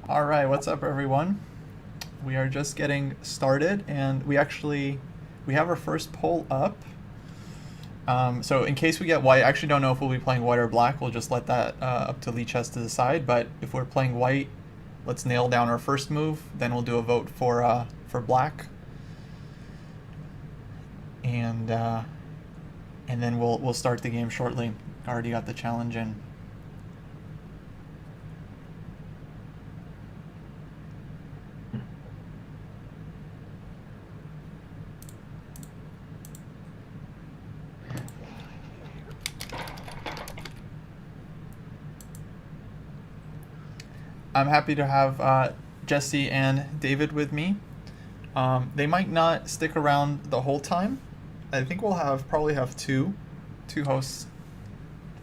All right, what's up, everyone? We are just getting started, and we have our first poll up. So in case we get white, I actually don't know if we'll be playing white or black. We'll just let that up to Chess to decide. But if we're playing white, let's nail down our first move. Then we'll do a vote for black, and then we'll start the game shortly. Already got the challenge in. I'm happy to have Jesse and David with me. They might not stick around the whole time. I think we'll probably have two hosts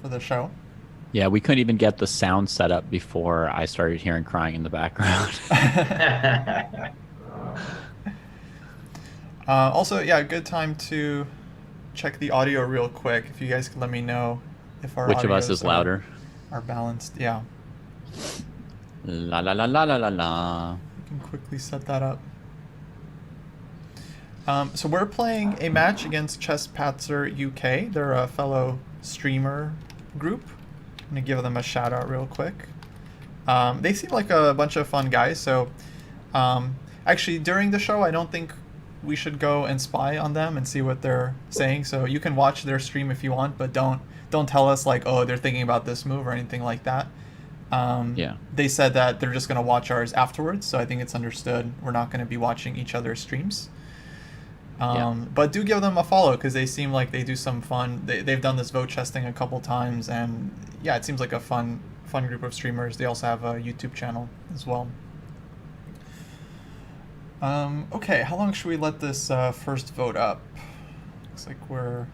for the show. Yeah, we couldn't even get the sound set up before I started hearing crying in the background. Also, yeah, good time to check the audio real quick. If you guys can let me know if our Which of us audios is louder? are balanced. Yeah. La la la la la la la. We can quickly set that up. So we're playing a match against ChessPatzerUK. They're a fellow streamer group. I'm going to give them a shout out real quick. They seem like a bunch of fun guys. So actually, during the show, I don't think we should go and spy on them and see what they're saying. So you can watch their stream if you want, but don't tell us like, oh, they're thinking about this move or anything like that. Yeah. They said that they're just going to watch ours afterwards, so I think it's understood. We're not going to be watching each other's streams. But do give them a follow because they seem like they do some fun. They've done this vote chess thing a couple times, and yeah, it seems like a fun group of streamers. They also have a YouTube channel as well. Okay, how long should we let this first vote up? Looks like we're...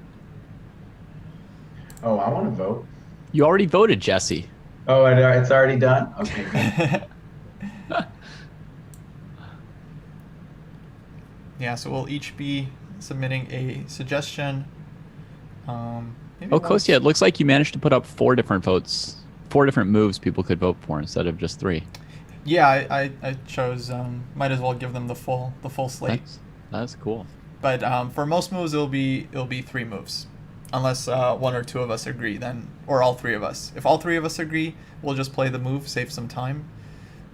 Oh, I want to vote. You already voted, Jesse. Oh, it's already done? Okay. Yeah, so we'll each be submitting a suggestion. Kostya, it looks like you managed to put up 4 different votes, 4 different moves people could vote for instead of just 3. Yeah, I chose. Might as well give them the full slate. That's cool. But for most moves, it'll be 3 moves, unless 1 or 2 of us agree. Then, or all 3 of us. If all 3 of us agree, we'll just play the move, save some time.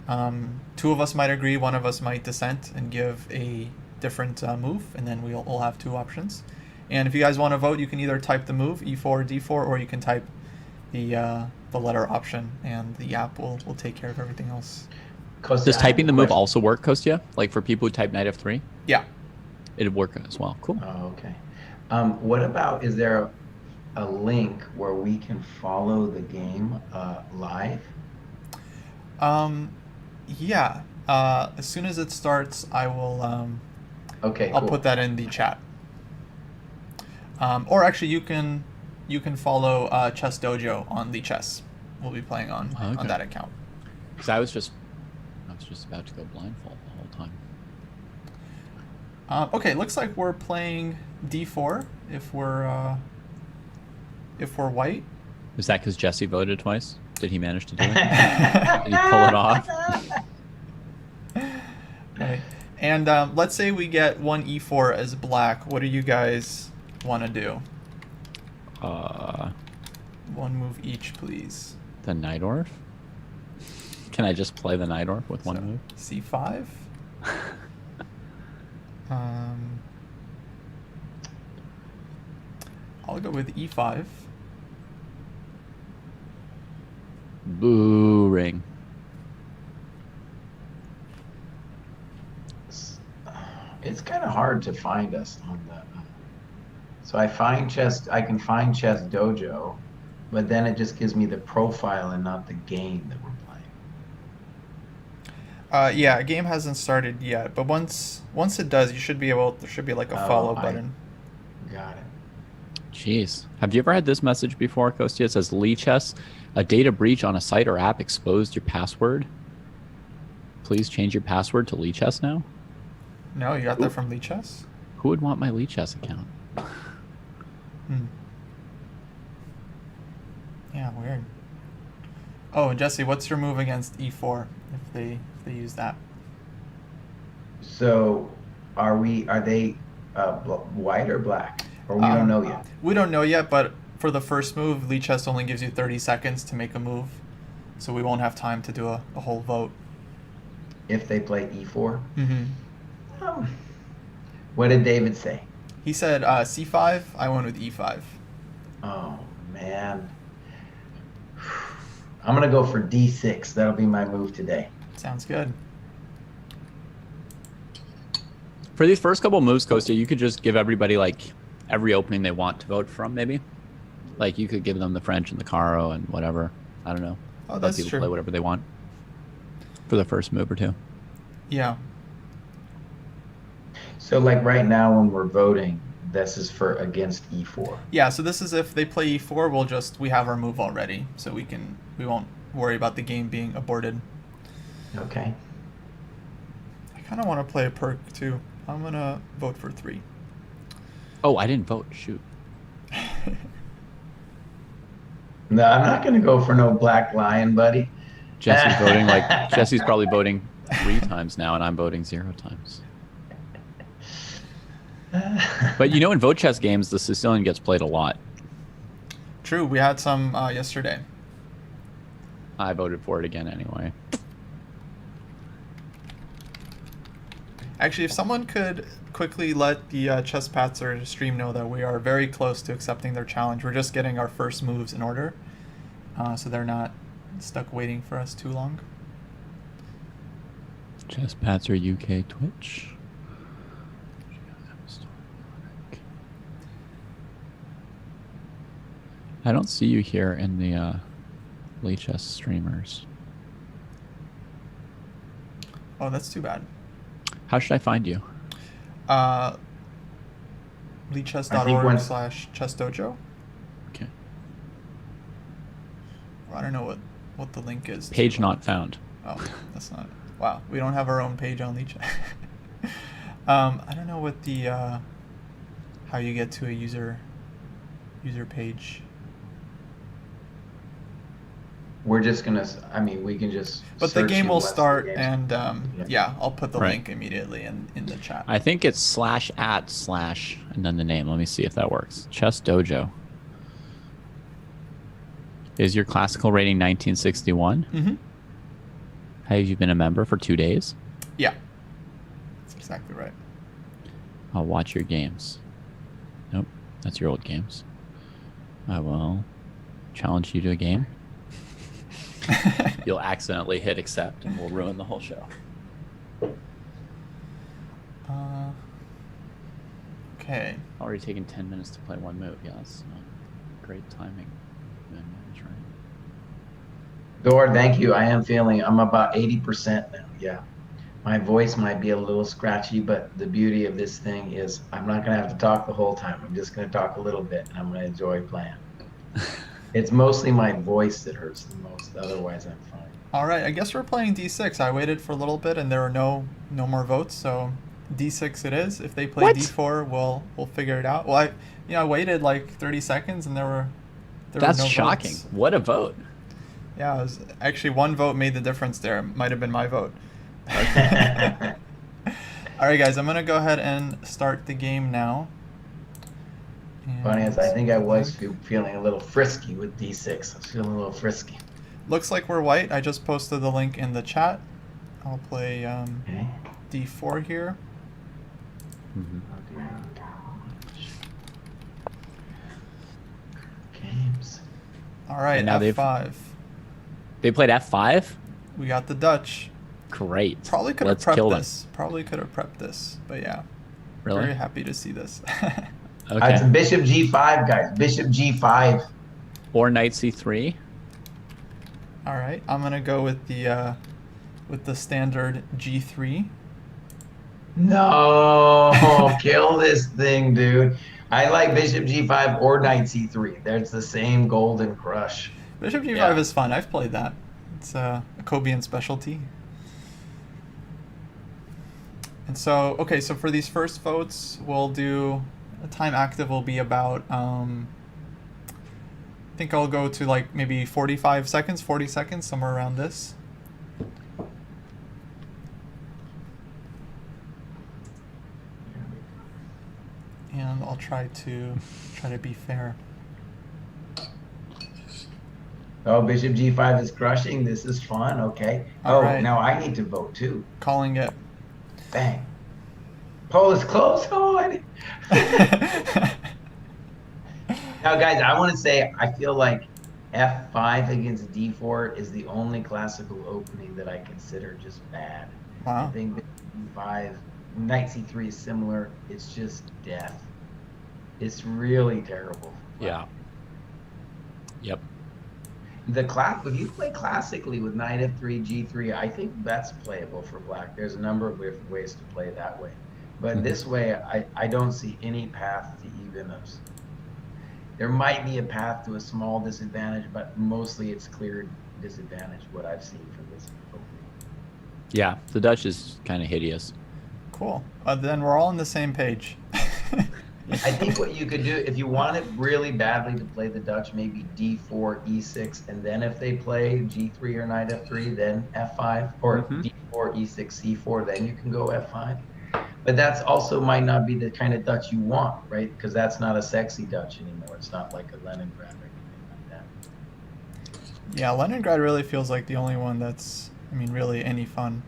2 of us might agree, 1 of us might dissent and give a different move, and then we'll have 2 options. And if you guys want to vote, you can either type the move e4, d4, or you can type the letter option, and the app will take care of everything else. Kostya, Does typing the move also work, Kostya? Like for people who type knight f3? Yeah. It'd work as well. Cool. Oh, okay. What about, is there a link where we can follow the game live? Yeah. As soon as it starts, I will. Okay, I'll cool. put that in the chat. Or actually, you can follow ChessDojo on the chess. We'll be playing on that account. Because I was just about to go blindfold the whole time. Okay, looks like we're playing d4 if we're white. Is that because Jesse voted twice? Did he manage to do it? Did he pull it off? Right. And let's say we get 1 e4 as black. What do you guys want to do? 1 move each, please. The Najdorf? Can I just play the Najdorf with 1 move? c5. I'll go with e5. Boo ring. It's kind of hard to find us on the. So I can find ChessDojo, but then it just gives me the profile and not the game that we're playing. Yeah, a game hasn't started yet, but once it does, there should be like a follow button. Got it. Jeez. Have you ever had this message before, Kostya? It says, Lee Chess, a data breach on a site or app exposed your password. Please change your password to Lee Chess now. No, you got that from Lee Chess? Who would want my Lee Chess account? Yeah, weird. Oh, Jesse, what's your move against e4 if they use that? So are they white or black? Or we don't know yet? We don't know yet, but for the first move, Lee Chess only gives you 30 seconds to make a move, so we won't have time to do a whole vote. If they play e4? Mm-hmm. What did David say? He said c5. I went with e5. Oh, man. I'm going to go for d6. That'll be my move today. Sounds good. For these first couple moves, Kostya, you could just give everybody like every opening they want to vote from, maybe. Like you could give them the French and the Caro and whatever. I don't know. Oh, that's people true. Play whatever they want for the first move or two. Yeah. So like right now when we're voting, this is for against e4. Yeah, so this is if they play e4, we have our move already, so we won't worry about the game being aborted. Okay. I kind of want to play a perk too. I'm gonna vote for 3. Oh, I didn't vote. Shoot. No, I'm not going to go for no black lion, buddy. Jesse's voting like Jesse's probably voting 3 times now, and I'm voting 0 times. But you know, in vote chess games, the Sicilian gets played a lot. True, we had some yesterday. I voted for it again anyway. Actually, if someone could quickly let the ChessPatzer stream know that we are very close to accepting their challenge. We're just getting our first moves in order, so they're not stuck waiting for us too long. ChessPatzerUK Twitch. I don't see you here in the Lee Chess streamers. Oh, that's too bad. How should I find you? LeeChess.org/ChessDojo. Okay. I don't know what the link is. Page not found. Oh, that's not. Wow, we don't have our own page on Lee Chess. I don't know what the how you get to a user page. We're just going to, I mean, we can just But the game will start, games. and yeah, I'll put the Right. link immediately in the chat. I think it's /@ and then the name. Let me see if that works. ChessDojo. Is your classical rating 1961? Mm-hmm. Have you been a member for 2 days? Yeah, that's exactly right. I'll watch your games. Nope, that's your old games. I will challenge you to a game. You'll accidentally hit accept and we'll ruin the whole show. Okay. Already taken 10 minutes to play one move. Yeah, that's great timing. Dor, thank you. I'm about 80% now. Yeah. My voice might be a little scratchy, but the beauty of this thing is I'm not going to have to talk the whole time. I'm just going to talk a little bit and I'm going to enjoy playing. It's mostly my voice that hurts the most. Otherwise, I'm fine. All right, I guess we're playing d6. I waited for a little bit, and there were no more votes, so d6 it is. If they play What? d4, we'll figure it out. Well, I waited like 30 seconds, and there were That's no shocking. votes. What a vote. Yeah, it was actually one vote made the difference there. It might have been my vote. All right, guys, I'm gonna go ahead and start the game now. Funny as I think I was feeling a little frisky with d6. I was feeling a little frisky. Looks like we're white. I just posted the link in the chat. I'll play Okay. d4 here. Mm-hmm. Games. All right, And now f5. They played f5? We got the Dutch. Great. Probably could have Let's kill prepped them. this. Probably could have prepped this, but yeah. Really? Very happy to see this. Okay. It's bishop g5, guys. Bishop g5. Or knight c3. All right, I'm gonna go with the standard g3. No, kill this thing, dude. I like bishop g5 or knight c3. There's the same golden crush. Bishop g5 Yeah. is fun. I've played that. It's a Kobean specialty. And so, okay, so for these first votes, we'll do time active will be about I think I'll go to like maybe 45 seconds, 40 seconds, somewhere around this. And I'll try to be fair. Oh, Bishop G5 is crushing. This is fun. Okay. All Oh, right. now I need to vote too. Calling it. Bang. Poll is close. Oh, I didn't. Now, guys, I want to say I feel like F5 against D4 is the only classical opening that I consider just bad. Wow. I think D5, Knight C3 is similar. It's just death. It's really terrible. Yeah. Yep. If you play classically with Knight F3, G3, I think that's playable for Black. There's a number of different ways to play that way. But this way, I don't see any path to evenness. There might be a path to a small disadvantage, but mostly it's clear disadvantage, what I've seen from this opening. Yeah, the Dutch is kind of hideous. Cool. Then we're all on the same page. I think what you could do, if you wanted really badly to play the Dutch, maybe D4, E6, and then if they play G3 or Knight F3, then F5, or D4, E6, C4, then you can go F5. But that's also might not be the kind of Dutch you want, right? Because that's not a sexy Dutch anymore. It's not like a Leningrad or anything like that. Yeah, Leningrad really feels like the only one that's, I mean, really any fun.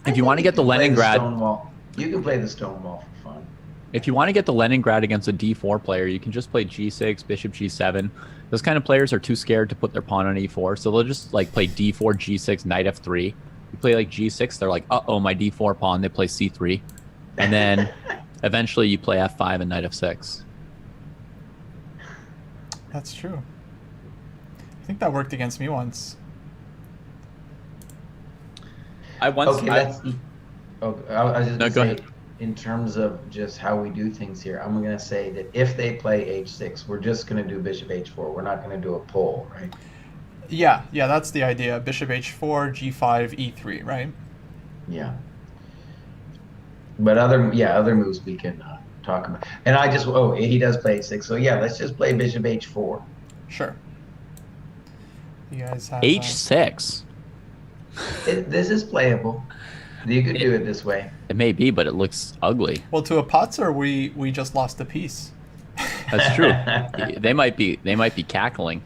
If you want to get the Leningrad, you can play the Stonewall for fun. if you want to get the Leningrad against a D4 player, you can just play G6, Bishop G7. Those kind of players are too scared to put their pawn on E4, so they'll just like play D4, G6, Knight F3. You play like G6, they're like, uh-oh, my D4 pawn. They play C3, and then eventually you play F5 and Knight F6. That's true. I think that worked against me once. I was just going to say, in terms of just how we do things here, I'm going to say that if they play H6, we're just going to do Bishop H4. We're not going to do a pull, right? Yeah, that's the idea. Bishop H4, G5, E3, right? Yeah. But other moves we can talk about. And he does play H6. So yeah, let's just play Bishop H4. Sure. You guys have H6. This is playable. You could do it this way. It may be, but it looks ugly. Well, to a Patzer, we just lost a piece. That's true. They might be cackling.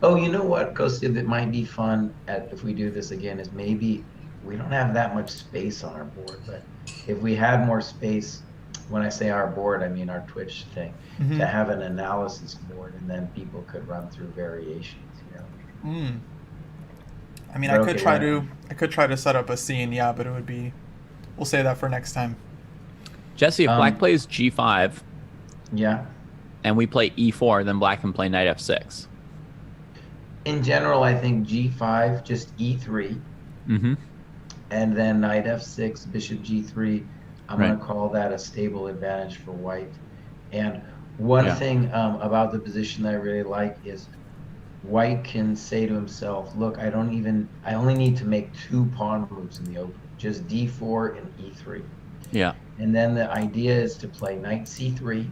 Oh, you know what, Kostya, that might be fun if we do this again is maybe we don't have that much space on our board, but if we had more space, when I say our board, I mean our Twitch thing, to have an analysis board, and then people could run through variations, you know. I mean, I could try to set up a scene, yeah, but it would be, we'll say that for next time. Jesse, if Black plays G5, yeah, and we play E4, then Black can play Knight F6. In general, I think G5, just E3, and then Knight F6, Bishop G3. I'm going to call that a stable advantage for White. And one thing about the position that I really like is White can say to himself, look, I only need to make 2 pawn moves in the open, just D4 and E3. Yeah. And then the idea is to play Knight C3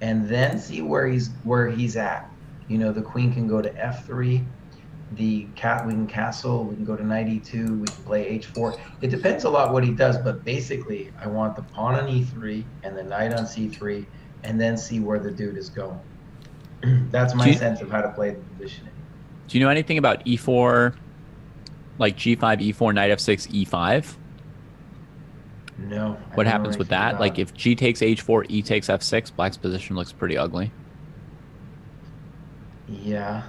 and then see where he's at. You know, the queen can go to F3, we can castle, we can go to Knight E2, we can play H4. It depends a lot what he does, but basically I want the pawn on E3 and the knight on C3 and then see where the dude is going. That's my sense of how to play the positioning. Do you know anything about E4, like G5, E4, Knight F6, E5? No. What happens with that? Like if G takes H4, E takes F6, Black's position looks pretty ugly. Yeah.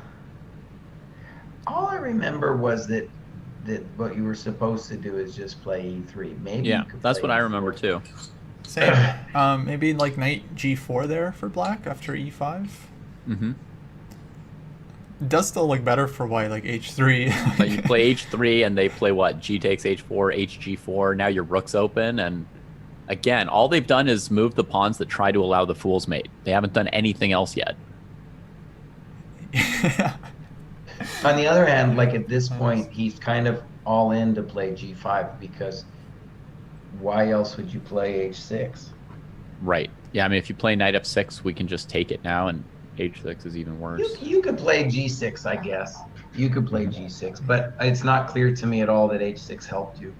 All I remember was that what you were supposed to do is just play E3. Maybe that's what I remember too. Same. Maybe like Knight G4 there for Black after E5. It does still look better for White, like H3. But you play H3 and they play what? G takes H4, Hg4. Now your rook's open, and again, all they've done is move the pawns that try to allow the fool's mate. They haven't done anything else yet. On the other hand, like at this point, he's kind of all in to play G5 because why else would you play H6? Right. Yeah, I mean, if you play knight f6, we can just take it now, and h6 is even worse. You could play g6, I guess. You could play g6, but it's not clear to me at all that h6 helped you.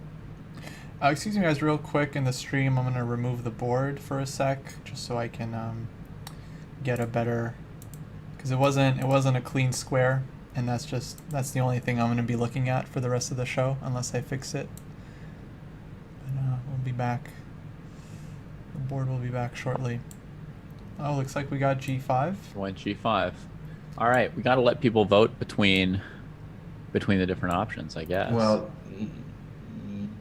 Excuse me, guys, real quick in the stream. I'm gonna remove the board for a sec, just so I can get a better, because it wasn't a clean square, and that's the only thing I'm gonna be looking at for the rest of the show unless I fix it. But we'll be back. The board will be back shortly. Oh, looks like we got g5. Went g5. All right, we got to let people vote between the different options, I guess. Well,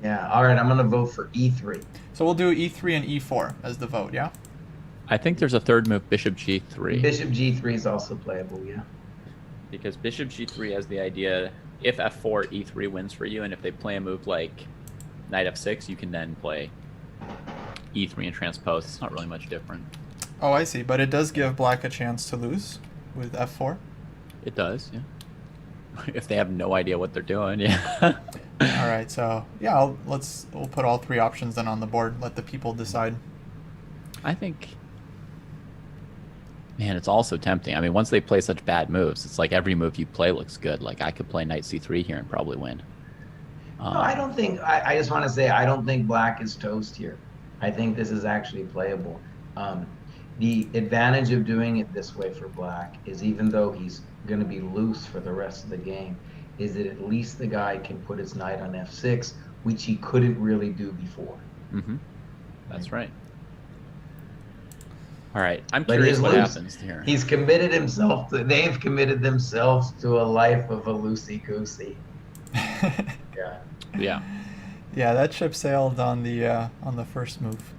yeah. All right, I'm going to vote for e3. So we'll do e3 and e4 as the vote, yeah? I think there's a third move, bishop g3. Bishop g3 is also playable, yeah. Because bishop g3 has the idea, if f4, e3 wins for you, and if they play a move like knight f6, you can then play e3 and transpose. It's not really much different. Oh, I see. But it does give black a chance to lose with f4. It does, yeah. If they have no idea what they're doing, yeah. All right, so yeah, we'll put all three options then on the board. Let the people decide. I think, man, it's also tempting. I mean, once they play such bad moves, it's like every move you play looks good. Like I could play knight c3 here and probably win. No, I don't think. I just want to say I don't think black is toast here. I think this is actually playable. The advantage of doing it this way for black is, even though he's going to be loose for the rest of the game, is that at least the guy can put his knight on f6, which he couldn't really do before. Mm-hmm. That's right. All right, I'm curious what happens here. He's committed himself to. They've committed themselves to a life of a loosey-goosey. Yeah. Yeah. Yeah, that ship sailed on the first move.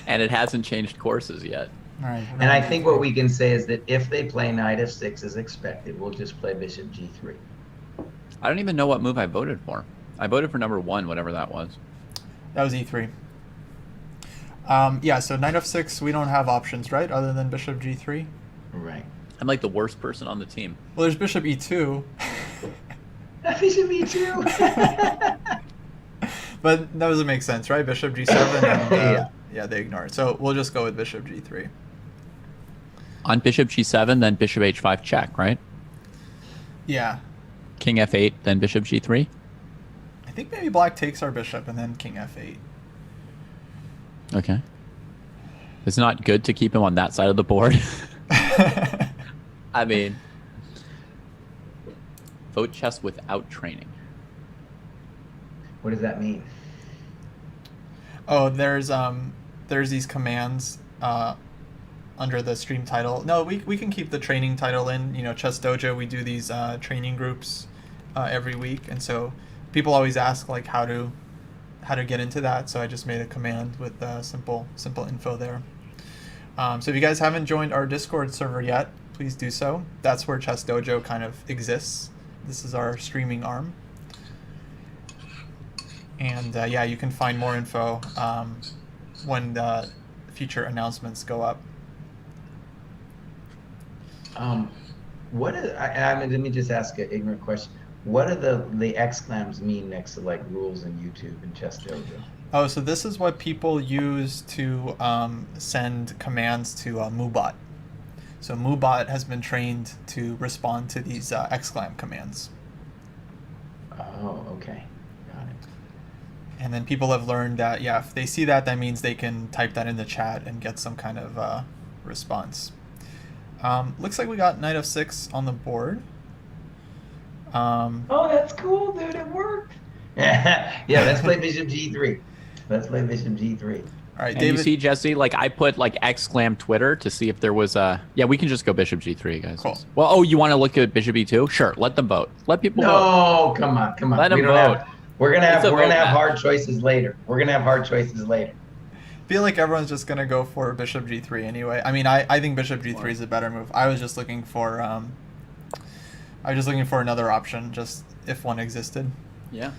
And it hasn't changed courses yet. All right. And I think what we can say is that if they play knight f6 as expected, we'll just play bishop g3. I don't even know what move I voted for. I voted for number 1, whatever that was. That was e3. Yeah, so knight f6, we don't have options, right, other than bishop g3? Right. I'm like the worst person on the team. Well, there's bishop e2. Bishop e2. But that doesn't make sense, right? Bishop g7 and Yeah. they ignore it. So we'll just go with bishop g3. On bishop g7, then bishop h5 check, right? Yeah. King f8, then bishop g3? I think maybe black takes our bishop and then king f8. Okay. It's not good to keep him on that side of the board. I mean, vote chess without training. What does that mean? Oh, there's these commands under the stream title. No, we can keep the training title in. You know, Chess Dojo, we do these training groups every week, and so people always ask like how to get into that. So I just made a command with simple info there. So if you guys haven't joined our Discord server yet, please do so. That's where Chess Dojo kind of exists. This is our streaming arm. And yeah, you can find more info when the future announcements go up. What is? I mean, let me just ask an ignorant question. What do the exclams mean next to like rules in YouTube and Chess Dojo? Oh, so this is what people use to send commands to MooBot. So MooBot has been trained to respond to these exclam commands. Oh, okay. Got it. And then people have learned that, yeah, if they see that, that means they can type that in the chat and get some kind of response. Looks like we got knight f6 on the board. Oh, that's cool, dude. It worked. Yeah, let's play bishop g3. Let's play bishop g3. All right, And David. you see, Jesse, like I put like exclam Twitter to see if there was a... Yeah, we can just go bishop g3, guys. Cool. Well, oh, you want to look at bishop e2? Sure, let them vote. Let people vote. No, come on. Let them We don't vote. we're gonna It's a vote have match. hard choices later. I feel like everyone's just gonna go for bishop g3 anyway. I mean, I think bishop g3 is a better move. I was just looking for another option, just if one existed. Yeah.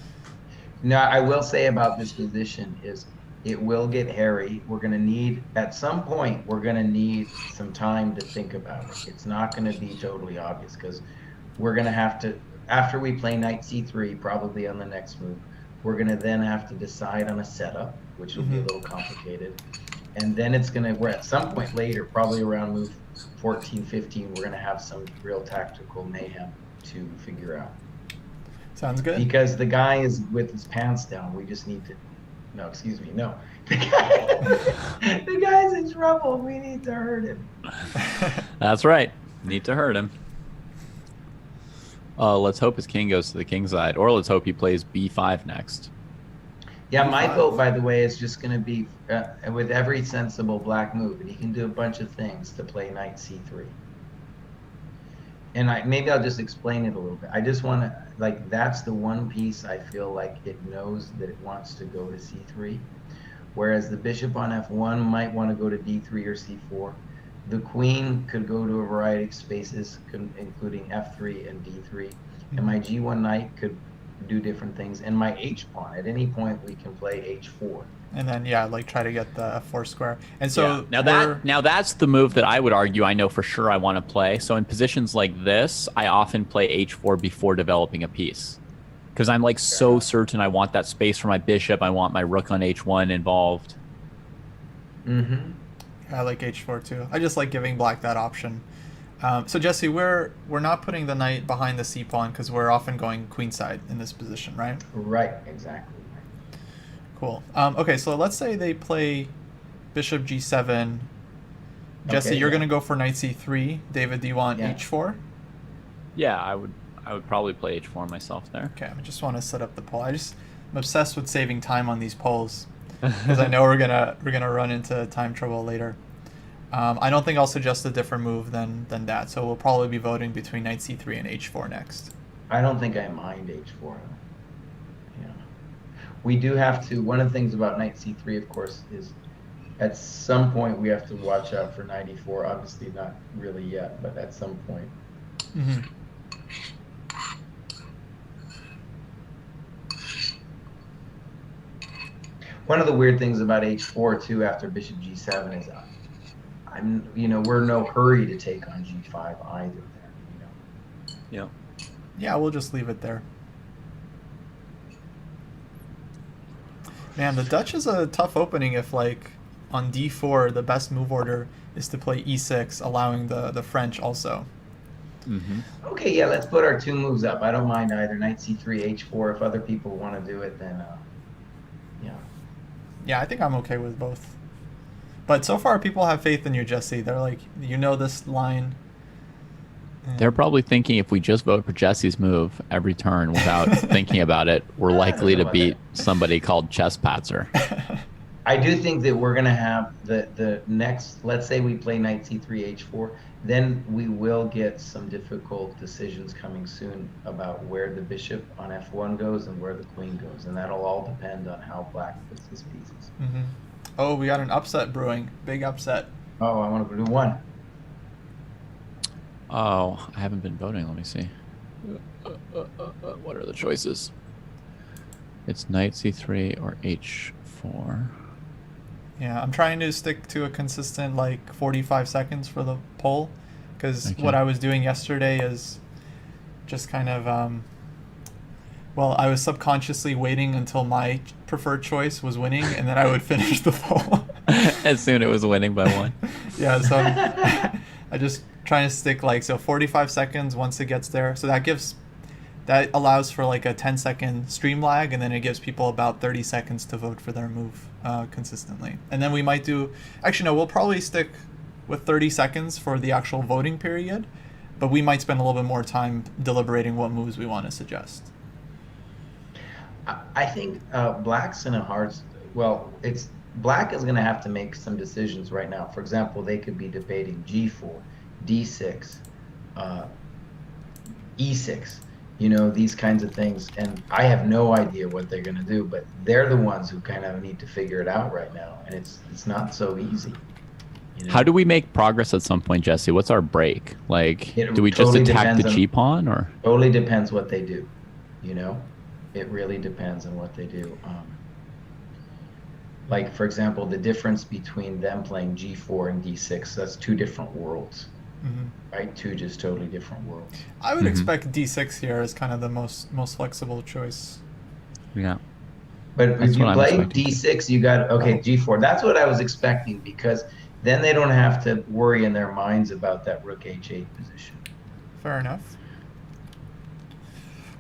Now, I will say about this position is it will get hairy. We're going to need, at some point, we're going to need some time to think about it. It's not going to be totally obvious because we're going to have to, after we play knight c3, probably on the next move, we're going to then have to decide on a setup. which will be a little complicated. And then it's going to, we're at some point later, probably around move 14, 15, we're going to have some real tactical mayhem to figure out. Sounds good. Because the guy is with his pants down. We just need to, no, excuse me, no. The guy's in trouble. We need to hurt him. That's right. Need to hurt him. Let's hope his king goes to the king side, or let's hope he plays b5 next. Yeah, my vote, by the way, is just going to be with every sensible black move. And he can do a bunch of things to play knight c3. And maybe I'll just explain it a little bit. I just want to, like, that's the one piece I feel like it knows that it wants to go to c3. Whereas the bishop on f1 might want to go to d3 or c4. The queen could go to a variety of spaces, including f3 and d3. And my g1 knight could do different things. And my h pawn, at any point, we can play h4. And then, yeah, like try to get the f4 square. And so now that's the move that I would argue I know for sure I want to play. So in positions like this, I often play h4 before developing a piece. Because I'm like so certain I want that space for my bishop. I want my rook on h1 involved. Mm-hmm. I like h4 too. I just like giving black that option. So Jesse, we're not putting the knight behind the c pawn because we're often going queenside in this position, right? Right, exactly. Cool. Okay, so let's say they play bishop g7. Jesse, you're going to go for knight c3. David, do you want h4? Yeah, I would probably play h4 myself there. Okay, I just want to set up the poll. I'm obsessed with saving time on these polls because I know we're gonna run into time trouble later. I don't think I'll suggest a different move than that. So we'll probably be voting between knight c3 and h4 next. I don't think I mind h4. Yeah. We do have to, one of the things about knight c3, of course, is at some point we have to watch out for knight e4. Obviously not really yet, but at some point. Mm-hmm. One of the weird things about h4 too after bishop g7 is we're in no hurry to take on g5 either there, Yeah. Yeah, we'll just leave it there. Man, the Dutch is a tough opening if, like, on d4, the best move order is to play e6, allowing the French also. Mm-hmm. Okay, yeah, let's put our two moves up. I don't mind either. Knight c3, h4. If other people want to do it, then, yeah. Yeah, I think I'm okay with both. But so far, people have faith in you, Jesse. They're like, this line. They're probably thinking if we just vote for Jesse's move every turn without thinking about it, we're likely to beat somebody called ChessPatzer. I do think that we're going to have the next, let's say we play knight c3, h4, then we will get some difficult decisions coming soon about where the bishop on f1 goes and where the queen goes. And that'll all depend on how black puts his pieces. Mm-hmm. Oh, we got an upset brewing. Big upset. Oh, I want to do one. Oh, I haven't been voting. Let me see. What are the choices? It's knight c3 or h4. Yeah, I'm trying to stick to a consistent, like, 45 seconds for the poll, because what I was doing yesterday is just kind of, I was subconsciously waiting until my preferred choice was winning, and then I would finish the poll. As soon it was winning by one. Yeah, so I just trying to stick, 45 seconds once it gets there. So that allows for like a 10-second stream lag, and then it gives people about 30 seconds to vote for their move consistently. And then we might we'll probably stick with 30 seconds for the actual voting period, but we might spend a little bit more time deliberating what moves we want to suggest. I think black's in a hard, black is going to have to make some decisions right now. For example, they could be debating g4, d6, e6, these kinds of things. And I have no idea what they're going to do, but they're the ones who kind of need to figure it out right now. And it's not so easy. How do we make progress at some point, Jesse? What's our break? Do we totally just attack the g-pawn, or? Totally depends what they do, It really depends on what they do. For example, the difference between them playing g4 and d6, that's two different worlds. Mm-hmm. Right? Two just totally different worlds. I would expect d6 here as kind of the most flexible choice. Yeah. But if That's you what I'm play expecting too. d6, you got, okay, g4. That's what I was expecting, because then they don't have to worry in their minds about that rook h8 position. Fair enough.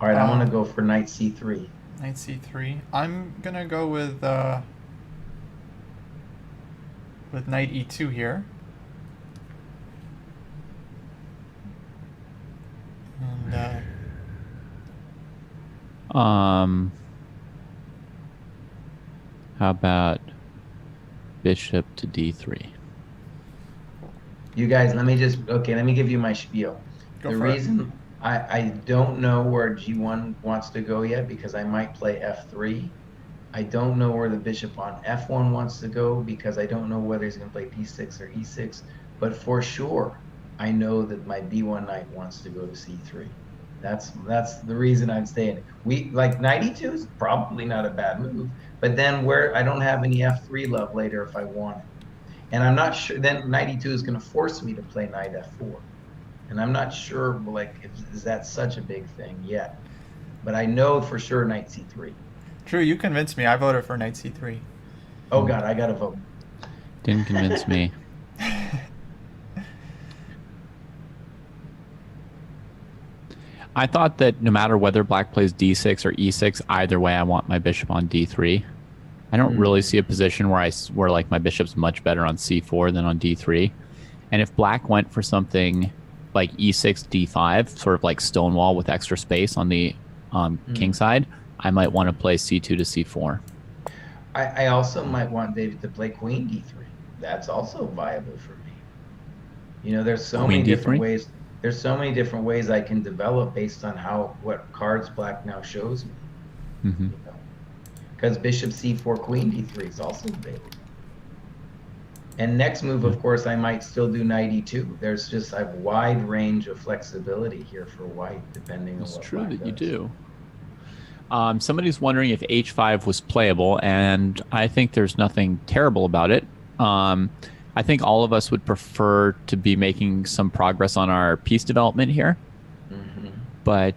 All right, I'm going to go for knight c3. Knight c3. I'm gonna go with knight e2 here. And How about bishop to d3? You guys, let me give you my spiel. go The for it. reason I don't know where g1 wants to go yet, because I might play f3. I don't know where the bishop on f1 wants to go, because I don't know whether he's going to play d6 or e6. But for sure, I know that my b1 knight wants to go to c3. That's the reason I'm staying. Like knight e2 is probably not a bad move, but then where I don't have any f3 love later if I want it. And I'm not sure, then knight e2 is going to force me to play knight f4. And I'm not sure, like, is that such a big thing yet? But I know for sure knight c3. True, you convinced me. I voted for knight c3. Oh God, I got to vote. Didn't convince me. I thought that no matter whether black plays d6 or e6, either way, I want my bishop on d3. I don't really see a position where like my bishop's much better on c4 than on d3. And if black went for something like e6, d5, sort of like Stonewall with extra space on the king side, I might want to play c2 to c4. I also might want David to play queen d3. That's also viable for me. You know, there's so many different ways. There's so many different ways I can develop based on what cards black now shows me. Mm-hmm. You know? Because bishop c4, queen d3 is also available. And next move, of course, I might still do knight e2. There's just a wide range of flexibility here for white, depending on what It's true black that does. you do. Somebody's wondering if h5 was playable, and I think there's nothing terrible about it. I think all of us would prefer to be making some progress on our piece development here. Mm-hmm. But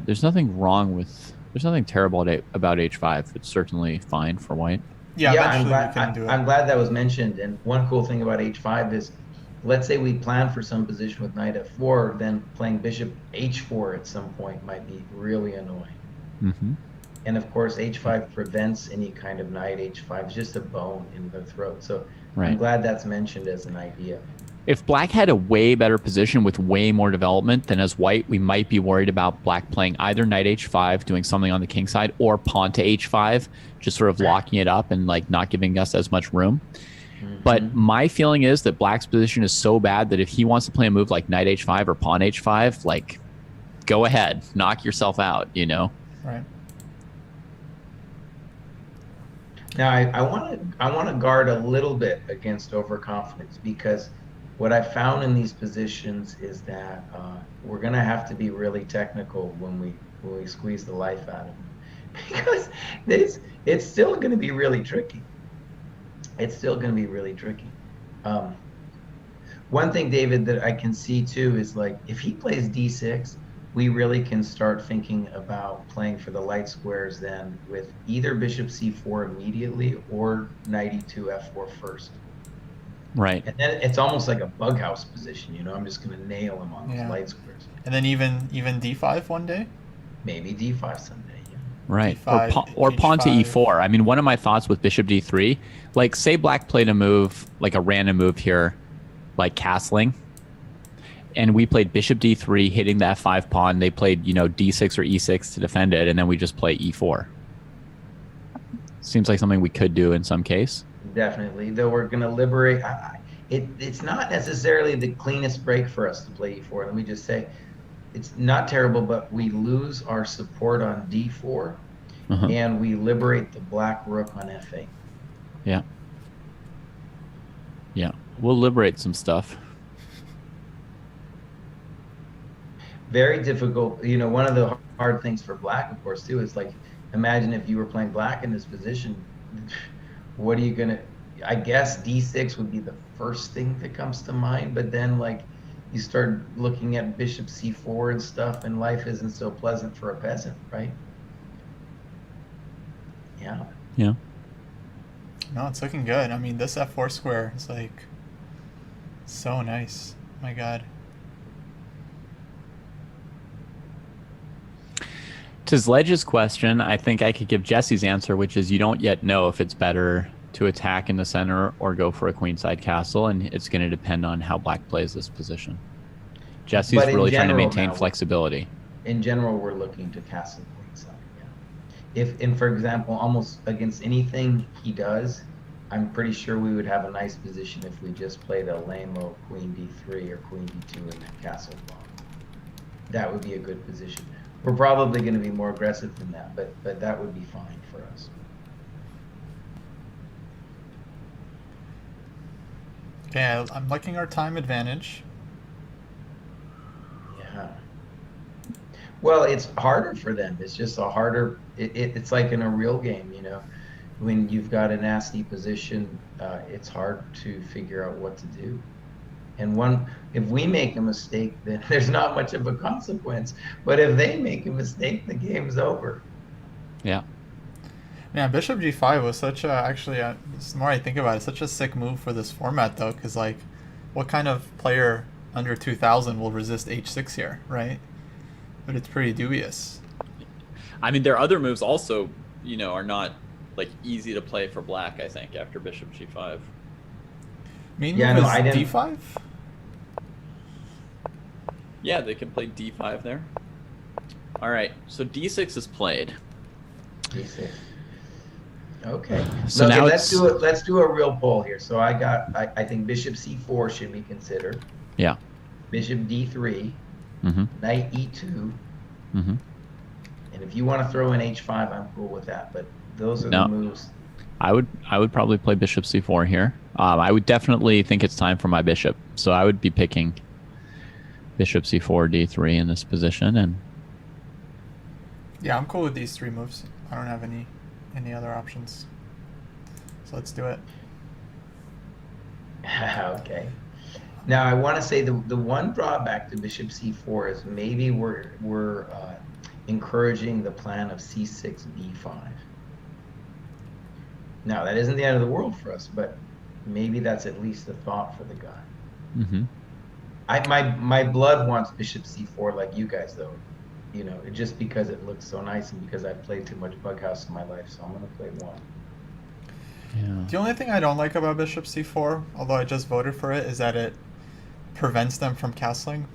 there's nothing terrible about h5. It's certainly fine for white. Yeah, I'm eventually glad, we can do it. I'm glad that was mentioned. And one cool thing about h5 is, let's say we plan for some position with knight f4, then playing bishop h4 at some point might be really annoying. Mm-hmm. And of course, h5 prevents any kind of knight h5. It's just a bone in the throat. So Right. I'm glad that's mentioned as an idea. If black had a way better position with way more development than as white, we might be worried about black playing either knight h5, doing something on the king side, or pawn to h5, just sort of locking it up and like not giving us as much room. Mm-hmm. But my feeling is that black's position is so bad that if he wants to play a move like knight h5 or pawn h5, like, go ahead, knock yourself out, you know? Right. Now, I want to guard a little bit against overconfidence, because what I found in these positions is that we're going to have to be really technical when we squeeze the life out of them, because it's still going to be really tricky. It's still going to be really tricky. One thing, David, that I can see too is, like, if he plays d6, we really can start thinking about playing for the light squares then with either bishop c4 immediately or knight e2 f4 first. Right. And then it's almost like a bug house position, you know. I'm just going to nail him on those light squares. And then even d5 one day? Maybe d5 someday, yeah. Right. D5, or pawn to H5. e4. I mean, one of my thoughts with bishop d3, like, say black played a move, like a random move here, like castling, and we played bishop d3, hitting the f5 pawn. They played, d6 or e6 to defend it, and then we just play e4. Seems like something we could do in some case. Definitely, though we're going to liberate. It's not necessarily the cleanest break for us to play e4. Let me just say, it's not terrible, but we lose our support on d4, and we liberate the black rook on f8. Yeah. Yeah, we'll liberate some stuff. Very difficult. You know, one of the hard things for black, of course, too, is, like, imagine if you were playing black in this position. What are you gonna? I guess d6 would be the first thing that comes to mind, but then, like, you start looking at bishop c4 and stuff, and life isn't so pleasant for a peasant, right? Yeah. Yeah. No, it's looking good. I mean, this f4 square is like so nice. My God. To Ledge's question, I think I could give Jesse's answer, which is you don't yet know if it's better to attack in the center or go for a queenside castle, and it's going to depend on how black plays this position. Jesse's But in really trying to general maintain now, flexibility. in general, we're looking to castle queenside. Yeah. If, and for example, almost against anything he does, I'm pretty sure we would have a nice position if we just played a lame-o queen d3 or queen d2 and then castle block. That would be a good position. We're probably going to be more aggressive than that, but that would be fine for us. Okay, I'm liking our time advantage. Yeah. Well, it's harder for them. It's just a harder. It's like in a real game, you know, when you've got a nasty position, it's hard to figure out what to do. And if we make a mistake, then there's not much of a consequence. But if they make a mistake, the game's over. Yeah. Yeah, Bishop G5 was such a, actually, the more I think about it, such a sick move for this format, though, because, like, what kind of player under 2,000 will resist H6 here, right? But it's pretty dubious. I mean, their other moves also, you know, are not, like, easy to play for black, I think, after Bishop G5. Main Yeah, move no, is I didn't- D5? Yeah, they can play D5 there. All right, so D6 is played. D6. Okay. So Okay, now let's it's- do it. Let's do a real poll here. So I think Bishop C4 should be considered. Yeah. Bishop D3, Mm-hmm. Knight E2, Mm-hmm. and if you want to throw in H5, I'm cool with that. But those are No. the moves. I would probably play Bishop C4 here. I would definitely think it's time for my bishop, so I would be picking Bishop C4, D3 in this position, and Yeah, I'm cool with these three moves. I don't have any other options. So let's do it. Okay. Now I want to say the one drawback to Bishop C4 is maybe we're encouraging the plan of C6 B5. Now that isn't the end of the world for us, but maybe that's at least a thought for the guy. mm-hmm. My blood wants Bishop C4 like you guys though, you know, just because it looks so nice and because I've played too much Bughouse in my life, so I'm gonna play one. Yeah. The only thing I don't like about Bishop C4, although I just voted for it, is that it prevents them from castling.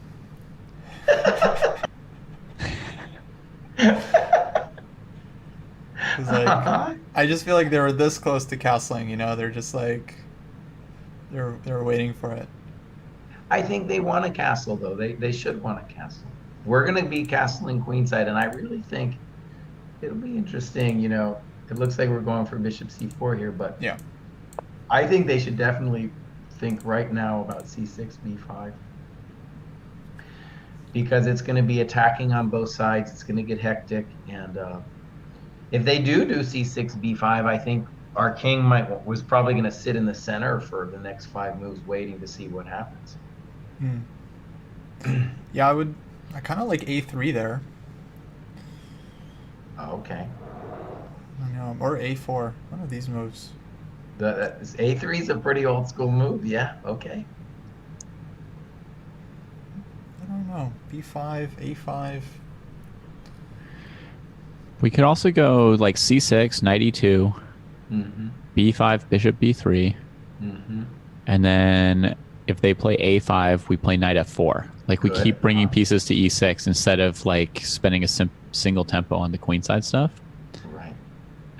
It's like, I just feel like they were this close to castling, you know, they're just like, they're waiting for it. I think they want a castle though. They should want a castle. We're gonna be castling queenside, and I really think it'll be interesting. You know, it looks like we're going for Bishop C4 here, but Yeah. I think they should definitely think right now about C6 B5 because it's going to be attacking on both sides. It's going to get hectic, and if they do C6 B5, I think our king was probably going to sit in the center for the next 5 moves, waiting to see what happens. Yeah, I kind of like A3 there. Okay. I know, or A4. One of these moves. A3 is a pretty old school move. Yeah. Okay. I don't know. B5, A5. We could also go like C6, Knight E2, Mm-hmm. B5, Bishop B3, Mm-hmm. and then if they play A5, we play Knight F4. Like we Good. keep bringing pieces to E6 instead of like spending a single tempo on the queenside stuff. Right.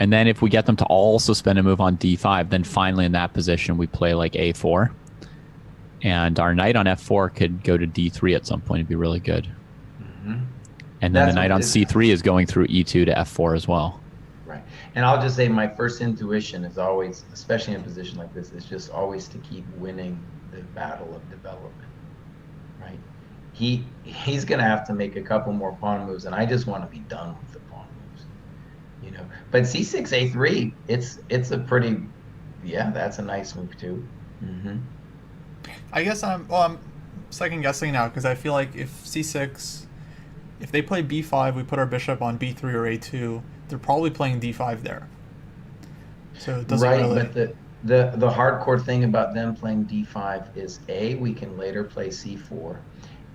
And then if we get them to also spend a move on D5, then finally in that position we play like A4. And our knight on F4 could go to D3 at some point. It'd be really good. Mm-hmm. And then That's the knight what on it is. C3 is going through E2 to F4 as well. Right. And I'll just say my first intuition is always, especially in a position like this, is just always to keep winning the battle of development. Right. He's going to have to make a couple more pawn moves, and I just want to be done with the pawn moves. You know. But C6 A3, it's a pretty, yeah, that's a nice move too. Mm-hmm. I guess I'm second guessing now because I feel like if C6, if they play B5, we put our bishop on B3 or A2, they're probably playing D5 there. So it doesn't Right, really. but the hardcore thing about them playing d5 is we can later play c4,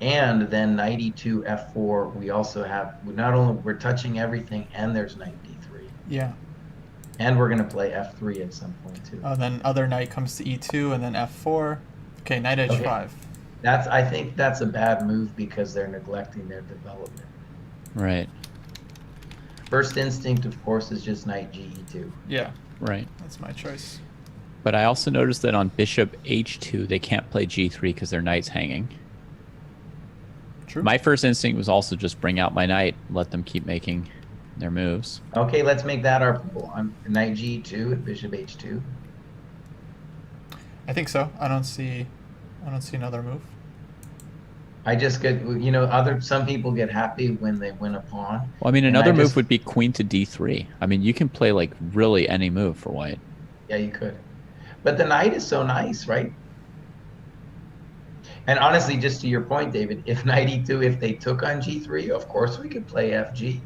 and then knight e2 f4. We also have not only we're touching everything, and there's knight d3, Yeah. and we're gonna play f3 at some point too. Then other knight comes to e2 and then f4. Okay, knight Okay, h5. I think that's a bad move because they're neglecting their development. Right. First instinct, of course, is just knight ge2. Yeah, Right. that's my choice. But I also noticed that on bishop h2, they can't play g3 because their knight's hanging. True. My first instinct was also just bring out my knight, let them keep making their moves. Okay, let's make that our pool. Knight ge2, bishop h2. I think so. I don't see another move. I just get, some people get happy when they win a pawn. Well, I mean, and another move just- would be queen to d3. I mean, you can play like really any move for white. Yeah, you could. But the knight is so nice, right? And honestly, just to your point, David, if knight e2, if they took on g3, of course we could play fg.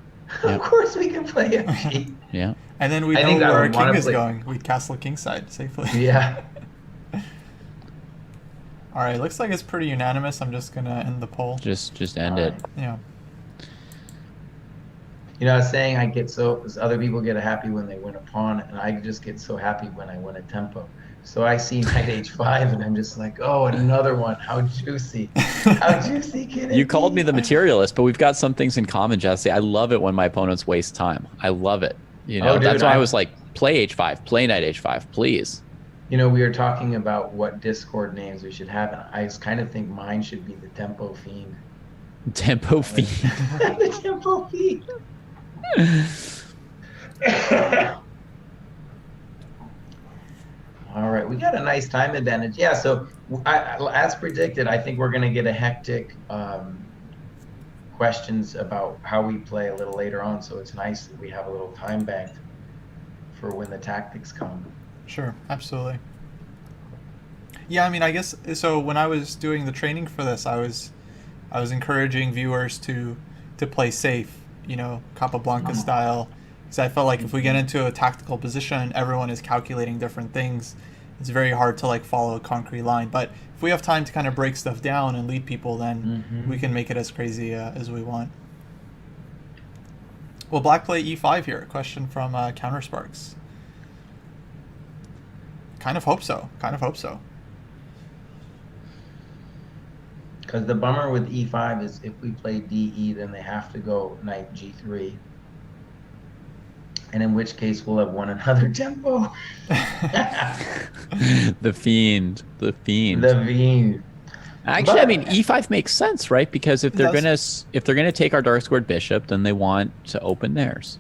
Yeah. Of course we can play fg. Yeah. And then we I know think I where our would king wanna is play- going. We castle kingside safely. Yeah. All right, looks like it's pretty unanimous. I'm just gonna end the poll. Just end All it. right. Yeah. I was saying other people get happy when they win a pawn, and I just get so happy when I win a tempo. So I see knight h5, and I'm just like, oh, another one. How juicy. How juicy can it You called be? me the materialist, but we've got some things in common, Jesse. I love it when my opponents waste time. I love it. Oh, dude, that's why I was like, play h5, play knight h5, please. We were talking about what Discord names we should have, and I kind of think mine should be the Tempo Fiend. Tempo fiend. The Tempo Fiend. All right, we got a nice time advantage. Yeah, so as predicted, I think we're going to get a hectic questions about how we play a little later on. So it's nice that we have a little time banked for when the tactics come. Sure, absolutely. Yeah, I mean, I guess so. When I was doing the training for this, I was encouraging viewers to play safe, Capablanca style, because I felt like if we get into a tactical position, everyone is calculating different things. It's very hard to follow a concrete line. But if we have time to kind of break stuff down and lead people, then we can make it as crazy as we want. Will Black play e5 here? Question from Countersparks. Kind of hope so. Because the bummer with e5 is if we play de, then they have to go knight g3. And in which case we'll have won another tempo. The fiend. The Fiend. Actually, I mean, e5 makes sense, right? Because if they're does. gonna take our dark squared bishop, then they want to open theirs.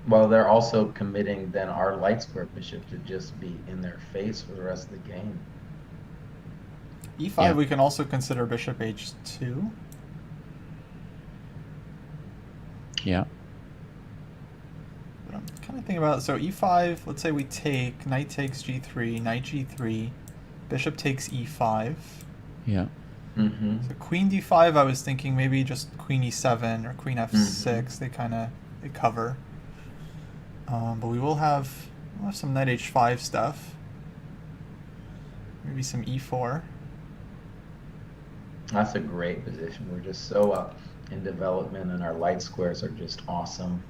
Well, they're also committing then our light square bishop to just be in their face for the rest of the game. e5, Yeah. we can also consider bishop h2. Yeah. But I'm kind of thinking about, so e5, let's say we take, knight takes g3, knight g3, bishop takes e5. Yeah. Mm-hmm. So queen d5, I was thinking maybe just queen e7 or queen f6. They cover. But we'll have some knight h5 stuff. Maybe some e4. That's a great position. We're just so up in development, and our light squares are just awesome.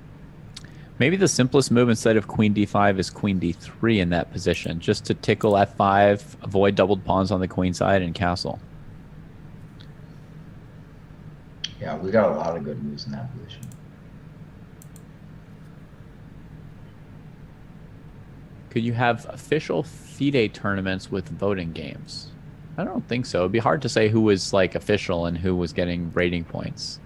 Maybe the simplest move instead of queen d5 is queen d3 in that position, just to tickle f5, avoid doubled pawns on the queen side, and castle. Yeah, we got a lot of good moves in that position. Could you have official FIDE tournaments with voting games? I don't think so. It'd be hard to say who was official and who was getting rating points.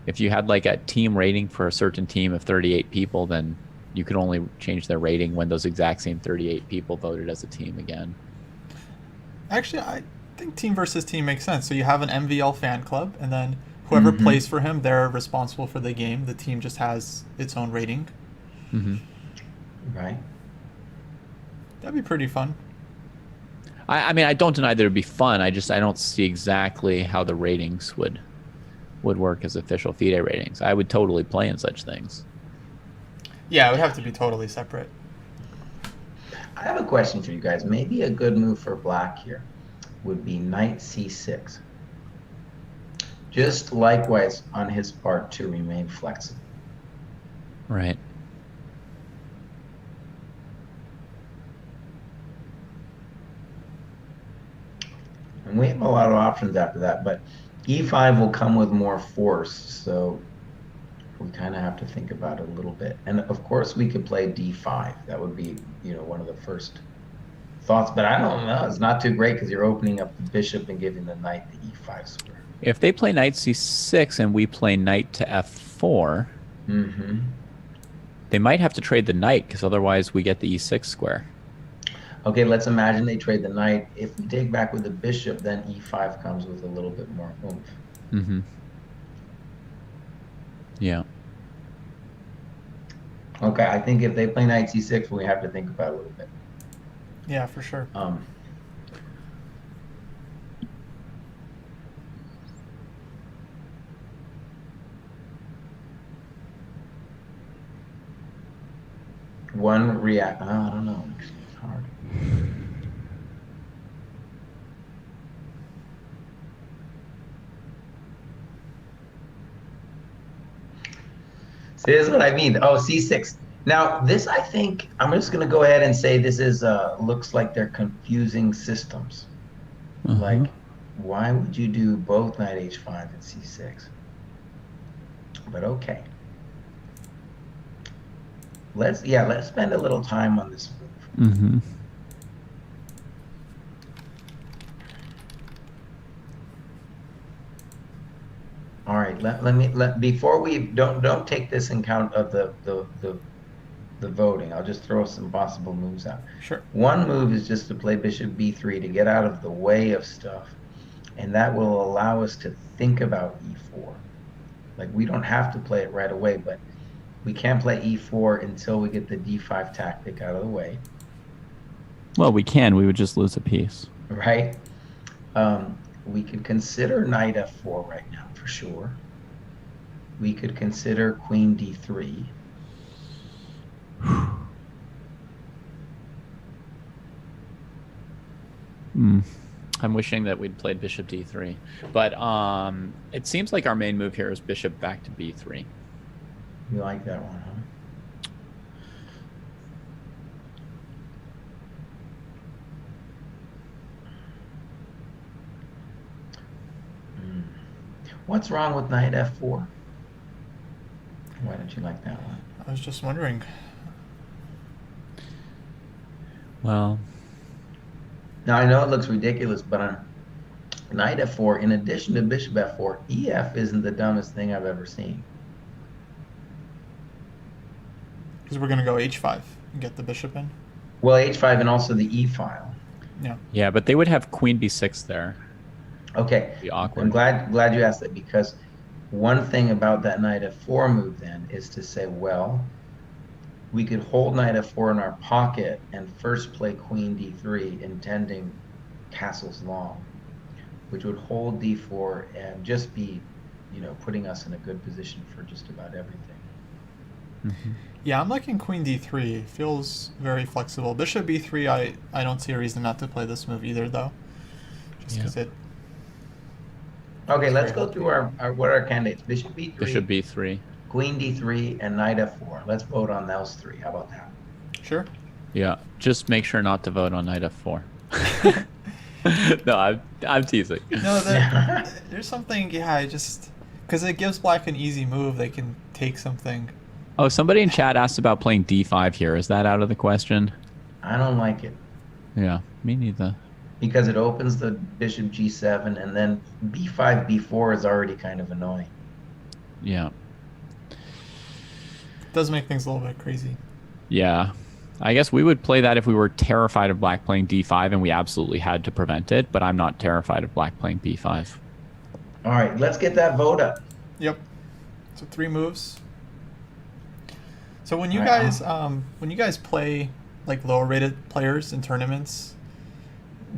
If you had a team rating for a certain team of 38 people, then you could only change their rating when those exact same 38 people voted as a team again. Actually, I think team versus team makes sense. So you have an MVL fan club, and then whoever plays for him, they're responsible for the game. The team just has its own rating. Mm-hmm. Right. That'd be pretty fun. I mean, I don't deny that it'd be fun. I don't see exactly how the ratings would work as official FIDE ratings. I would totally play in such things. Yeah, it would have to be totally separate. I have a question for you guys. Maybe a good move for black here would be knight c6. Just likewise on his part to remain flexible. Right. And we have a lot of options after that, but e5 will come with more force, so we kind of have to think about it a little bit. And of course, we could play d5. That would be, one of the first thoughts, but I don't know. It's not too great because you're opening up the bishop and giving the knight the e5 square. If they play knight c6 and we play knight to f4, they might have to trade the knight because otherwise we get the e6 square. Okay, let's imagine they trade the knight. If we take back with the bishop, then e5 comes with a little bit more oomph. Yeah. Okay, I think if they play knight c6, we have to think about it a little bit. Yeah, for sure. One react. I don't know. It's hard. See, this is what I mean. Oh, c6. Now, this, I think, I'm just going to go ahead and say this is, looks like they're confusing systems. Like, why would you do both knight h5 and c6? But okay. Let's spend a little time on this move. All right, let before we don't take this in count of the voting. I'll just throw some possible moves out. Sure. One move is just to play bishop b3 to get out of the way of stuff, and that will allow us to think about e4. Like, we don't have to play it right away, but we can't play e4 until we get the d5 tactic out of the way. Well, we can. We would just lose a piece. Right? We could consider knight f4 right now, for sure. We could consider queen d3. I'm wishing that we'd played bishop d3. But it seems like our main move here is bishop back to b3. You like that one, huh? What's wrong with knight f4? Why don't you like that one? I was just wondering. Well, now I know it looks ridiculous, but on knight f4, in addition to bishop f4, ef isn't the dumbest thing I've ever seen. Because we're going to go h5 and get the bishop in. Well, h5 and also the e file. Yeah. Yeah, but they would have queen b6 there. Okay. It'd be awkward. I'm glad you asked that, because one thing about that knight f4 move then is to say, well, we could hold knight f4 in our pocket and first play queen d3, intending castles long, which would hold d4 and just be, putting us in a good position for just about everything. Yeah, I'm liking queen d3. It feels very flexible. Bishop b3, I don't see a reason not to play this move either, though. Just because it... Okay, let's go through our what are our candidates? Bishop b3. Bishop b3. Queen d3 and knight f4. Let's vote on those three. How about that? Sure. Yeah, just make sure not to vote on knight f4. No, I'm teasing. No, there's something, because it gives black an easy move. They can take something. Oh, somebody in chat asked about playing d5 here. Is that out of the question? I don't like it. Yeah, me neither. Because it opens the bishop g7, and then b5, b4 is already kind of annoying. Yeah. It does make things a little bit crazy. Yeah. I guess we would play that if we were terrified of black playing d5 and we absolutely had to prevent it, but I'm not terrified of black playing b5. All right, let's get that vote up. Yep. So 3 moves. So when you guys play like lower rated players in tournaments,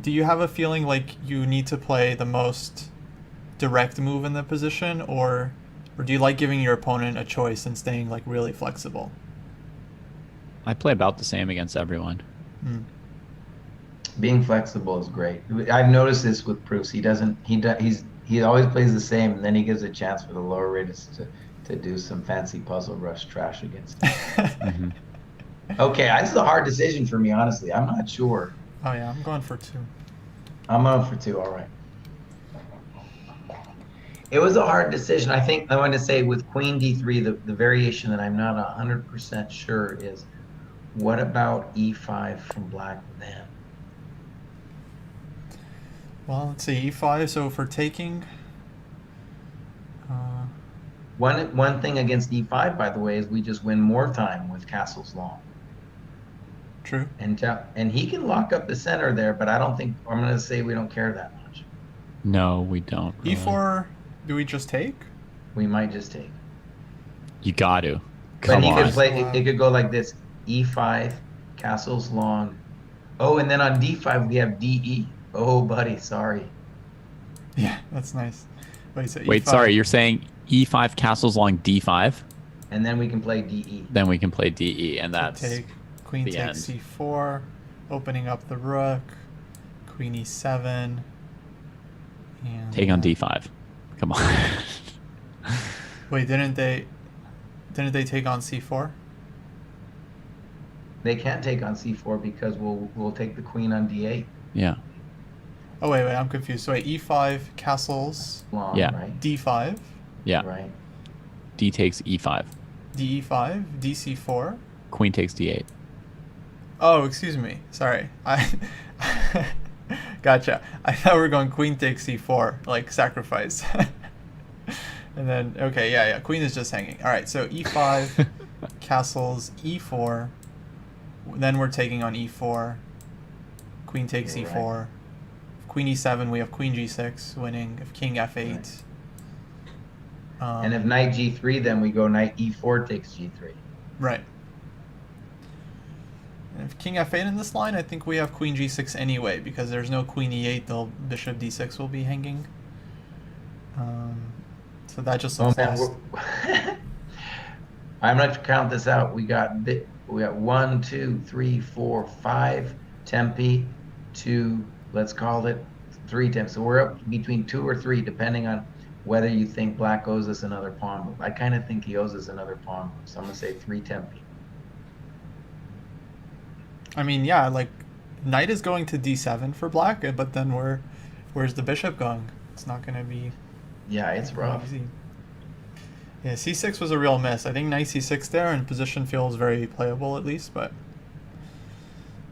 do you have a feeling like you need to play the most direct move in the position, or do you like giving your opponent a choice and staying like really flexible? I play about the same against everyone. Hmm. Being flexible is great. I've noticed this with Bruce. He doesn't. He always plays the same, and then he gives a chance for the lower raters to do some fancy puzzle rush trash against him. Hmm. Okay, this is a hard decision for me, honestly. I'm not sure. Oh yeah, I'm going for 2. I'm up for 2. All right. It was a hard decision. I think I want to say with Queen D3, the variation that I'm not 100% sure is, what about E5 from Black then? Well, let's see, E5. So for taking, One thing against E5, by the way, is we just win more time with castles long. true. And he can lock up the center there, but I don't think, I'm going to say we don't care that much. No, we don't. Really. E4. Do we just take? We might just take. You got to. But Come he on. could play, it could go like this: E5, castles long. Oh, and then on D5 we have DE. Oh, buddy, sorry. Yeah, that's nice. Wait, so Wait, E5. sorry. You're saying E5 castles long D5? And then we can play DE. Then we can play DE, and that's take. Queen the takes end. C4, opening up the rook. Queen E7. And take on D5. Come on. Wait, didn't they take on C4? They can't take on C4 because we'll take the queen on D8. Yeah. Oh wait, I'm confused. So wait, E5 castles, Long, Yeah. right? D5, Yeah. Right. D takes E5. DE5, DC4. Queen takes D8. Oh, excuse me. Sorry. I gotcha. I thought we were going queen takes C4, like sacrifice. And then okay, yeah, queen is just hanging. All right, so E5 castles E4. Then we're taking on E4. Queen takes You're E4. right. Queen E7, we have queen G6 winning. If king F8. And if knight G3, then we go knight E4 takes G3. Right. And if king F8 in this line, I think we have queen G6 anyway, because there's no queen E8, the bishop D6 will be hanging. So that just looks lost. I'm going to count this out. We got 1, 2, 3, 4, 5 tempi, 2, let's call it 3 tempi. So we're up between 2 or 3, depending on whether you think Black owes us another pawn move. I kind of think he owes us another pawn move, so I'm going to say 3 tempi. I mean, yeah, like knight is going to D7 for black, but then where's the bishop going? It's not going to be Yeah, it's rough. easy. Yeah, C6 was a real miss. I think knight C6 there, and position feels very playable at least, but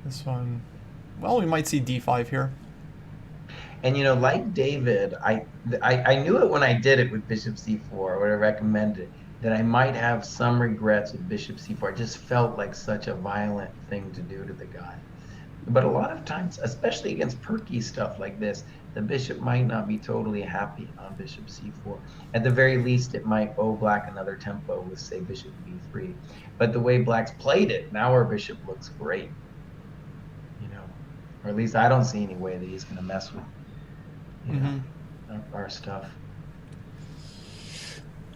this one, well, we might see D5 here. And you know, like David, I knew it when I did it with Bishop C4, or what I recommended, that I might have some regrets with Bishop C4. It just felt like such a violent thing to do to the guy. But a lot of times, especially against perky stuff like this, the bishop might not be totally happy on Bishop C4. At the very least, it might owe Black another tempo with, say, Bishop B3. But the way Black's played it, now our bishop looks great. You know, or at least I don't see any way that he's going to mess with, you know, our stuff.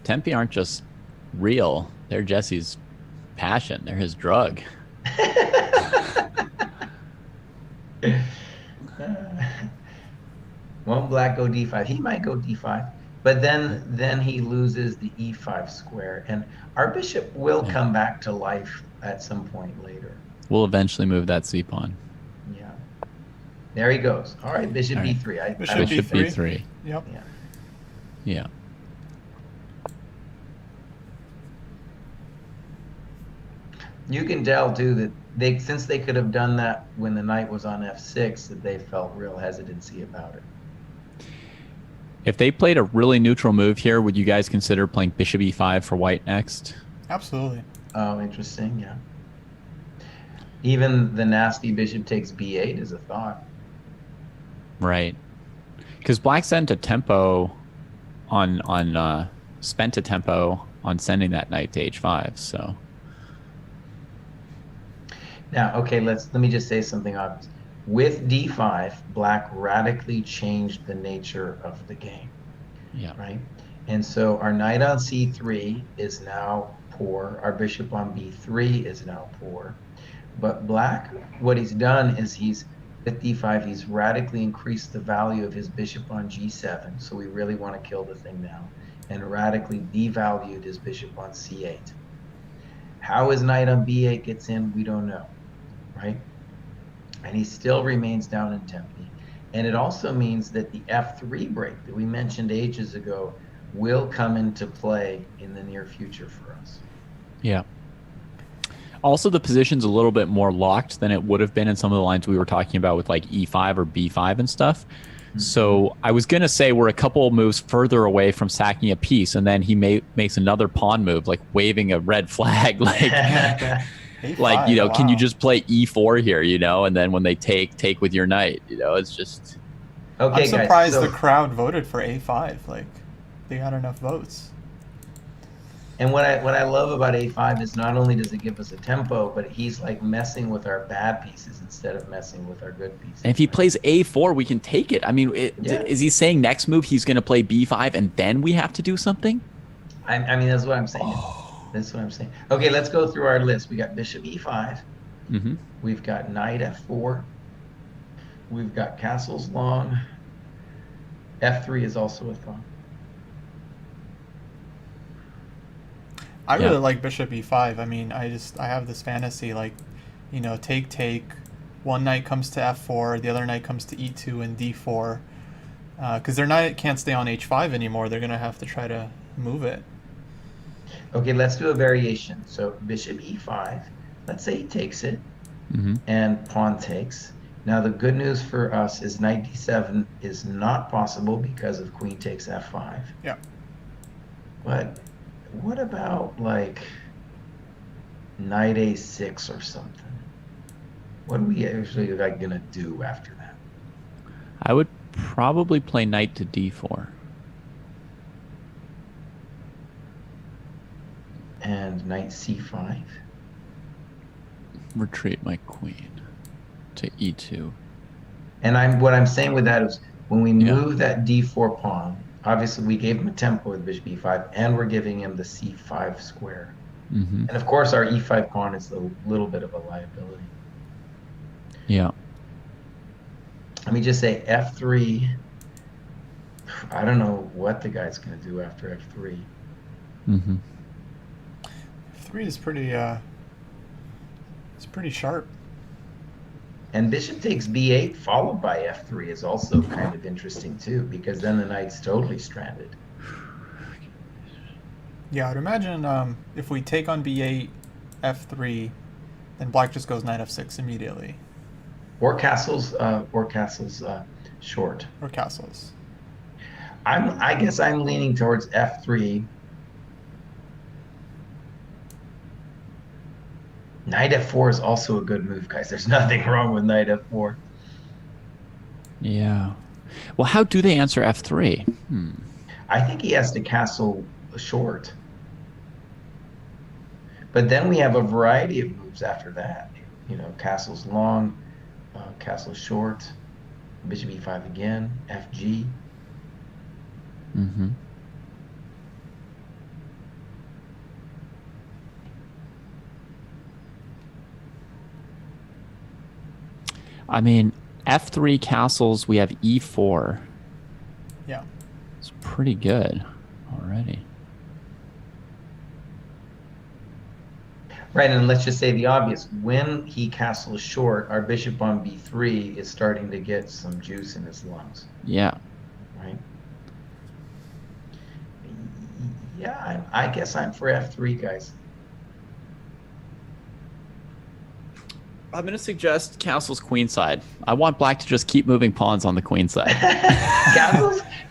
Tempi aren't just real. They're Jesse's passion. They're his drug. Won't Black go D5? He might go D5, but then he loses the E5 square, and our bishop will come back to life at some point later. We'll eventually move that C pawn. Yeah. There he goes. All right, Bishop All right. B3. Bishop Bishop B3. B3. Yep. Yeah. Yeah. You can tell too that since they could have done that when the knight was on F6, that they felt real hesitancy about it. If they played a really neutral move here, would you guys consider playing Bishop E5 for white next? Absolutely. Oh, interesting. Yeah. Even the nasty Bishop takes B8 is a thought. Right. Because Black sent a tempo spent a tempo on sending that knight to H5, so. Now, okay, let me just say something obvious. With D5, Black radically changed the nature of the game. Yeah. Right? And so our knight on C3 is now poor. Our bishop on B3 is now poor. But black, what he's done is with d5, he's radically increased the value of his bishop on g7. So we really want to kill the thing now. And radically devalued his bishop on c8. How his knight on b8 gets in, we don't know, right? And he still remains down in tempi. And it also means that the f3 break that we mentioned ages ago will come into play in the near future for us. Yeah. Also, the position's a little bit more locked than it would have been in some of the lines we were talking about with like e5 or b5 and stuff. So I was going to say we're a couple moves further away from sacking a piece, and then he makes another pawn move, like waving a red flag, like, A5, like, you know, wow. can you just play e4 here, you know, and then when they take with your knight, you know, it's just... Okay, I'm surprised guys, the crowd voted for A5. Like, they got enough votes. And what I love about a5 is not only does it give us a tempo, but he's like messing with our bad pieces instead of messing with our good pieces. And if he plays a4, we can take it. I mean, is he saying next move he's going to play b5 and then we have to do something? I mean, that's what I'm saying. That's what I'm saying. Okay, let's go through our list. We got bishop e5. Mm-hmm. We've got knight f4. We've got castles long. f3 is also a thought. I really like bishop e5. I mean, I have this fantasy, like, you know, take. One knight comes to f4, the other knight comes to e2 and d4. Because their knight can't stay on h5 anymore. They're going to have to try to move it. Okay, let's do a variation. So bishop e5. Let's say he takes it, and pawn takes. Now, the good news for us is knight d7 is not possible because of queen takes f5. Yeah. But what about, like, knight a6 or something? What are we actually, like, going to do after that? I would probably play knight to d4. And knight c5? Retreat my queen to e2. And what I'm saying with that is when we move that d4 pawn, obviously we gave him a tempo with bishop e5, and we're giving him the c5 square. And of course our e5 pawn is a little bit of a liability. Yeah. Let me just say f3. I don't know what the guy's going to do after f3. F3 is pretty, it's pretty sharp. And bishop takes b8 followed by f3 is also kind of interesting too, because then the knight's totally stranded. Yeah, I'd imagine if we take on b8, f3, then black just goes knight f6 immediately. Or castles short. Or castles. I guess I'm leaning towards f3. Knight f4 is also a good move, guys. There's nothing wrong with knight f4. Yeah. Well, how do they answer f3? I think he has to castle short. But then we have a variety of moves after that. You know, castles long, castle short, bishop e5 again, fg. I mean, f3 castles, we have e4. Yeah. It's pretty good already. Right, and let's just say the obvious. When he castles short, our bishop on b3 is starting to get some juice in his lungs. Yeah. Right? Yeah, I guess I'm for f3, guys. I'm going to suggest castles queenside. I want black to just keep moving pawns on the queen side.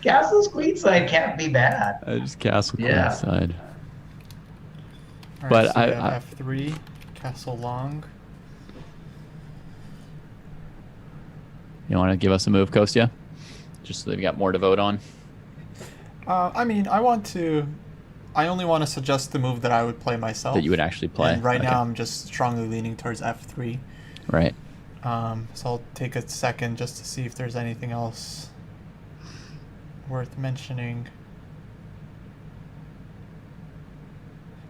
Castles queenside can't be bad. Just castle queenside. All right, But so we have f3, castle long. You want to give us a move, Kostya? Just so they've got more to vote on. I mean, I only want to suggest the move that I would play myself. That you would actually play. And right now I'm just strongly leaning towards f3. Right. So I'll take a second just to see if there's anything else worth mentioning.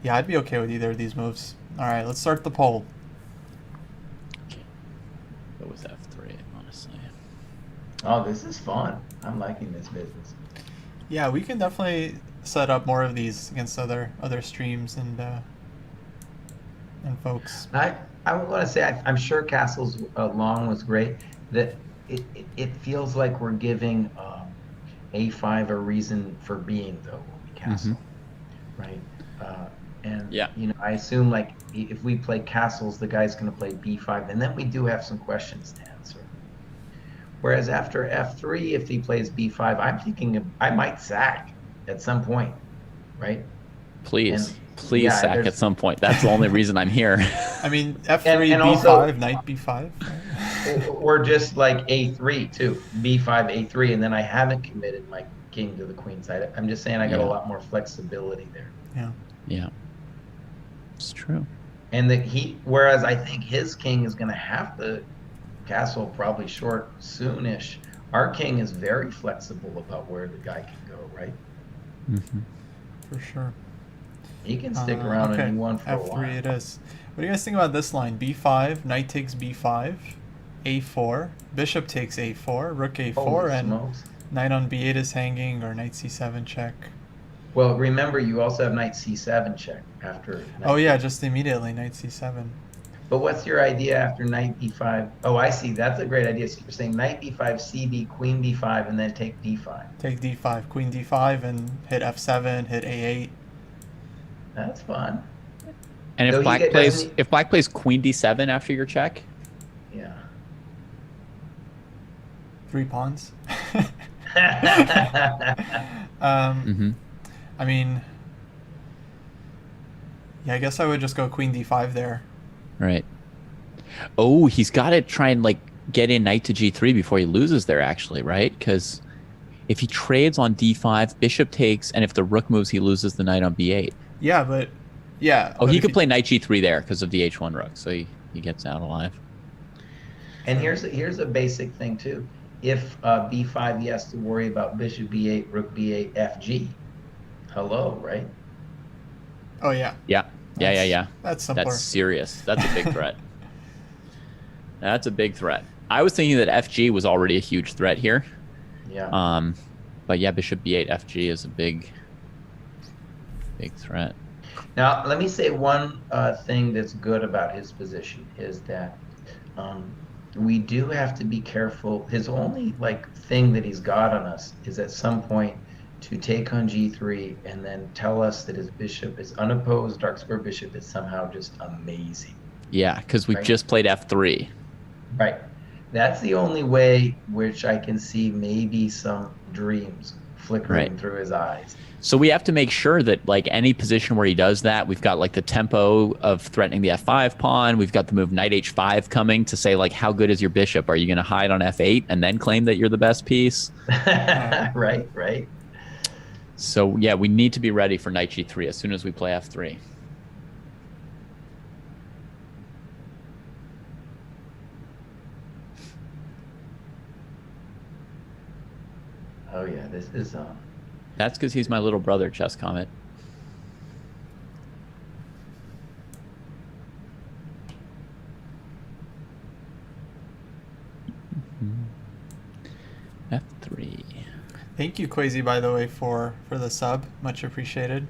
Yeah, I'd be okay with either of these moves. All right, let's start the poll. go with f3, honestly. Oh, this is fun. I'm liking this business. Yeah, we can definitely set up more of these against other streams and folks. I would want to say I'm sure Castle's long was great. That it feels like we're giving A5 a reason for being though when we castle, right? And Yeah. you know, I assume like if we play castles, the guy's going to play B5, and then we do have some questions to answer. Whereas after F3, if he plays B5, I'm thinking I might sack at some point, right? Please, And, please yeah, sack at some point. That's the only reason I'm here. I mean, F3, and B5, also, knight B5. Right? or just like A3 too, B5, A3, and then I haven't committed my king to the queen side. I'm just saying I got a lot more flexibility there. Yeah. Yeah. It's true. And whereas I think his king is going to have to castle probably short soonish. Our king is very flexible about where the guy can go, right? For sure. He can stick around okay. in E1 for a F3 while. it is. What do you guys think about this line? B5, knight takes B5, A4, bishop takes A4, rook A4, Holy and smokes. knight on B8 is hanging, or knight C7 check. Well, remember, you also have knight C7 check after. Oh yeah, just immediately knight C7. But what's your idea after knight B5? Oh, I see. That's a great idea. So you're saying knight B5, CB, queen B5, and then take D5. Take D5, queen D5, and hit F7, hit A8. That's fun. And So if black plays queen D7 after your check, Yeah. 3 pawns. Mm-hmm. I mean, yeah, I guess I would just go queen D5 there. Right. Oh, he's got to try and like get in knight to G3 before he loses there, actually, right? Because if he trades on D5, bishop takes, and if the rook moves, he loses the knight on B8. Yeah, but yeah. Oh, but he if could play knight G3 there because of the H1 rook, so he gets out alive. And here's a basic thing too. If B5, he has to worry about bishop B8, rook B8, FG. Hello, right? Oh yeah. Yeah. That's simpler. That's serious. That's a big threat. That's a big threat. I was thinking that FG was already a huge threat here. Yeah. But yeah, bishop B8 FG is a big threat. Now, let me say one thing that's good about his position is that we do have to be careful. His only thing that he's got on us is at some point to take on G3 and then tell us that his bishop is unopposed, dark square bishop is somehow just amazing. Yeah, because we've just played F3. Right. That's the only way which I can see maybe some dreams flickering through his eyes. So we have to make sure that like any position where he does that, we've got like the tempo of threatening the F5 pawn. We've got the move knight H5 coming to say like, how good is your bishop? Are you going to hide on F8 and then claim that you're the best piece? Right. So yeah, we need to be ready for knight G3 as soon as we play F3. Oh yeah, this is That's because he's my little brother, Chess Comet. F3. Thank you, Quasi, by the way, for the sub. Much appreciated.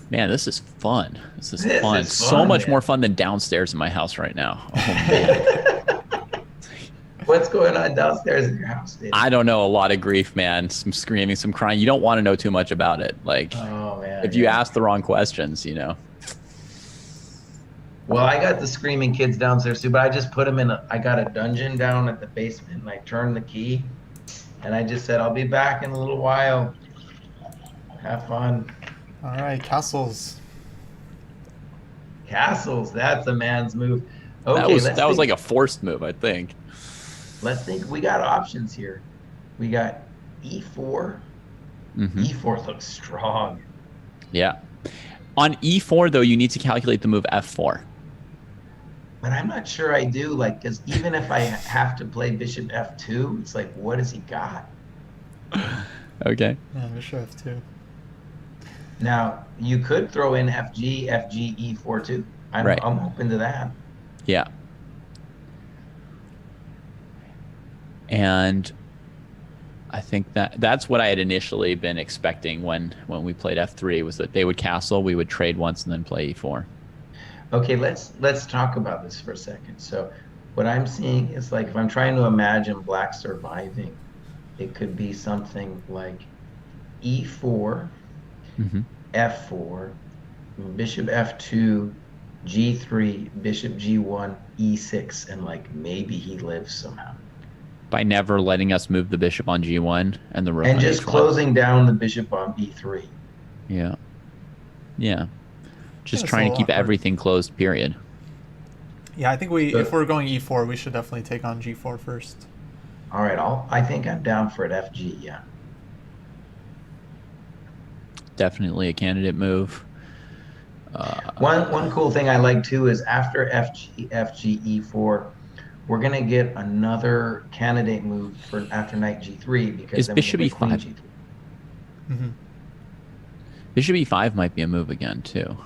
Man, this is fun. This is fun. Is so fun, much man. more fun than downstairs in my house right now. Oh, man. What's going on downstairs in your house, dude? I don't know. A lot of grief, man. Some screaming, some crying. You don't want to know too much about it. Like, Oh man. if you ask the wrong questions, you know. Well, I got the screaming kids downstairs too, but I just put them in I got a dungeon down at the basement, and I turned the key, and I just said, I'll be back in a little while. Have fun. All right, castles. Castles, that's a man's move. Okay, That was like a forced move, I think. Let's think. We got options here. We got E4. Mm-hmm. E4 looks strong. Yeah. On E4, though, you need to calculate the move F4. But I'm not sure I do, because even if I have to play bishop F2, it's like, what has he got? Okay. Yeah, bishop F2. Now, you could throw in FG, FG, E4 too. Right. I'm open to that. Yeah. And I think that's what I had initially been expecting when we played F3 was that they would castle, we would trade once and then play E4. Okay, let's talk about this for a second. So what I'm seeing is like if I'm trying to imagine black surviving, it could be something like E4, Mm-hmm. F4, bishop F2, G3, bishop G1, E6, and like maybe he lives somehow. By never letting us move the bishop on G1 and the rook And on just H1. closing down the bishop on B3. Yeah. Yeah. Just That's trying a to keep little awkward. everything closed, period. Yeah, I think So- if we're going E4, we should definitely take on G4 first. All right, I think I'm down for it, FG, yeah. Definitely a candidate move. One cool thing I like too is after FG, E4, we're gonna get another candidate move for after knight G3 because Is then bishop we can play E5? queen G3. Mm-hmm. Bishop E5 might be a move again, too.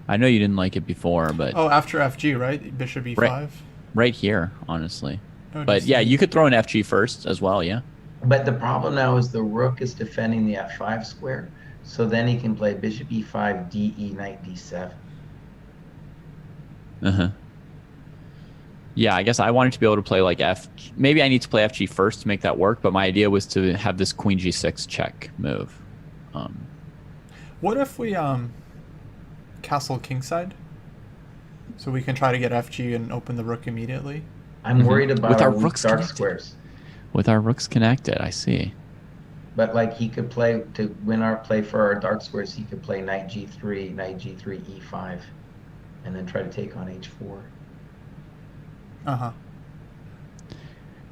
I know you didn't like it before, but Oh, after FG, right? Bishop E5. right here, honestly. Oh, But just- yeah, you could throw an FG first as well, yeah. But the problem now is the rook is defending the F5 square, so then he can play bishop E5, DE, knight D7. Uh-huh. Yeah, I guess I wanted to be able to play like maybe I need to play FG first to make that work, but my idea was to have this queen G6 check move. What if we castle kingside? So we can try to get FG and open the rook immediately. I'm worried about With our our weak rooks dark connected. squares. With our rooks connected, I see. But like he could play to win our play for our dark squares, he could play knight G3, E5, and then try to take on H4. Uh-huh.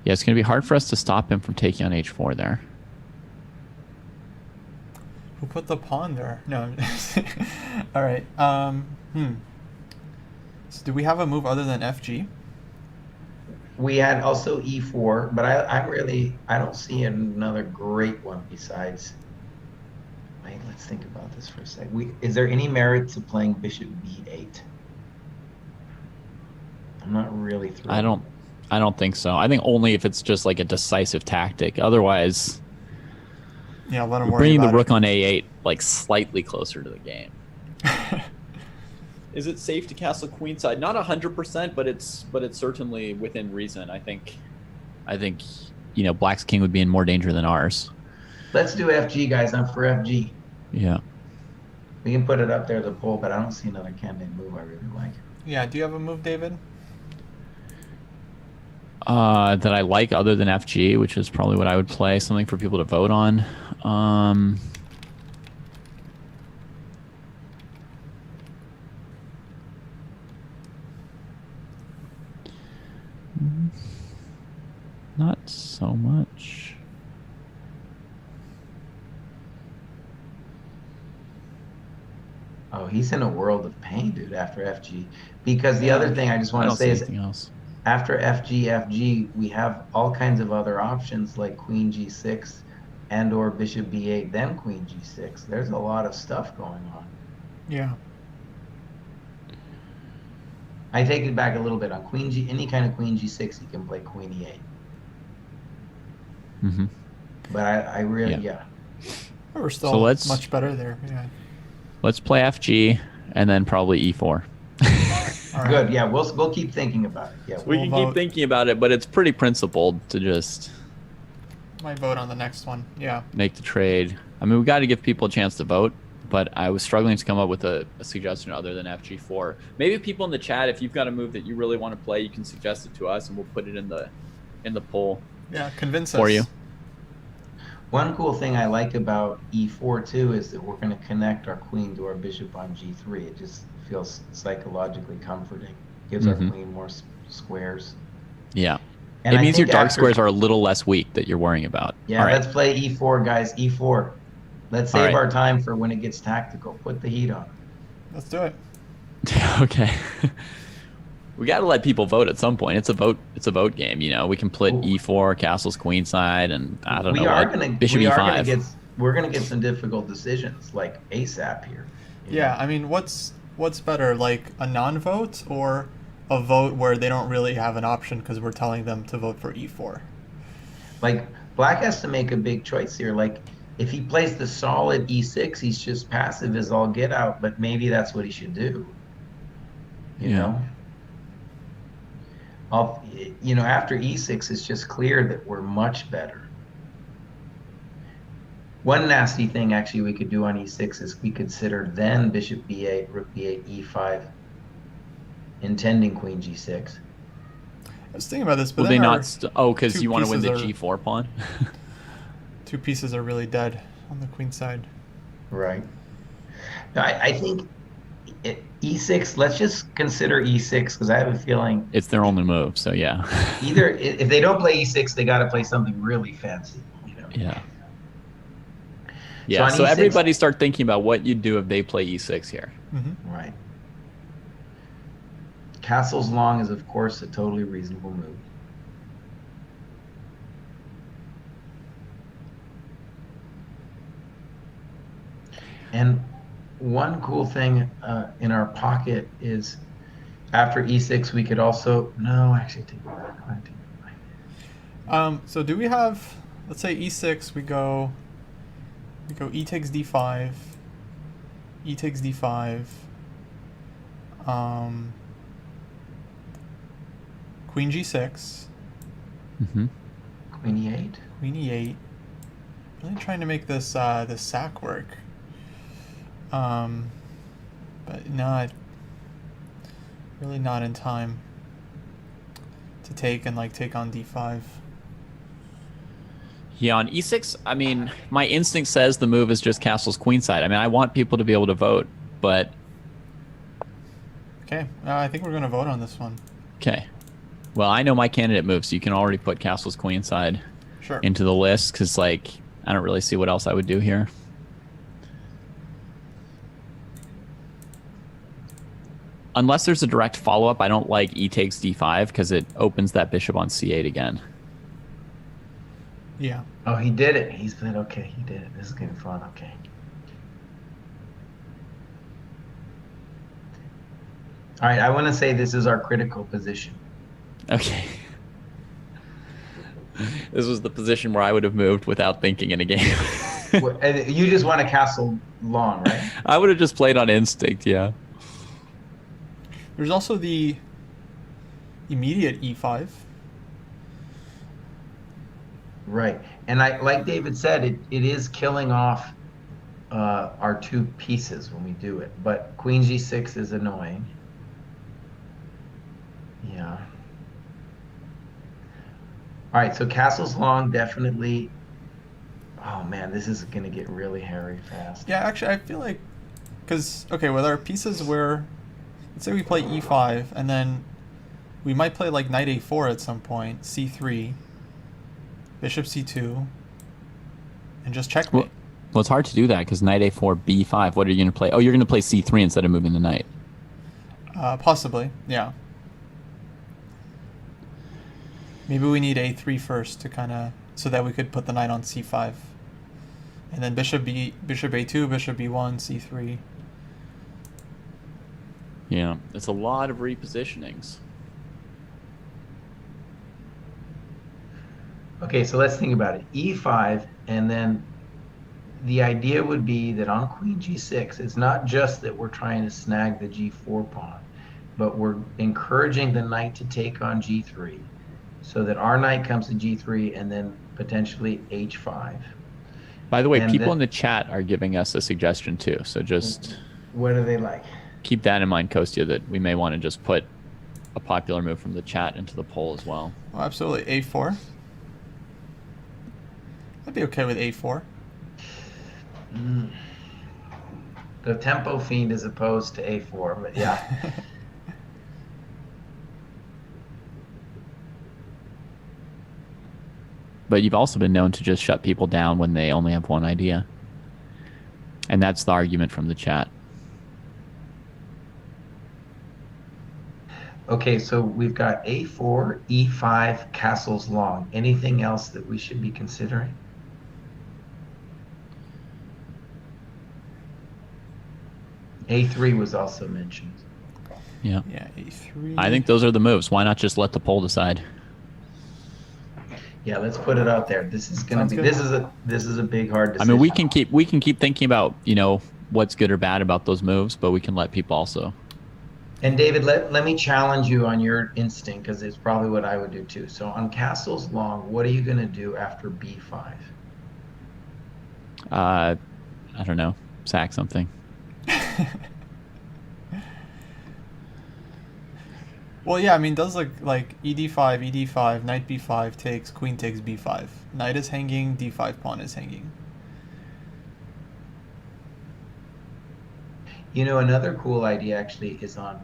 Yeah, it's going to be hard for us to stop him from taking on H4 there. Who put the pawn there? No. All right. So do we have a move other than FG? We had also E4, but I don't see another great one besides. Wait, let's think about this for a sec. Is there any merit to playing bishop B8? I'm not really thrilled. I don't think so. I think only if it's just like a decisive tactic. Otherwise, Yeah, let him worry bringing the about rook on A8 like slightly closer to the game. it. Is it safe to castle queenside? Not 100%, but it's certainly within reason. I think Black's king would be in more danger than ours. Let's do FG, guys. I'm for FG. Yeah. We can put it up there, the poll, but I don't see another candidate move I really like. Yeah, do you have a move, David? That I like other than FG, which is probably what I would play. Something for people to vote on. Not so much. Oh, he's in a world of pain, dude, after FG. Because the other thing I just want to say is anything else. after FG, we have all kinds of other options like queen G6 and or bishop B8, then queen G6. There's a lot of stuff going on. Yeah. I take it back a little bit. On queen G, any kind of queen G6, you can play queen E8. Mm-hmm. But I really, Yeah. We're still So let's- much better there. Yeah. Let's play FG and then probably E4. All right. Good. Yeah, we'll keep thinking about it. Yeah. We We'll can vote. keep thinking about it, but it's pretty principled to just Might vote on the next one. Yeah. make the trade. I mean, we got to give people a chance to vote, but I was struggling to come up with a suggestion other than FG4. Maybe people in the chat, if you've got a move that you really want to play, you can suggest it to us, and we'll put it in the poll Yeah, convince for us. you. One cool thing I like about E4 too is that we're going to connect our queen to our bishop on G3. It just feels psychologically comforting. Gives our queen more squares. Yeah. And It I means your think dark after- squares are a little less weak that you're worrying about. Yeah, All right. let's play E4, guys. E4. Let's All save right. our time for when it gets tactical. Put the heat on. Let's do it. Okay. We got to let people vote at some point. It's a vote game, you know. We can put Ooh. E4, castles queenside, and I don't We know, are like gonna bishop we E5. are gonna get we're gonna get some difficult decisions like ASAP here. you Yeah, know? I mean, what's better, like a non-vote or a vote where they don't really have an option because we're telling them to vote for e4? Like Black has to make a big choice here. Like if he plays the solid e6, he's just passive as all get out, but maybe that's what he should do, you Yeah. know? After e6, it's just clear that we're much better. One nasty thing actually we could do on e6 is we consider then bishop b8, rook b8, e5, intending queen g6. I was thinking about this, but Will then they our not? Oh, because two you want to win the pieces g4 pawn. two pieces are really dead on the queen side. Right. Now, I think e6, let's just consider e6 because I have a feeling It's their only move, so yeah. either if they don't play e6, they got to play something really fancy. Yeah. So Yeah. on So e6, everybody start thinking about what you'd do if they play e6 here. right. Castles long is, of course, a totally reasonable move. And one cool thing in our pocket is after e6, we could also, no, actually take it back. I take it back. So do we have, let's say e6, we go e takes d5, e takes d5, queen g6, Mm-hmm. Queen e8. queen e8. Really trying to make this this sack work. But not really not in time to take and like take on d5. Yeah, on e6, I mean, my instinct says the move is just castle's queenside. I mean, I want people to be able to vote, but Okay, I think we're gonna vote on this one. okay. Well, I know my candidate move, so you can already put castle's queenside Sure. into the list because, like, I don't really see what else I would do here. Unless there's a direct follow-up, I don't like e takes d5 because it opens that bishop on c8 again. Yeah. Oh, he did it. He said, okay, he did it. This is getting fun. Okay. All right, I want to say this is our critical position. Okay. This was the position where I would have moved without thinking in a game. You just want a castle long, right? I would have just played on instinct, yeah. There's also the immediate e5. Right. And like David said, it is killing off our two pieces when we do it. But queen g6 is annoying. Yeah. All right, so castles long definitely. Oh man, this is going to get really hairy fast. Yeah, actually, I feel like, because, okay, with our pieces where, let's say we play e5, and then we might play like knight a4 at some point, c3, bishop c2, and just checkmate. Well, it's hard to do that because knight a4, b5. What are you going to play? Oh, you're going to play c3 instead of moving the knight. Possibly, yeah. Maybe we need a3 first to kind of, so that we could put the knight on c5. And then bishop a2, bishop b1, c3. Yeah, it's a lot of repositionings. Okay, so let's think about it. e5, and then the idea would be that on queen g6, it's not just that we're trying to snag the g4 pawn, but we're encouraging the knight to take on g3 so that our knight comes to g3 and then potentially h5. By the way, And people then- in the chat are giving us a suggestion too, so just What do they like? keep that in mind, Kostya, that we may want to just put a popular move from the chat into the poll as well. Oh, absolutely, a4. I'd be okay with a4. The tempo fiend is opposed to a4, but yeah. But you've also been known to just shut people down when they only have one idea. And that's the argument from the chat. Okay, so we've got a4, e5, castles long. Anything else that we should be considering? A3 was also mentioned. Yeah. Yeah, A3. I think those are the moves. Why not just let the poll decide? Yeah, let's put it out there. This is gonna Sounds be good. this is a big hard I decision. mean, we can keep thinking about, you know, what's good or bad about those moves, but we can let people also. And David, let me challenge you on your instinct, because it's probably what I would do too. So on castles long, what are you gonna do after B5? I don't know, sack something. Well, yeah, I mean, does like ed5, ed5, knight b5 takes, queen takes b5. Knight is hanging, d5 pawn is hanging. You know, another cool idea actually is on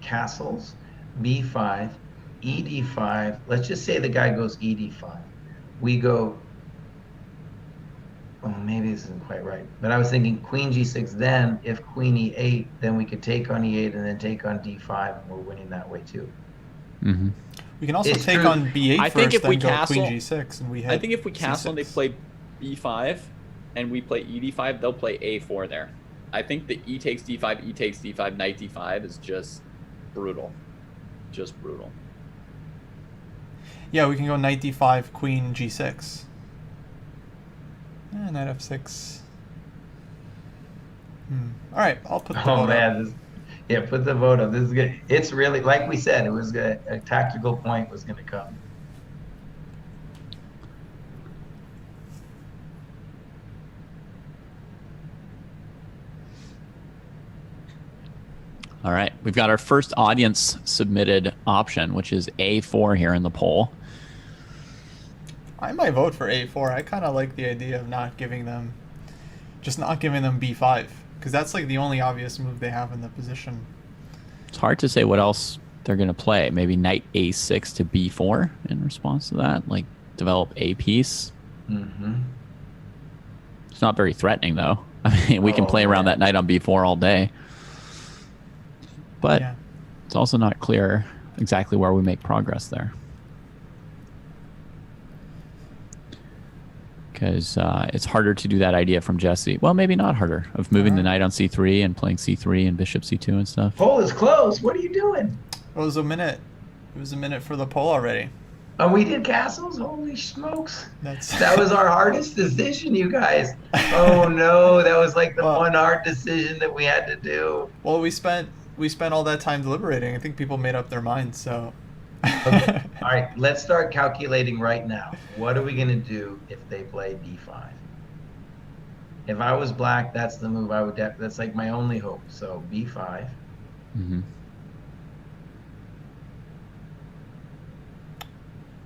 castles, B5, ED5. Let's just say the guy goes ED5. We go, oh, maybe this isn't quite right, but I was thinking queen G6. Then if queen E8, then we could take on E8 and then take on D5, and we're winning that way too. Mm-hmm. We can also It's take true. on b8 I first, think if then we go castle, queen g6, and we hit I think if we castle and they c6. play b5 and we play ed5, they'll play a4 there. I think the e takes d5, e takes d5, knight d5 is just brutal. Just brutal. Yeah, we can go knight d5, queen g6. Knight f6. All right, I'll put the vote Oh up. man, yeah, put the vote up. This is good. It's really, like we said, it was a tactical point was going to come. All right, we've got our first audience submitted option, which is A4 here in the poll. I might vote for a4. I kind of like the idea of not giving them b5, because that's like the only obvious move they have in the position. It's hard to say what else they're going to play. Maybe knight A6 to B4 in response to that, like develop a piece. Mm-hmm. It's not very threatening, though. I mean, we can play around that knight on B4 all day. But yeah, it's also not clear exactly where we make progress there. Because it's harder to do that idea from Jesse. Well, maybe not harder, of moving the knight on C3 and playing C3 and bishop C2 and stuff. Poll is closed. What are you doing? it was a minute. It was a minute for the poll already. Oh, we did castles? Holy smokes. That's That was our hardest decision, you guys. Oh no, that was like the one hard decision that we had to do. Well, we spent all that time deliberating. I think people made up their minds, so. Okay. All right, let's start calculating right now. What are we going to do if they play B5? If I was black, that's the move I would that's like my only hope. So B5. Mm-hmm.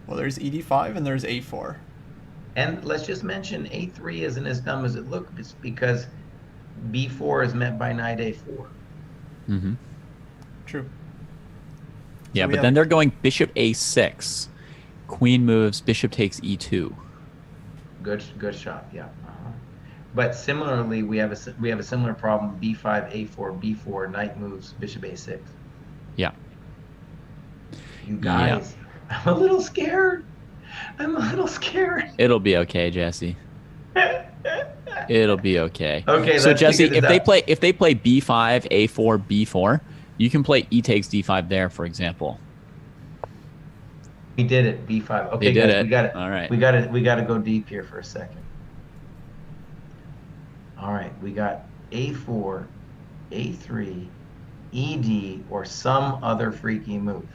Well, there's ed5 and there's a4. And let's just mention A3 isn't as dumb as it looks. It's because B4 is met by knight A4. Mm-hmm. True. Yeah, So but then they're going bishop A6. Queen moves, bishop takes E2. Good shot. Yeah. But similarly, we have a similar problem. B5, A4, B4, knight moves, bishop A6. Yeah. You guys, yeah. I'm a little scared. It'll be okay, Jesse. It'll be okay. Okay. So Jesse, if they play B5, A4, B4, you can play E takes D5 there, for example. We did it. B5. Okay, they did guys, it. we got it. All right. We got to go deep here for a second. All right, we got A4, A3, ED, or some other freaky move.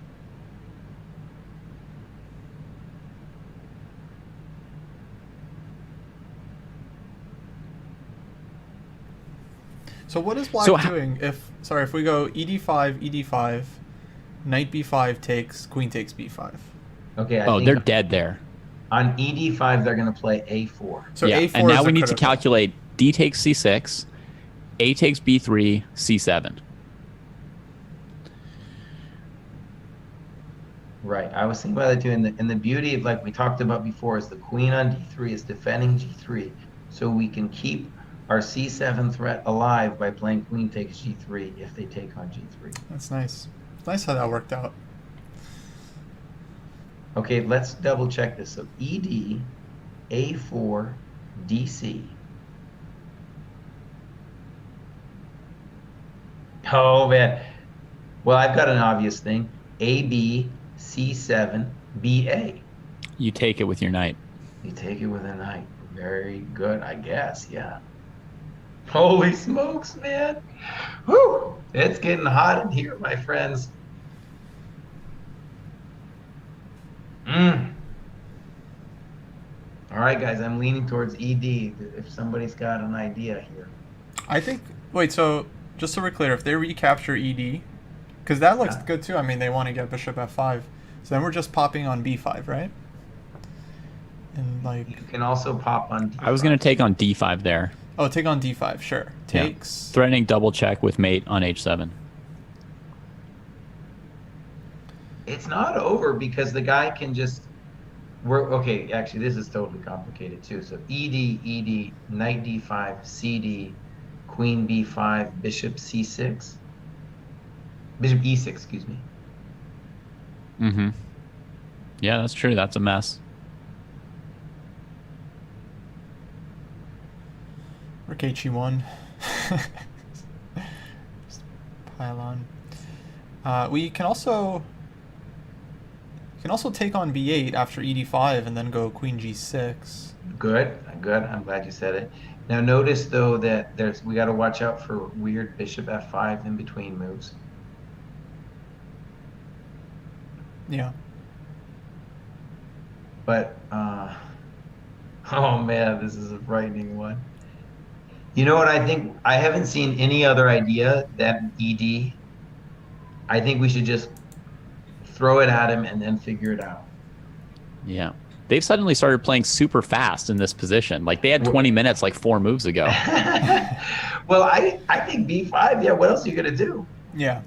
So what is black doing if we go ed5, ed5, knight b5 takes, queen takes b5? Okay. They're dead there. On ed5, they're going to play a4. So yeah, a4 and now is we need to critical. calculate d takes c6, a takes b3, c7. Right. I was thinking about that too. And the beauty of, like we talked about before, is the queen on d3 is defending g3. So we can keep our c7 threat alive by playing queen takes g3 if they take on g3. That's nice. It's nice how that worked out. Okay, let's double check this. So ED, A4, DC. Oh man. Well, I've got an obvious thing. AB, C7, BA. You take it with your knight. You take it with a knight. Very good, I guess. Yeah. Holy smokes, man. Whew. It's getting hot in here, my friends. Mm. All right, guys, I'm leaning towards ED if somebody's got an idea here. I think. Wait, so just so we're clear, if they recapture ED, because that looks good too. I mean, they want to get bishop f5, so then we're just popping on b5, right? And like, You can also pop on D5. I was going to take on d5 there. oh, take on d5, sure. Yeah. Takes. Threatening double check with mate on h7. It's not over because the guy can just work. Okay, actually, this is totally complicated too. So ED, knight d5, CD, queen b5, bishop c6, bishop e6, excuse me. Mm-hmm. Yeah, that's true. That's a mess. Rook he1. Just pile on. We can also take on b8 after ed5 and then go queen g6. Good. I'm glad you said it. Now notice though that we got to watch out for weird bishop f5 in between moves. Yeah. But oh man, this is a frightening one. You know what I think? I haven't seen any other idea than ED. I think we should just throw it at him and then figure it out. Yeah. They've suddenly started playing super fast in this position. Like they had 20 minutes like 4 moves ago. Well, I think B5, yeah, what else are you going to do? Yeah.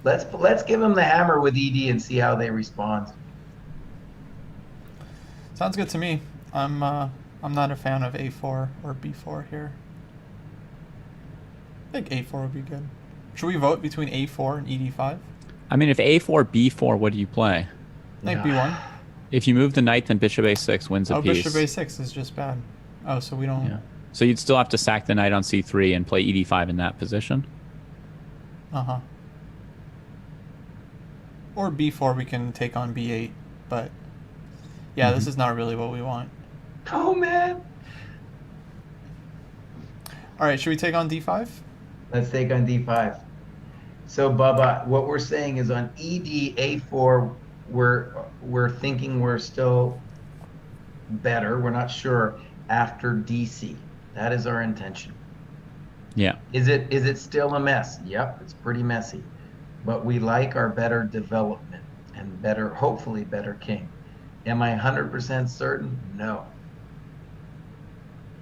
Let's give them the hammer with ED and see how they respond. Sounds good to me. I'm not a fan of a4 or b4 here. I think a4 would be good. Should we vote between a4 and ed5? I mean, if a4, b4, what do you play? Knight b1. If you move the knight, then bishop a6 wins a Oh, piece. bishop a6 is just bad. Oh, so we don't... Yeah. So you'd still have to sack the knight on c3 and play ed5 in that position? Uh-huh. Or b4, we can take on b8, but... Yeah, this is not really what we want. Oh, man. All right, should we take on d5? Let's take on D5. So, Bubba, what we're saying is on ED, A4, we're thinking we're still better. We're not sure after DC. That is our intention. Yeah. Is it still a mess? Yep, it's pretty messy. But we like our better development and better, hopefully better king. Am I 100% certain? No.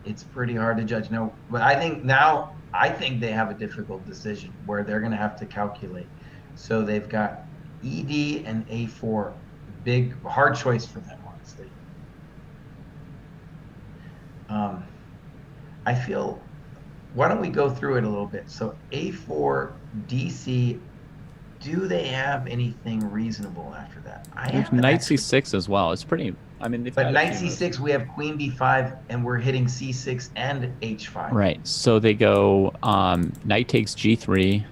It's pretty hard to judge. No, but I think they have a difficult decision where they're going to have to calculate. So they've got ED and A4, big, hard choice for them, honestly. I feel, why don't we go through it a little bit? So A4, DC, do they have anything reasonable after that? There's knight c6 as well. It's pretty, I mean... But knight c6, we have queen b5, and we're hitting c6 and h5. Right. So they go knight takes g3.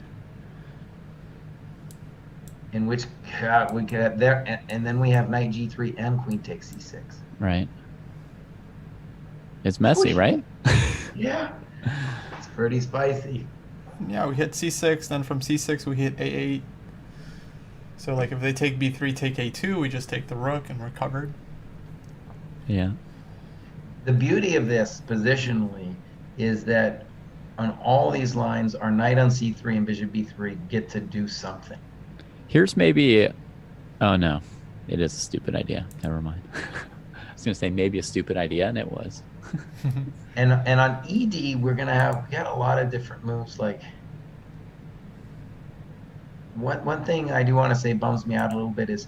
In which we could have there, and then we have knight g3 and queen takes c6. Right. It's messy, right? Yeah. It's pretty spicy. Yeah, we hit c6, then from c6 we hit a8. So like if they take b3, take a2, we just take the rook and we're covered. Yeah. The beauty of this positionally is that on all these lines, our knight on c3 and bishop b3 get to do something. Here's maybe... Oh, no. It is a stupid idea. Never mind. I was going to say maybe a stupid idea, and it was. And on ED, we got a lot of different moves. Like one thing I do want to say bums me out a little bit is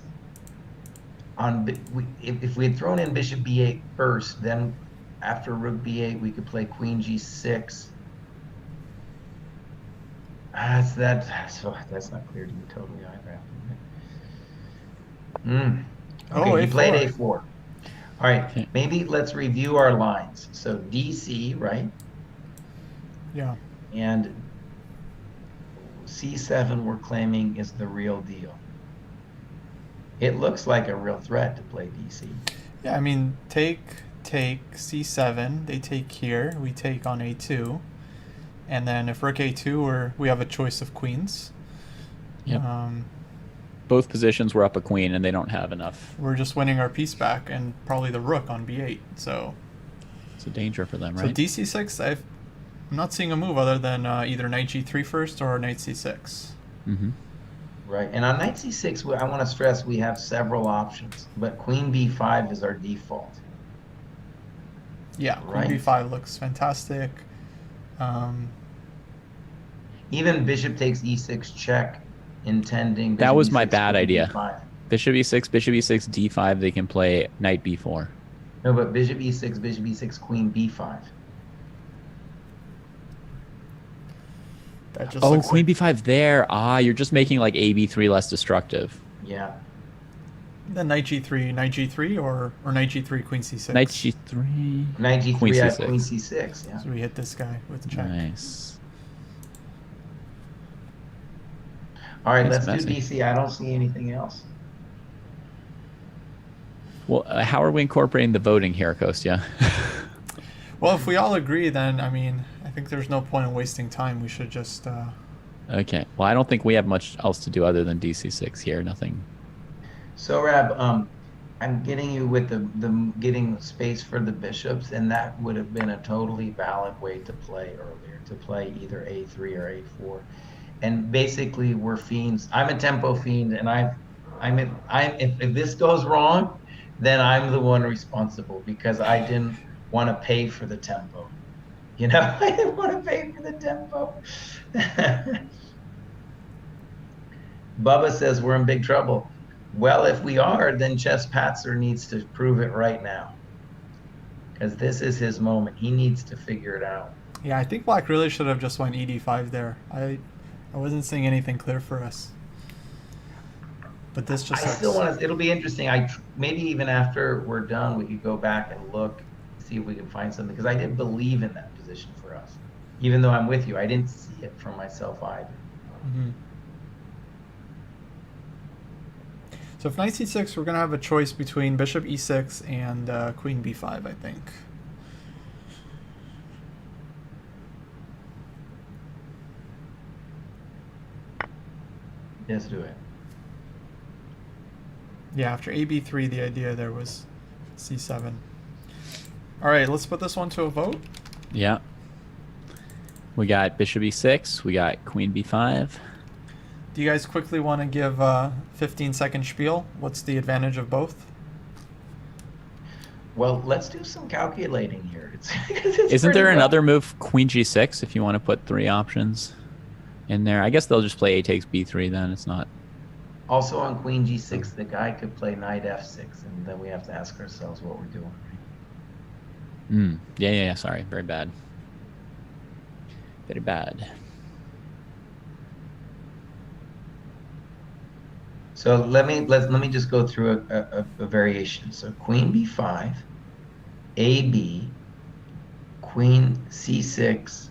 if we had thrown in bishop b8 first, then after rook b8 we could play queen g6. That's not clear to me totally either. Okay, Oh, he A4. played a4. All right, maybe let's review our lines. So DC, right? Yeah. And C7 we're claiming is the real deal. It looks like a real threat to play DC. Yeah, I mean, take c7. They take here. We take on a2, and then if rook a2, we have a choice of queens. Yep. Both positions were up a queen, and they don't have enough. We're just winning our piece back, and probably the rook on b8. So it's a danger for them, right? So dc6, I'm not seeing a move other than either knight g3 first or knight c6. Mm-hmm. Right, and on knight c6, I want to stress we have several options, but queen b5 is our default. Yeah, queen right? b5 looks fantastic. Even bishop takes e6 check, intending. That was bishop my e6, bad queen idea. b5. Bishop e6, d5. They can play knight b4. No, but bishop e6, queen b5. That just Oh, looks queen like, b5 there. Ah, you're just making like a b3 less destructive. Yeah. then knight g3 or knight g3, queen c6. Knight g3. Knight g3, Queen I have c6. queen c6. Yeah. So we hit this guy with check. Nice. All right, That's let's do messy. DC. I don't see anything else. Well, how are we incorporating the voting here, Kostya? Well, if we all agree, then I mean, I think there's no point in wasting time. We should just. Okay. Well, I don't think we have much else to do other than dc6 here. Nothing. So, Rab, I'm getting you with the getting space for the bishops, and that would have been a totally valid way to play earlier, to play either a3 or a4. And basically, we're fiends. I'm a tempo fiend, and if this goes wrong, then I'm the one responsible because I didn't want to pay for the tempo. You know, I didn't want to pay for the tempo. Bubba says we're in big trouble. Well, if we are, then ChessPatzer needs to prove it right now. Because this is his moment. He needs to figure it out. Yeah, I think black really should have just went ed5 there. I wasn't seeing anything clear for us. But this just. I still want to. It'll be interesting. Maybe even after we're done, we could go back and look, see if we can find something. Because I did believe in that position for us, even though I'm with you. I didn't see it for myself either. Mm-hmm. So if knight c6, we're going to have a choice between bishop e6 and queen b5, I think. Let's do it. Yeah, after ab3, the idea there was c7. All right, let's put this one to a vote. Yeah. We got bishop e6. We got queen b5. Do you guys quickly want to give a 15-second spiel? What's the advantage of both? Well, let's do some calculating here. Isn't there another move, queen g6, if you want to put 3 options in there? I guess they'll just play a takes b3 then. It's not. Also on queen g6, the guy could play knight f6, and then we have to ask ourselves what we're doing. Yeah. Sorry. Very bad. Very bad. So let me just go through a variation. So queen b5, ab, queen c6,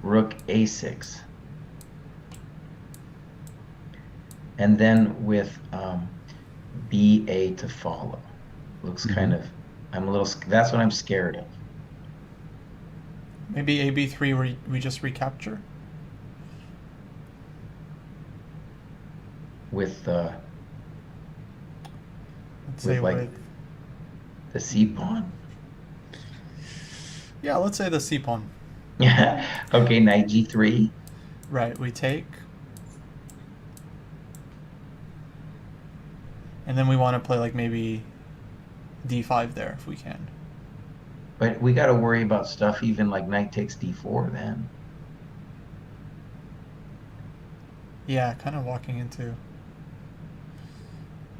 rook a6, and then with ba to follow. Looks kind of. That's what I'm scared of. Maybe ab3 where we just recapture? With Let's say like the c pawn. Yeah, let's say the c pawn. Yeah. Okay, knight g3. Right, we take. And then we want to play like maybe d5 there if we can. But we got to worry about stuff even like knight takes d4 then. Yeah, kind of walking into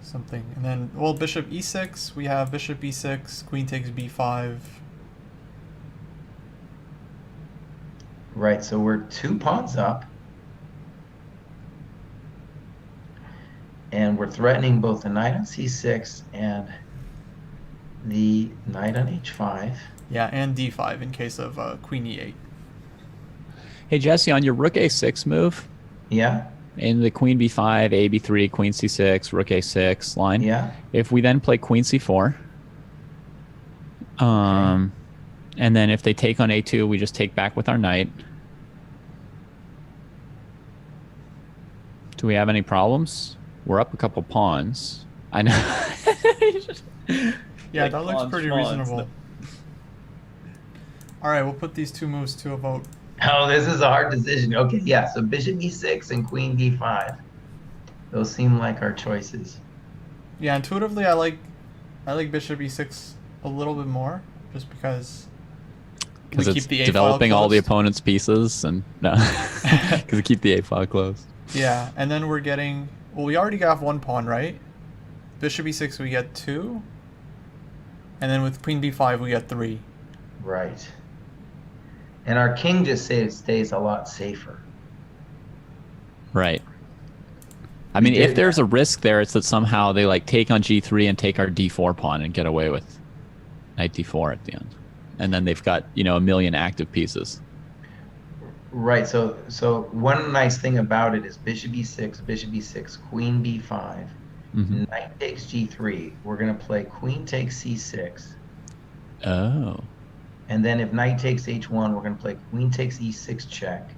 something. And then, well, bishop e6, we have bishop e6, queen takes b5. Right, so we're 2 pawns up. And we're threatening both the knight on c6 and the knight on h5. Yeah, and d5 in case of queen e8. Hey, Jesse, on your rook a6 move, Yeah. in the queen b5, a b3, queen c6, rook a6 line. Yeah. If we then play queen c4, Okay. and then if they take on a2, we just take back with our knight. Do we have any problems? We're up a couple pawns. I know. Yeah, Like that looks pawns, pretty pawns. reasonable. All right, we'll put these two moves to a vote. Oh, this is a hard decision. Okay, yeah. So bishop e6 and queen d5. Those seem like our choices. Yeah, intuitively, I like bishop e6 a little bit more, just because Because we it's keep the a developing file all the closed. opponent's pieces, and no, because we keep the a file closed. Yeah, and then we're getting. Well, we already got one pawn, right? Bishop e6, we get 2, and then with queen b5, we get 3. Right. And our king just stays a lot safer. Right. I mean, did if there's that. a risk there, it's that somehow they like take on g3 and take our d4 pawn and get away with knight d4 at the end, and then they've got a million active pieces. Right. So one nice thing about it is bishop e6, queen b5, Mm-hmm. knight takes g3. We're going to play queen takes c6. Oh. And then if knight takes h1, we're going to play queen takes e6 check.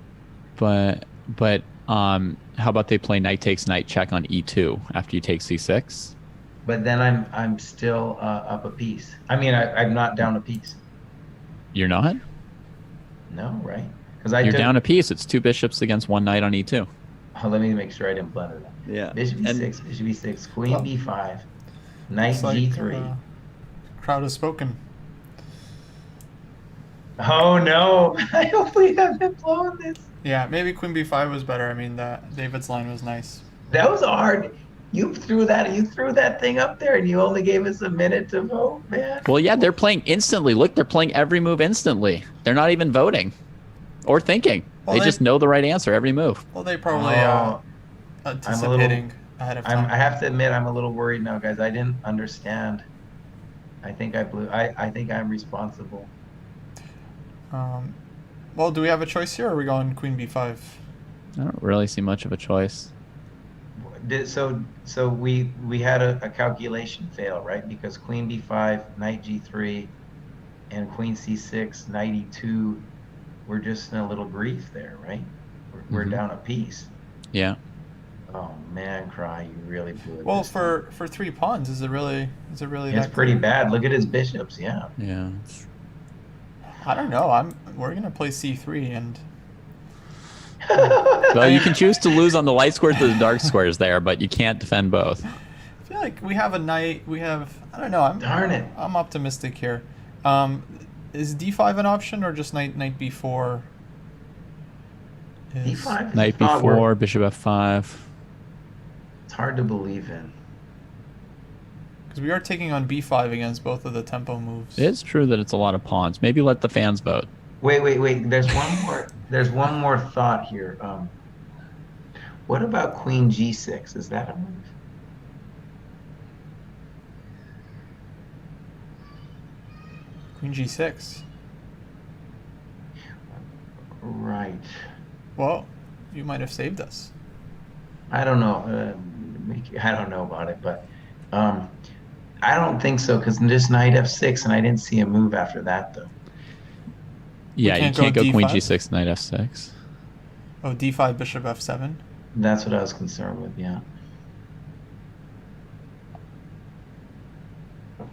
But how about they play knight takes knight check on e2 after you take c6? But then I'm still up a piece. I mean, I'm not down a piece. You're not? No, right? Because You're down a piece. It's 2 bishops against 1 knight on e2. Oh, let me make sure I didn't blunder that. Yeah. Bishop e6, queen Well, b5, knight Looks like, g3. Crowd has spoken. Oh no! I hope we haven't blown this. Yeah, maybe queen b5 was better. I mean, that David's line was nice. That was hard. You threw that thing up there, and you only gave us a minute to vote, man. Well, yeah, they're playing instantly. Look, they're playing every move instantly. They're not even voting or thinking. Well, they just know the right answer every move. Well, they probably anticipating ahead of time. I have to admit, I'm a little worried now, guys. I didn't understand. I think I blew. I think I'm responsible. Well, do we have a choice here, or are we going queen b5? I don't really see much of a choice. So we had a calculation fail, right? Because queen b5, knight g3, and queen c6, knight e2, we're just in a little grief there, right? We're down a piece. Yeah. Oh man, Cry, you really blew it. Well, for 3 pawns, is it really It's that pretty clear? bad. Look at his bishops, yeah. Yeah. I don't know. We're gonna play c3 and. Well, you can choose to lose on the light squares or the dark squares there, but you can't defend both. I feel like we have a knight. I don't know. Darn it. I'm optimistic here. Is d5 an option or just knight b4? d5 is Knight not work. b4, bishop f5. It's hard to believe in. Because we are taking on b5 against both of the tempo moves. It is true that it's a lot of pawns. Maybe let the fans vote. Wait. There's one more. There's one more thought here. What about queen g6? Is that a move? Queen g6. Right. Well, you might have saved us. I don't know. I don't know about it, but I don't think so because just knight f6, and I didn't see a move after that though. Yeah, you can't can't go go queen d5? g6, knight f6. Oh, d5, bishop f7. That's what I was concerned with. Yeah.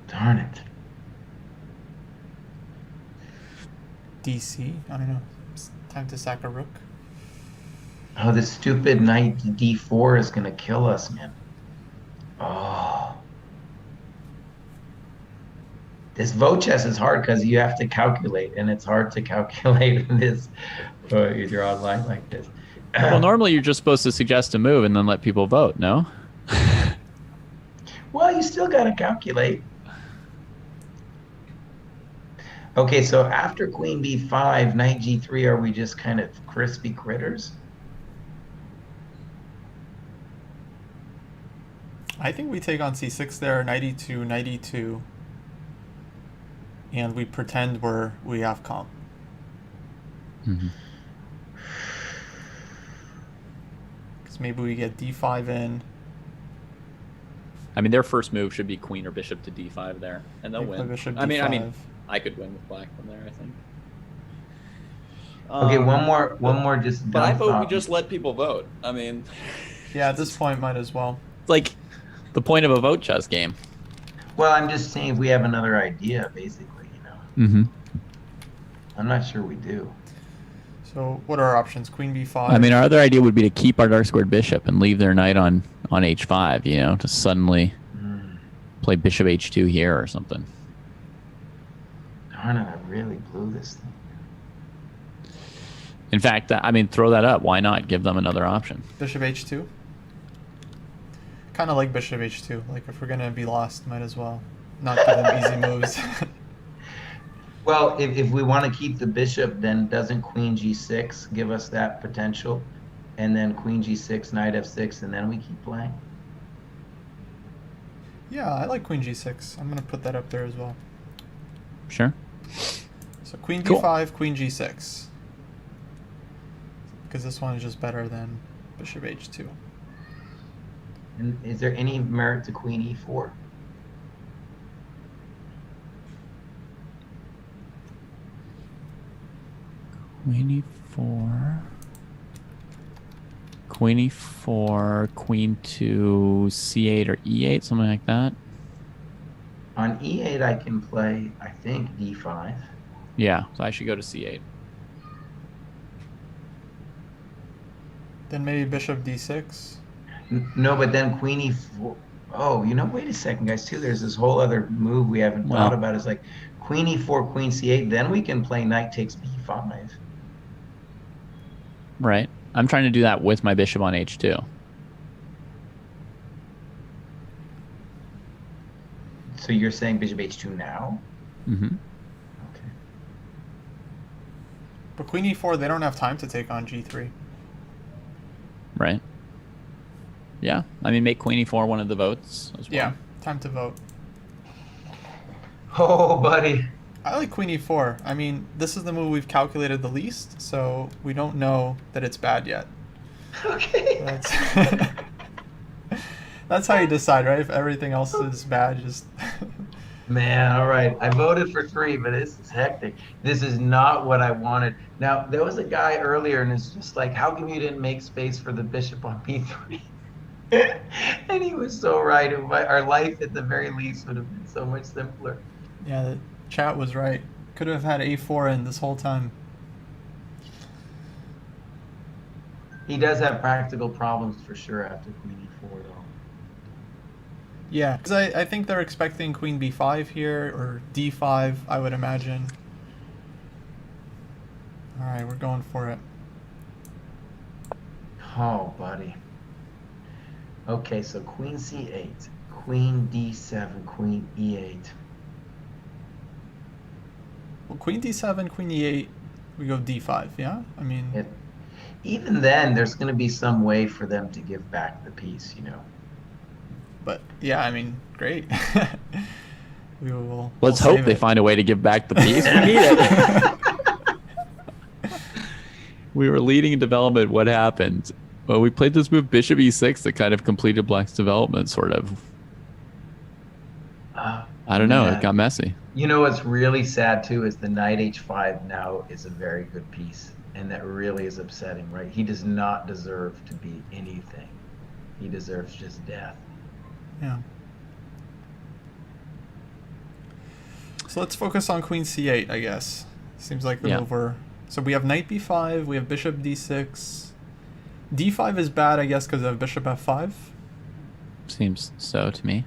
Darn it. dc. I don't know. It's time to sack a rook. Oh, this stupid knight d4 is gonna kill us, man. Oh. This vote chess is hard because you have to calculate, and it's hard to calculate in this if you're online like this. Well, normally you're just supposed to suggest a move and then let people vote, no? Well, you still got to calculate. Okay, so after queen b5, knight g3, are we just kind of crispy critters? I think we take on c6 there, knight e2, knight e2. And we pretend we have comp. Mm-hmm. maybe we get d5 in. I mean, their first move should be queen or bishop to d5 there, and they'll They play win. bishop I mean, d5. I could win with black from there, I think. Okay, one more just But I dumb vote we thought. just let people vote. I mean, Yeah, at this point, might as well. it's like the point of a vote chess game. Well, I'm just saying if we have another idea, basically, you know. Mm-hmm. I'm not sure we do. So what are our options? Queen b5. I mean, our other idea would be to keep our dark squared bishop and leave their knight on h5, you know, to suddenly play bishop h2 here or something. Darn it, I really blew this thing. In fact, I mean, throw that up. Why not give them another option? Bishop h2. Kind of like bishop h2. Like if we're gonna be lost, might as well not give them easy moves. Well, if we want to keep the bishop, then doesn't queen g6 give us that potential? And then queen g6, knight f6, and then we keep playing? Yeah, I like queen g6. I'm gonna put that up there as well. Sure. So queen Cool. d5, queen g6. Because this one is just better than bishop h2. And is there any merit to queen e4? Queen e4. Queen e4, queen to c8 or e8, something like that. On e8, I can play, I think, d5. Yeah, so I should go to c8. Then maybe bishop d6. No, but then queen e4. Oh, you know, wait a second, guys, too. There's this whole other move we haven't thought about. It's like queen e4, queen c8. Then we can play knight takes b5. Right. I'm trying to do that with my bishop on h2. So you're saying bishop h2 now? Mm-hmm. Okay. But queen e4, they don't have time to take on g3. Right. Yeah. I mean, make queen e4 one of the votes as well. Yeah, time to vote. Oh, buddy. I like queen e4. I mean, this is the move we've calculated the least, so we don't know that it's bad yet. Okay. That's how you decide, right? If everything else is bad, just... Man, all right. I voted for 3, but this is hectic. This is not what I wanted. Now, there was a guy earlier, and it's just like, how come you didn't make space for the bishop on b3? And he was so right. Our life, at the very least, would have been so much simpler. Yeah, the chat was right. Could have had a4 in this whole time. He does have practical problems for sure after queen e4, though. Yeah, because I think they're expecting queen b5 here, or d5, I would imagine. All right, we're going for it. Oh, buddy. Okay, so queen c8, queen d7, queen e8. Well, queen d7, queen e8, we go d5, yeah? I mean... Even then, there's going to be some way for them to give back the piece, you know. But, yeah, I mean, great. Let's hope they find a way to give back the piece. We need it. We were leading in development. What happened? Well, we played this move bishop e6 that kind of completed black's development, sort of. I don't know. Yeah. It got messy. You know what's really sad, too, is the knight h5 now is a very good piece. And that really is upsetting, right? He does not deserve to be anything. He deserves just death. Yeah. So let's focus on queen c8, I guess. Seems like the move we're... So we have knight b5, we have bishop d6. d5 is bad, I guess, because of bishop f5. Seems so to me.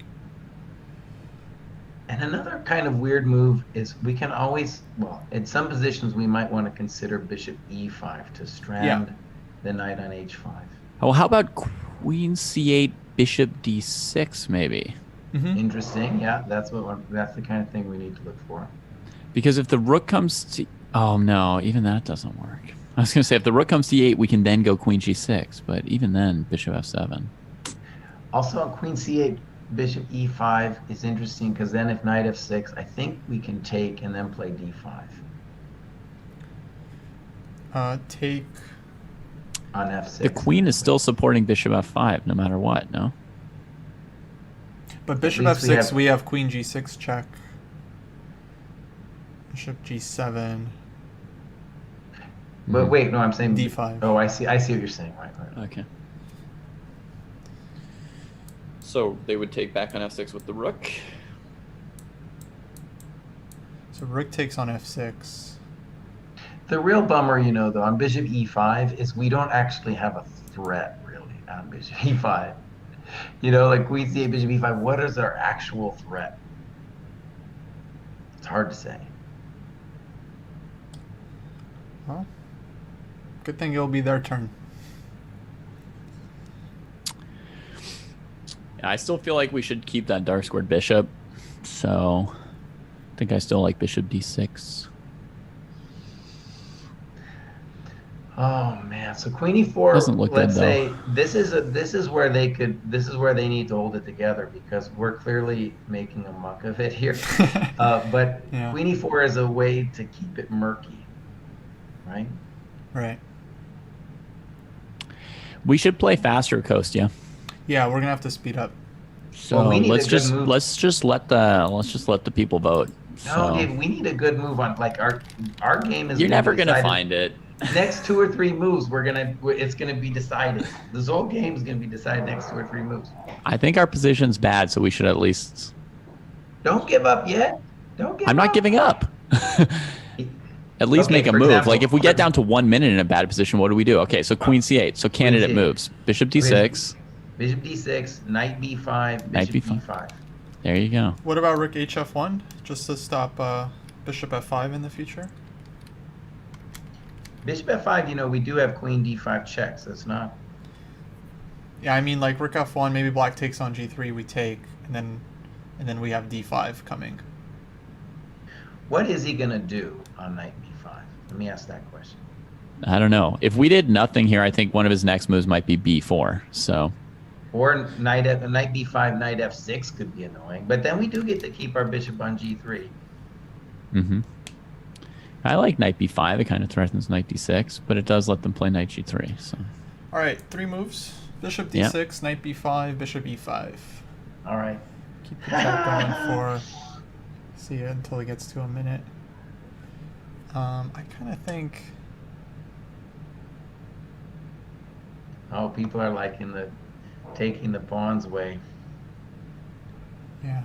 And another kind of weird move is we can always, well, in some positions we might want to consider bishop e5 to strand the knight on h5. Oh, how about queen c8, bishop d6, maybe? Mm-hmm. Interesting. Yeah, that's the kind of thing we need to look for. Because if the rook comes to... Oh, no, even that doesn't work. I was going to say, if the rook comes to e8, we can then go queen g6. But even then, bishop f7. Also, on queen c8, bishop e5 is interesting because then if knight f6, I think we can take and then play d5. Take... on f6. The queen is still supporting bishop f5 no matter what, no? But bishop least f6, we have queen g6 check. Bishop g7. But wait, no, I'm saying d5. Oh, I see what you're saying. Right. Okay. So they would take back on f6 with the rook. So rook takes on f6. The real bummer, though, on bishop e5 is we don't actually have a threat, really, on bishop e5. Like queen c8, bishop e5, what is our actual threat? It's hard to say. Well, good thing it'll be their turn. I still feel like we should keep that dark squared bishop. So I think I still like bishop d6. Oh man, so queen e4. Doesn't look let's good, say though. this is where they need to hold it together, because we're clearly making a muck of it here. But Yeah. queen e4 is a way to keep it murky, right? Right. We should play faster, Kostya. Yeah, we're gonna have to speed up. So Well, we need let's a good just move. let's just let the people vote. No, So Dave, we need a good move on, like, our game is you're gonna never be gonna decided. find it. Next 2 or 3 moves, it's gonna be decided. This whole game is gonna be decided next 2 or 3 moves. I think our position's bad, so we should at least. Don't give up yet. I'm not giving up. At least Okay, make a for move. example, Like if we get down to 1 minute in a bad position, what do we do? Okay, so queen c8. So candidate c8. moves. Bishop d6. Bishop d6, knight b5, Knight bishop b5. d5. There you go. What about rook hf1? Just to stop bishop f5 in the future? Bishop f5, we do have queen d5 checks. That's not. Yeah, I mean like rook f1, maybe black takes on g3, we take, and then we have d5 coming. What is he gonna do on knight b5? Let me ask that question. I don't know. If we did nothing here, I think one of his next moves might be b4. So Or knight b5, knight f6 could be annoying. But then we do get to keep our bishop on g3. I like knight b5. It kind of threatens knight d6, but it does let them play knight g3. So All right, 3 moves. Bishop d6, knight b5, bishop e5. All right. Keep the check going for, see it until it gets to a minute. I kind of think, Oh, people are liking taking the pawns away. yeah.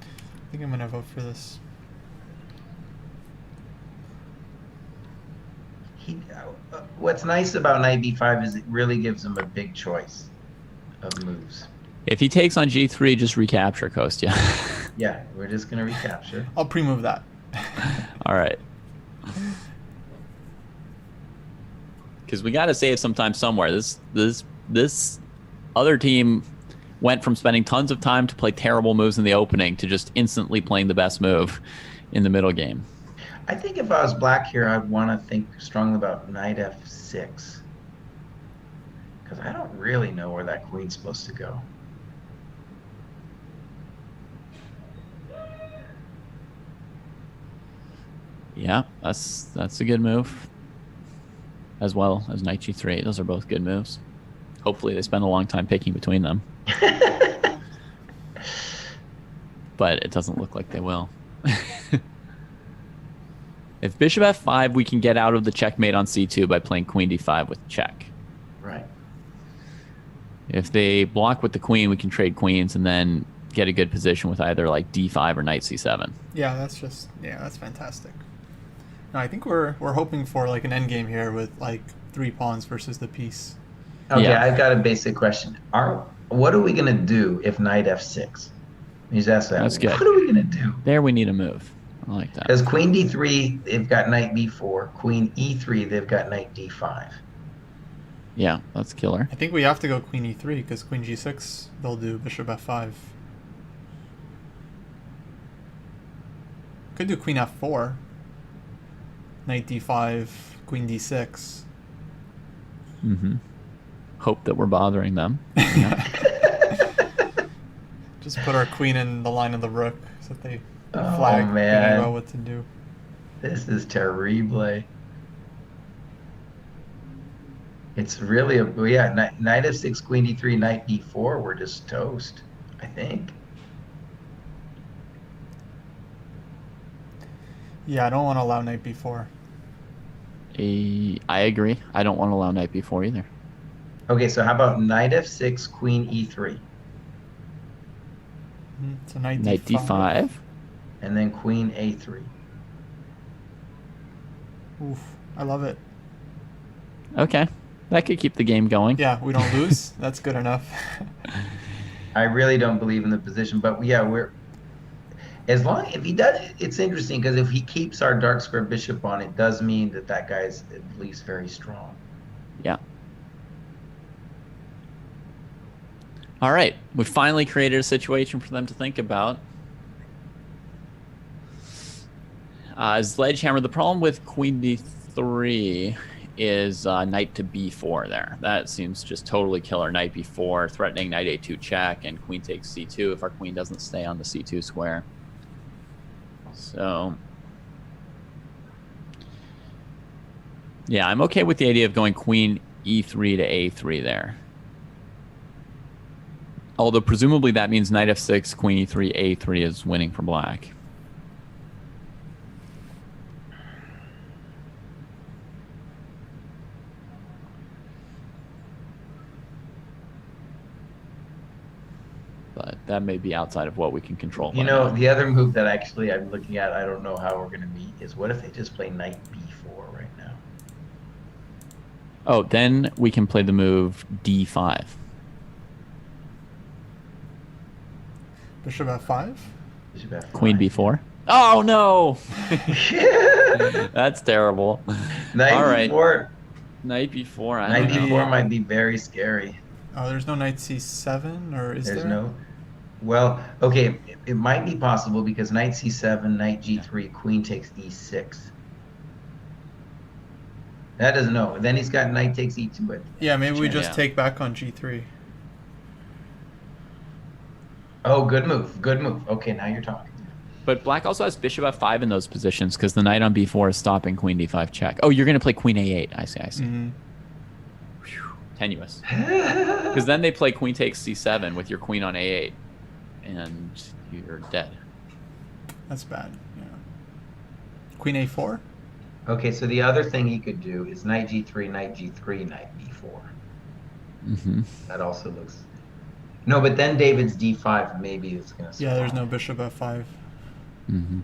I think I'm going to vote for this. What's nice about knight b5 is it really gives him a big choice of moves. if he takes on g3, just recapture, Kostya. Yeah, we're just gonna recapture. I'll pre-move that. All right. Because we got to save some time somewhere. This other team went from spending tons of time to play terrible moves in the opening to just instantly playing the best move in the middle game. I think if I was black here, I'd want to think strongly about knight f6. Because I don't really know where that queen's supposed to go. Yeah, that's a good move. As well as knight g3. Those are both good moves. Hopefully they spend a long time picking between them. But it doesn't look like they will. If bishop f5, we can get out of the checkmate on c2 by playing queen d5 with check. Right. If they block with the queen, we can trade queens and then get a good position with either like d5 or knight c7. Yeah, that's fantastic. No, I think we're hoping for like an endgame here with like 3 pawns versus the piece. Okay, Yeah. I've got a basic question. What are we gonna do if knight f6? Let me just ask that. That's good. What are we gonna do? There we need a move. I like that. Because queen d3, they've got knight b4. Queen e3, they've got knight d5. Yeah, that's killer. I think we have to go queen e3 because queen g6, they'll do bishop f5. Could do queen f4. Knight d5, queen d6. Hope that we're bothering them. Just put our queen in the line of the rook so that they Oh, flag thinking man. about what to do. This is terrible. It's really yeah, knight f6, queen d3, knight d4. We're just toast, I think. Yeah, I don't want to allow knight b4. I agree. I don't want to allow knight b4 either. Okay, so how about knight f6, queen e3, So knight Knight d5. and then queen a3. Oof, I love it. Okay, that could keep the game going. Yeah, we don't lose. That's good enough. I really don't believe in the position, but yeah, we're as long if he does. It's interesting because if he keeps our dark square bishop on, it does mean that that guy's at least very strong. Yeah. All right, we finally created a situation for them to think about. Sledgehammer, the problem with queen d3 is knight to b4 there. That seems just totally killer. Knight b4, threatening knight a2 check, and queen takes c2 if our queen doesn't stay on the c2 square. So, yeah, I'm okay with the idea of going queen e3 to a3 there. Although presumably that means knight f6, queen e3, a3 is winning for black. But that may be outside of what we can control. You know, the other move that actually I'm looking at, I don't know how we're going to meet, is what if they just play knight b4 right now? Oh, then we can play the move d5. Bishop f5. Bishop f5. Queen b4. Oh, no! That's terrible. Knight All right. b4. Knight b4. Knight b4 might be very scary. Oh, there's no knight c7, or is There's there? no. Well, okay, it might be possible because knight c7, knight g3, queen takes e6. That doesn't know. Then he's got knight takes e2. But Yeah, maybe we just Yeah. take back on g3. oh, good move. Good move. Okay, now you're talking. But black also has bishop f5 in those positions because the knight on b4 is stopping queen d5 check. Oh, you're going to play queen a8. I see. Mhm. Whew, tenuous. Because then they play queen takes c7 with your queen on a8. And you're dead. That's bad. Yeah. Queen a4. Okay, so the other thing he could do is knight g3, knight g3, knight b4. Mm-hmm. That also looks. No, but then David's d5 maybe is going to. Yeah, there's no bishop f5. Mm-hmm.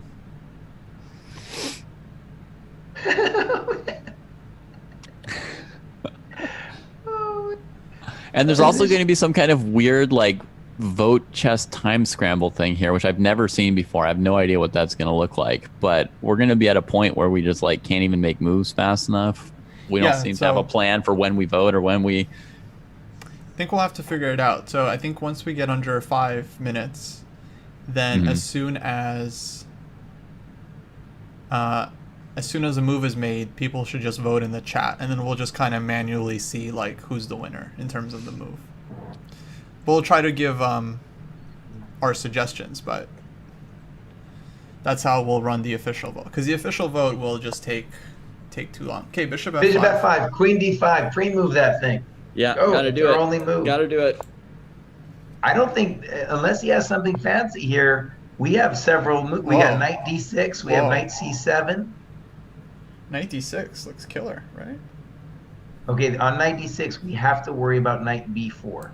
And there's also going to be some kind of weird, like, vote chess time scramble thing here, which I've never seen before. I have no idea what that's going to look like. But we're going to be at a point where we just, like, can't even make moves fast enough. We don't seem to have a plan for when we vote or when we... I think we'll have to figure it out. So I think once we get under 5 minutes, then as soon as a move is made, people should just vote in the chat, and then we'll just kind of manually see like who's the winner in terms of the move. We'll try to give our suggestions, but that's how we'll run the official vote. Because the official vote will just take too long. Okay, bishop f5. Bishop f5, queen d5, pre-move that thing. Yeah, Oh, gotta do it. only move. Gotta do it. I don't think, unless he has something fancy here, we have several moves. We got knight d6, we have knight c7. Knight d6 looks killer, right? Okay, on knight d6, we have to worry about knight b4.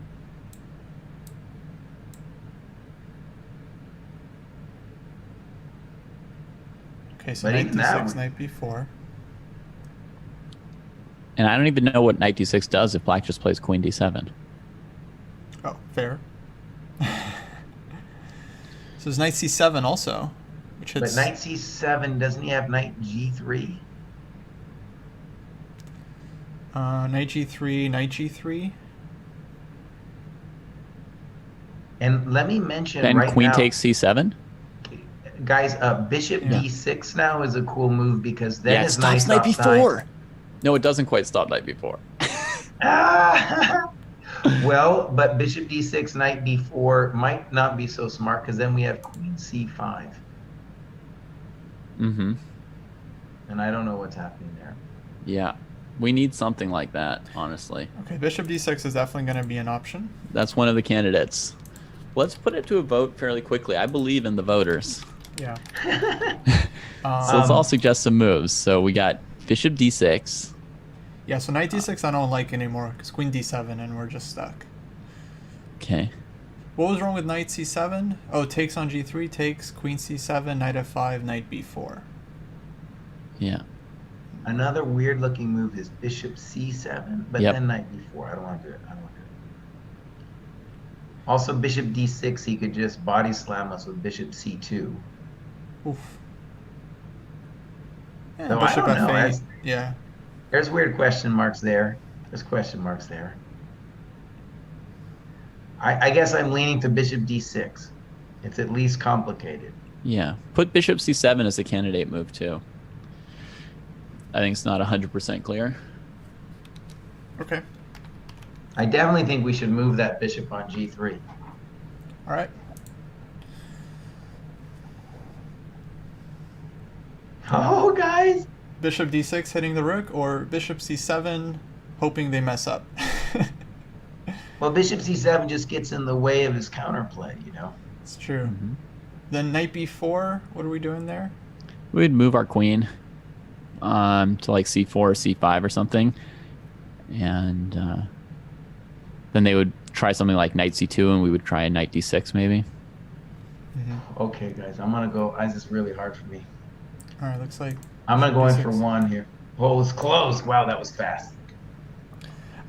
Okay, so But knight even that d6, knight b4. And I don't even know what knight d6 does if black just plays queen d7. Oh, fair. So there's knight c7 also, which hits. But knight c7, doesn't he have knight g3? Knight g3, knight g3. And let me mention Then right queen now, takes c7? guys, bishop d6 now is a cool move because then Yeah, it his stops knight knight b4. No, it doesn't quite stop knight b4. Well, but bishop d6, knight b4 might not be so smart because then we have queen c5. Mm-hmm. And I don't know what's happening there. Yeah. We need something like that, honestly. Okay, bishop d6 is definitely going to be an option. That's one of the candidates. Let's put it to a vote fairly quickly. I believe in the voters. Yeah. So let's all suggest some moves. So we got bishop d6. Yeah, so knight d6 I don't like anymore because queen d7 and we're just stuck. Okay. What was wrong with knight c7? Oh, takes on g3, takes, queen c7, knight f5, knight b4. Yeah. Another weird looking move is bishop c7, but Yep. then knight b4. I don't want to do it. I don't want to do it. Also, bishop d6, he could just body slam us with bishop c2. Oof. Yeah, So I bishop don't know. f8. Yeah. There's weird question marks there. There's question marks there. I guess I'm leaning to bishop d6. It's at least complicated. Yeah. Put bishop c7 as a candidate move, too. I think it's not 100% clear. Okay. I definitely think we should move that bishop on g3. All right. Oh, guys. Bishop d6 hitting the rook, or bishop c7 hoping they mess up. Well, bishop c7 just gets in the way of his counterplay, you know? It's true. Mm-hmm. Then knight b4, what are we doing there? We'd move our queen to like c4 or c5 or something. And then they would try something like knight c2, and we would try a knight d6 maybe. Mm-hmm. Okay, guys, I'm going to go. This is really hard for me. All right, looks like... I'm going to go in D6. for one here. Oh, it's close. Wow, that was fast.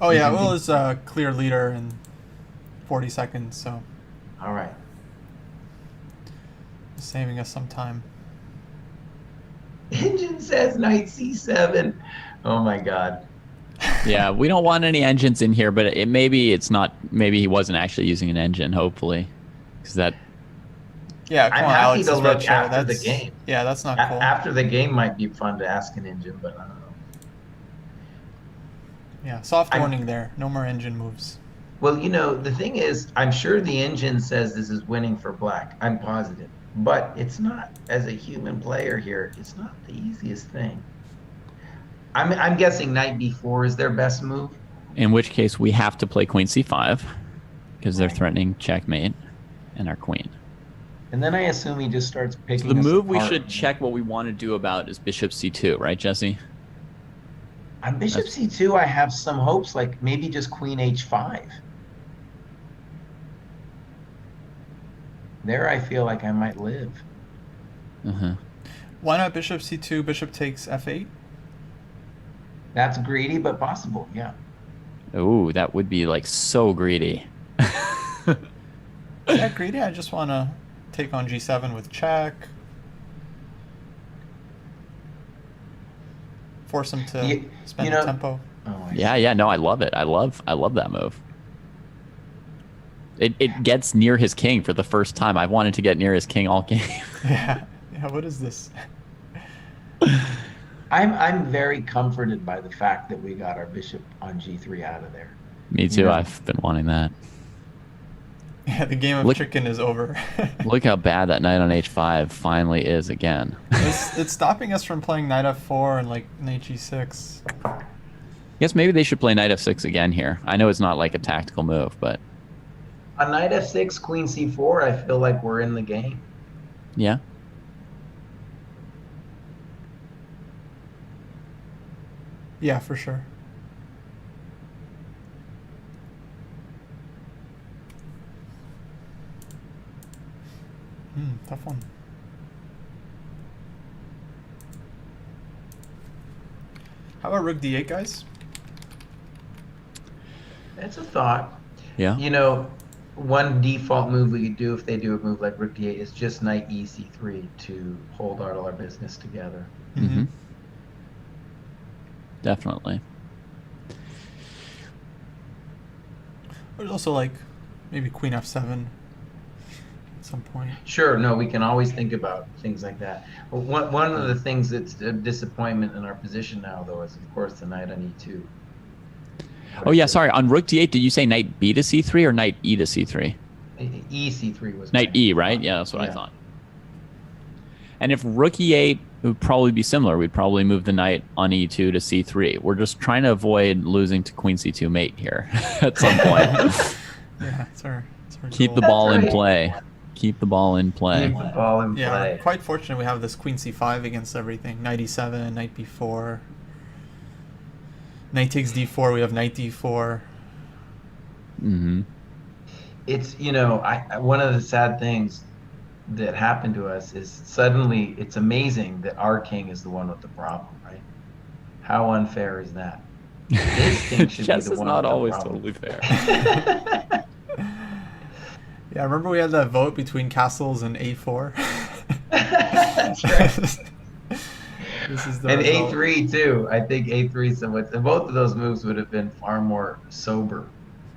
Oh, yeah, Will is a clear leader in 40 seconds, so All right. saving us some time. Engine says knight c7. Oh, my God. Yeah, we don't want any engines in here, but maybe he wasn't actually using an engine, hopefully. Because that... Yeah, come I'm on, happy Alex. to it's red look chair. after the That's, game. Yeah, that's not cool. After the game might be fun to ask an engine, but I don't know. Yeah, soft warning there. No more engine moves. Well, you know, the thing is, I'm sure the engine says this is winning for black. I'm positive. But it's not, as a human player here, it's not the easiest thing. I'm guessing knight b4 is their best move. In which case, we have to play queen c5, because they're Right. threatening checkmate and our queen. And then I assume he just starts picking So the us move we apart. should check what we want to do about is bishop c2, right, Jesse? On bishop c2, I have some hopes, like maybe just queen h5. There I feel like I might live. Uh-huh. Why not bishop c2, bishop takes f8? That's greedy, but possible, yeah. Ooh, that would be like so greedy. Yeah, greedy. I just want to take on g7 with check. Force him to You- spend you know- the tempo. Oh, Yeah, no, I love it. I love that move. It gets near his king for the first time. I've wanted to get near his king all game. Yeah. Yeah, what is this? I'm very comforted by the fact that we got our bishop on g3 out of there. Me too. Yeah. I've been wanting that. Yeah, the game of Look- chicken is over. Look how bad that knight on h5 finally is again. It's stopping us from playing knight f4 and like knight g6. I guess maybe they should play knight f6 again here. I know it's not like a tactical move, but On knight f6, queen c4, I feel like we're in the game. yeah. Yeah, for sure. Tough one. How about rook d8, guys? That's a thought. Yeah. You know, one default move we could do if they do a move like rook d8 is just knight ec3 to hold all our business together. Mm-hmm. Definitely. There's also like maybe queen f7 at some point. Sure, no, we can always think about things like that. But one of the things that's a disappointment in our position now, though, is of course the knight on e2. Oh yeah, sorry. On rook d8, did you say knight b to c3 or knight e to c3? ec3 was Knight e, right? Yeah, that's what I thought. And if rook e8 It would probably be similar. We'd probably move the knight on e2 to c3. We're just trying to avoid losing to queen c2 mate here at some point. Yeah, it's our Keep goal. the ball That's in right. play. Keep the ball in play. Keep the ball in Yeah, play. we're quite fortunate we have this queen c5 against everything. Knight e7, knight b4. Knight takes d4, we have knight d4. Mm-hmm. It's, one of the sad things that happened to us is suddenly it's amazing that our king is the one with the problem, right? How unfair is that? His king should Chess be the is one not with the always problem. totally fair. Yeah, remember we had that vote between castles and a4? That's right. This is the And result. A3 too. I think A3 somewhat. Both of those moves would have been far more sober.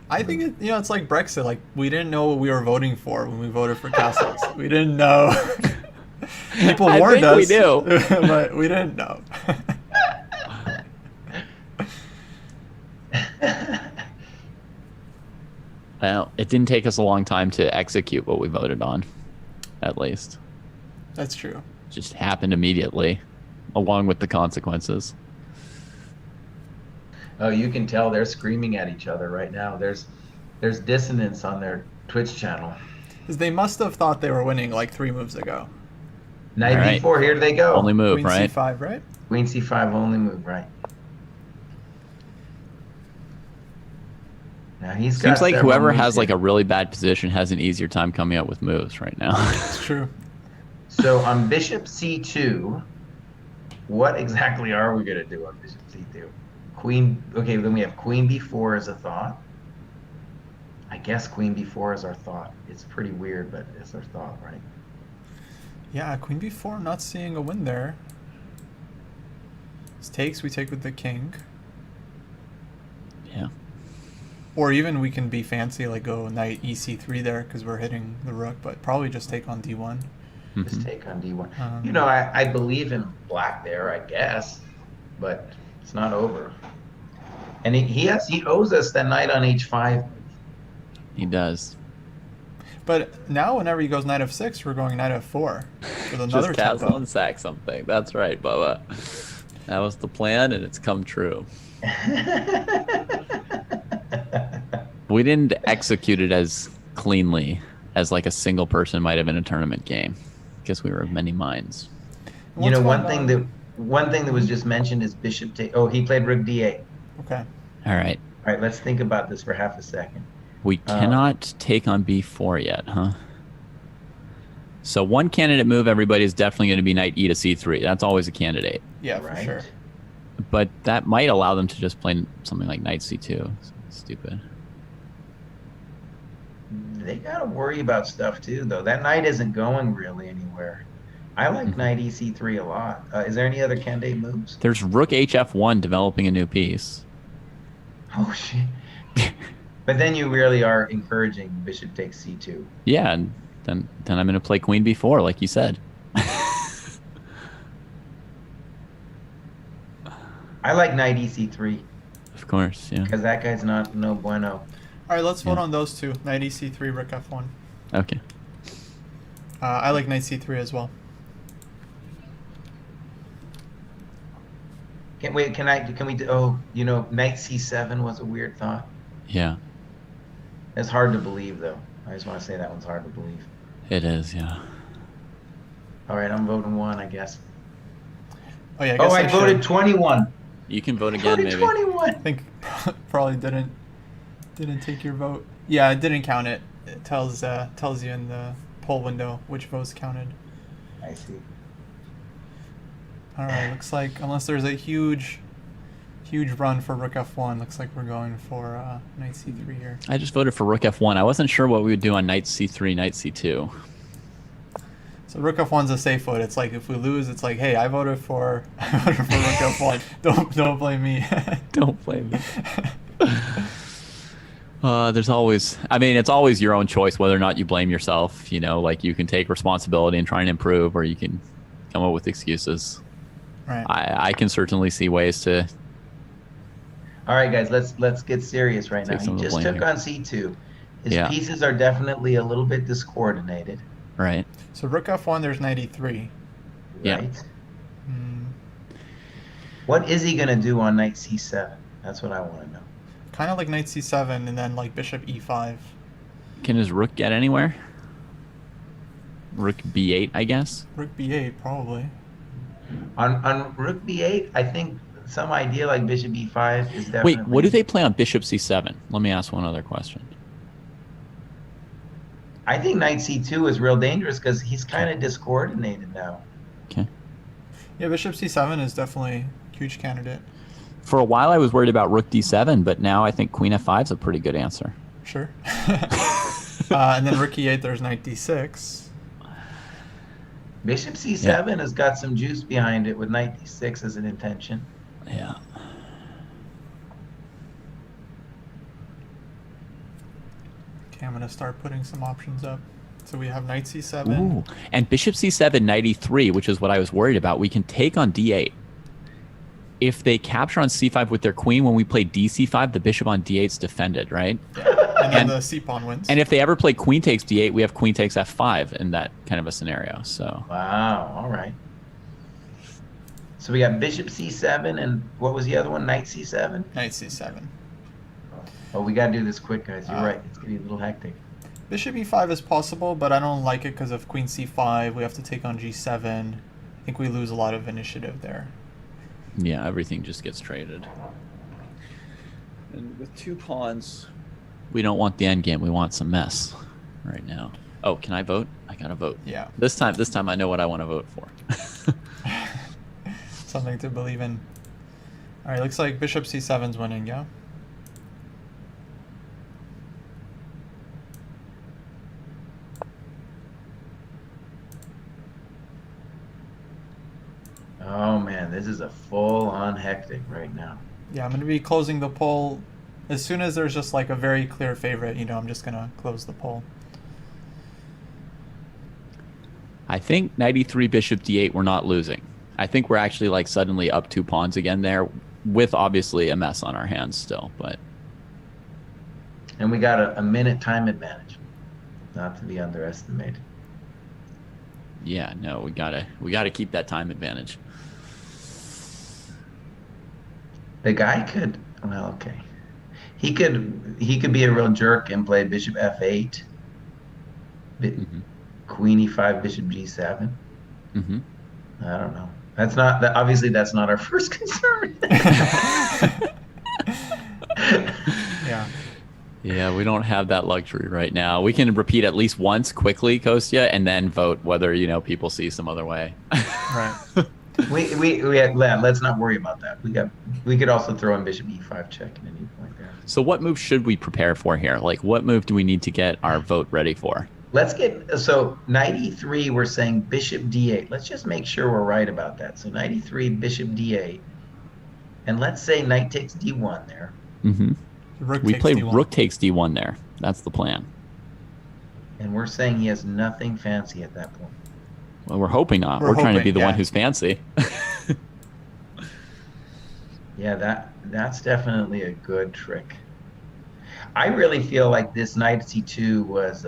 I think it's like Brexit. Like, we didn't know what we were voting for when we voted for castles. We didn't know. People I warned think us, we knew. but we didn't know. Well, it didn't take us a long time to execute what we voted on, at least. That's true. It just happened immediately, along with the consequences. Oh, you can tell they're screaming at each other right now. There's dissonance on their Twitch channel. Because they must have thought they were winning like 3 moves ago. Knight All right. B4, here they go. Only move, Queen right? c5, right? Queen C5 only move, right? Now he's got Seems like several whoever moves has like here. a really bad position has an easier time coming up with moves right now. It's true. So on bishop C2, what exactly are we going to do on bishop C2? Queen, okay, then we have queen B4 as a thought. I guess queen B4 is our thought. It's pretty weird, but it's our thought, right? Yeah, queen b4, not seeing a win there. This takes, we take with the king. Yeah. Or even we can be fancy, like go knight ec3 there because we're hitting the rook, but probably just take on d1. Just take on D1. Um, I believe in black there, I guess, but it's not over. And he owes us that knight on H5. He does. But now whenever he goes knight f6, we're going knight f4 with another Just castle tempo. and sack something. That's right, Bubba. That was the plan, and it's come true. We didn't execute it as cleanly as like a single person might have in a tournament game, because we were of many minds. What's one going thing on? that was just mentioned is bishop take. Oh, he played rook D8. Okay. All right. All right, let's think about this for half a second. We cannot take on b4 yet, huh? So one candidate move, everybody, is definitely going to be knight e to c3. That's always a candidate. Yeah, for sure. But that might allow them to just play something like knight c2. Stupid. They got to worry about stuff too, though. That knight isn't going really anywhere. I like knight ec3 a lot. Is there any other candidate moves? There's rook hf1 developing a new piece. Oh, shit. But then you really are encouraging bishop takes c2. Yeah, and then I'm going to play queen b4, like you said. I like knight ec3 Of course, yeah. because that guy's no bueno. All right, let's vote Yeah. on those two. Knight ec3, rook f1. Okay. I like knight c3 as well. Can we do, knight c7 was a weird thought. Yeah, It's hard to believe, though. I just want to say that one's hard to believe. it is, yeah. All right, I'm voting 1, I guess. Oh yeah, I guess I voted should. 21. You can vote I again, voted maybe. 21. I think probably didn't take your vote. Yeah, it didn't count it. It tells you in the poll window which votes counted. I see. All right, looks like unless there's a huge run for rook f1, looks like we're going for knight c3 here. I just voted for rook f1. I wasn't sure what we would do on knight c3, knight c2. So rook f1's a safe vote. It's like if we lose, it's like, hey, I voted for rook f1. Don't blame me. Don't blame me. There's always, it's always your own choice whether or not you blame yourself. Like you can take responsibility and try and improve, or you can come up with excuses. Right. I can certainly see ways to. All right, guys, let's get serious right now. Take some He of the just blame took here. on c2. His Yeah. pieces are definitely a little bit discoordinated. Right. So rook f1, there's knight e3. Yeah. Right? Hmm. What is he going to do on knight c7? That's what I want to know. Kind of like knight c7 and then like bishop e5. Can his rook get anywhere? Rook b8, I guess. Rook b8, probably. On rook b8, I think some idea like bishop e5 is definitely... Wait, what do they play on bishop c7? Let me ask one other question. I think knight c2 is real dangerous because he's kind of discoordinated now. Okay. Yeah, bishop c7 is definitely a huge candidate. For a while, I was worried about rook d7, but now I think queen f5 is a pretty good answer. Sure. And then rook e8, there's knight d6. Bishop c7 has got some juice behind it with knight d6 as an intention. Yeah. Okay, I'm going to start putting some options up. So we have knight c7. Ooh. And bishop c7, knight e3, which is what I was worried about. We can take on d8. If they capture on c5 with their queen, when we play dc5, the bishop on d8 is defended, right? Yeah. And then the c-pawn wins. And if they ever play queen takes d8, we have queen takes f5 in that kind of a scenario. So Wow, all right. So we got bishop c7, and what was the other one? Knight c7? Knight c7. Oh, we got to do this quick, guys. You're right. It's going to be a little hectic. Bishop e5 is possible, but I don't like it because of queen c5. We have to take on g7. I think we lose a lot of initiative there. yeah, everything just gets traded. And with two pawns, we don't want the endgame. We want some mess right now. Oh, can I vote? I gotta vote. Yeah. This time I know what I want to vote for. Something to believe in. All right, looks like bishop c7's winning, yeah? Oh, man, this is a full-on hectic right now. Yeah, I'm going to be closing the poll. As soon as there's just like a very clear favorite, I'm just going to close the poll. I think knight e3, bishop d8, we're not losing. I think we're actually like suddenly up 2 pawns again there, with obviously a mess on our hands still. But And we got a minute time advantage, not to be underestimated. yeah, no, we gotta keep that time advantage. The guy could, well, okay. He could be a real jerk and play bishop f8, queen e5, bishop g7. Mm-hmm. I don't know. That's not, obviously that's not our first concern. Yeah. Yeah, we don't have that luxury right now. We can repeat at least once quickly, Kostya, and then vote whether people see some other way. Right. Let's not worry about that. We could also throw in bishop e5 check at any point there. So what move should we prepare for here? Like, what move do we need to get our vote ready for? So knight e3, we're saying bishop d8. Let's just make sure we're right about that. So knight e3, bishop d8, and let's say knight takes d1 there. Mm-hmm. We play d1. rook takes d1 there. That's the plan. And we're saying he has nothing fancy at that point. Well, we're hoping not. We're trying to be the one who's fancy. Yeah, that's definitely a good trick. I really feel like this knight c2 was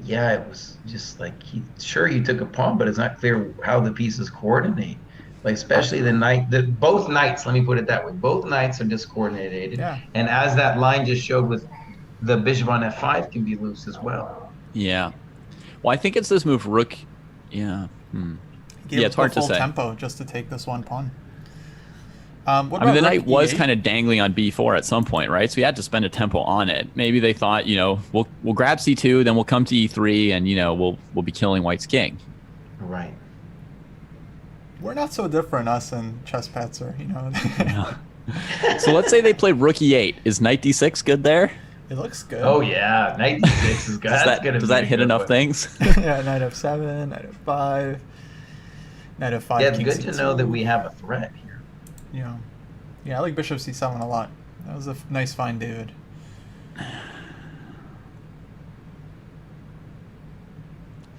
it was just like you took a pawn, but it's not clear how the pieces coordinate. Like especially both knights. Let me put it that way. Both knights are discoordinated, Yeah. And as that line just showed, with the bishop on f5 can be loose as well. Yeah. Well, I think it's this move rook. Yeah. Gave It's hard to full say. tempo just to take this one pawn. What I mean, about the rook knight was e8? kind of dangling on b4 at some point, right? So we had to spend a tempo on it. Maybe they thought, we'll grab c2, then we'll come to e3, and we'll be killing white's king. Right. We're not so different, us and ChessPatzer, Yeah. So let's say they played rook e8. Is knight d6 good there? It looks good. Oh yeah, knight d6 is good. Does that hit enough things? Yeah, knight f7, knight f5, knight f5. Yeah, it's king good to c2. know that we have a threat here. Yeah, I like bishop c7 a lot. That was a nice find, David.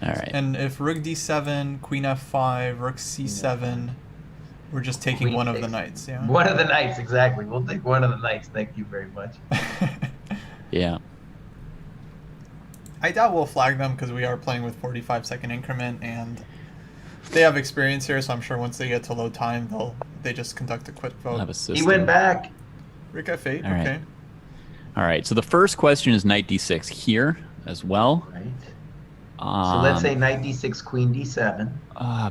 All right. And if rook d7, queen f5, rook c7, we're just taking Queen one of the takes- knights, yeah? One of the knights, exactly. We'll take one of the knights. Thank you very much. Yeah. I doubt we'll flag them because we are playing with 45-second increment, and They have experience here, so I'm sure once they get to low time, they just conduct a quick We'll vote. have a system. He went back. Rook F8, All right. okay. All right. So the first question is knight d6 here as well. Right. So let's say Um, knight d6, queen d7.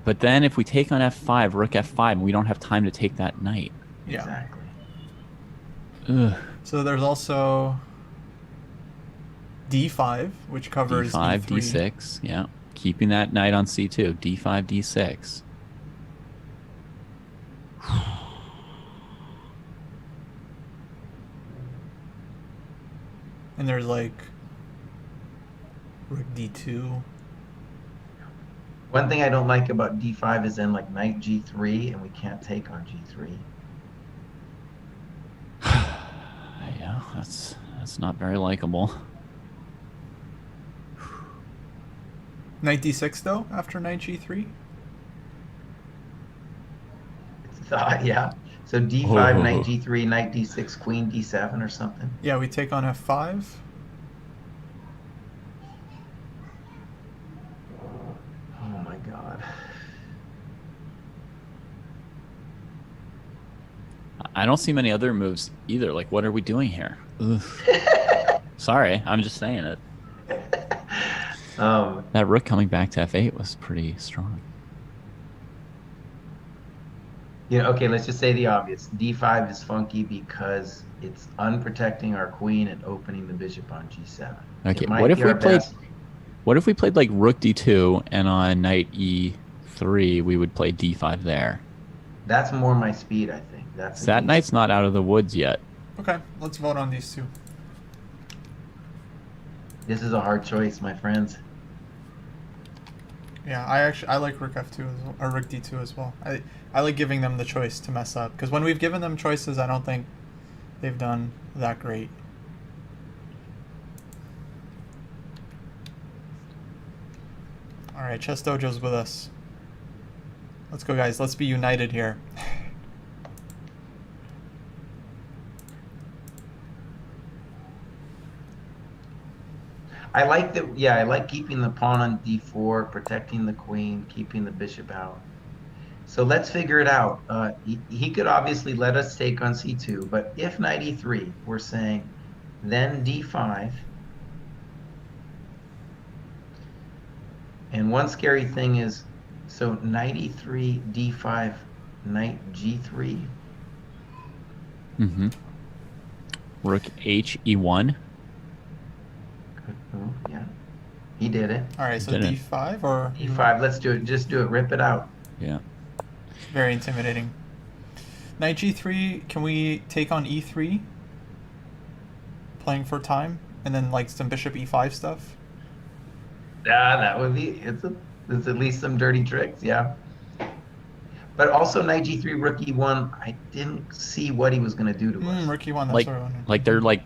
but then if we take on f5, rook f5, and we don't have time to take that knight. Yeah. Exactly. Ugh. So there's also D5, which covers d5, E3. d6. Yeah. Keeping that knight on c2. d5, d6. And there's like rook D2. One thing I don't like about d5 is then like knight g3, and we can't take on g3. Yeah, that's not very likable. Knight D6 though, after knight G3? Yeah. So d5, Oh. knight g3, knight d6, queen d7 or something. Yeah, we take on F5. Oh my god. I don't see many other moves either. Like, what are we doing here? Ugh. Sorry, I'm just saying it. That rook coming back to f8 was pretty strong. Okay, let's just say the obvious. d5 is funky because it's unprotecting our queen and opening the bishop on g7. Okay, It might what if be we our played? best. What if we played like rook d2 and on knight e3 we would play d5 there? That's more my speed, I think. That's So that an knight's not out of the woods yet. Okay, let's vote on these two. This is a hard choice, my friends. Yeah, I like rook F2 as well, or rook D2 as well. I like giving them the choice to mess up, because when we've given them choices, I don't think they've done that great. All right, Chess Dojo's with us. Let's go, guys. Let's be united here. I like that. Yeah, I like keeping the pawn on d4, protecting the queen, keeping the bishop out. So let's figure it out. He could obviously let us take on c2, but if knight e3, we're saying then d5. And one scary thing is, so knight e3, d5, knight g3. Mm-hmm. Rook h e1. Good move, yeah. He did it. All right, so Did it. D5 or d5, let's do it. Just do it. Rip it out. Yeah. very intimidating. Knight G3. Can we take on E3? Playing for time, and then like some bishop E5 stuff. Yeah, that would be. It's at least some dirty tricks, yeah. But also knight g3, rook e1. I didn't see what he was going to do to us. Rook E1. That's Like, what I wondered. like they're like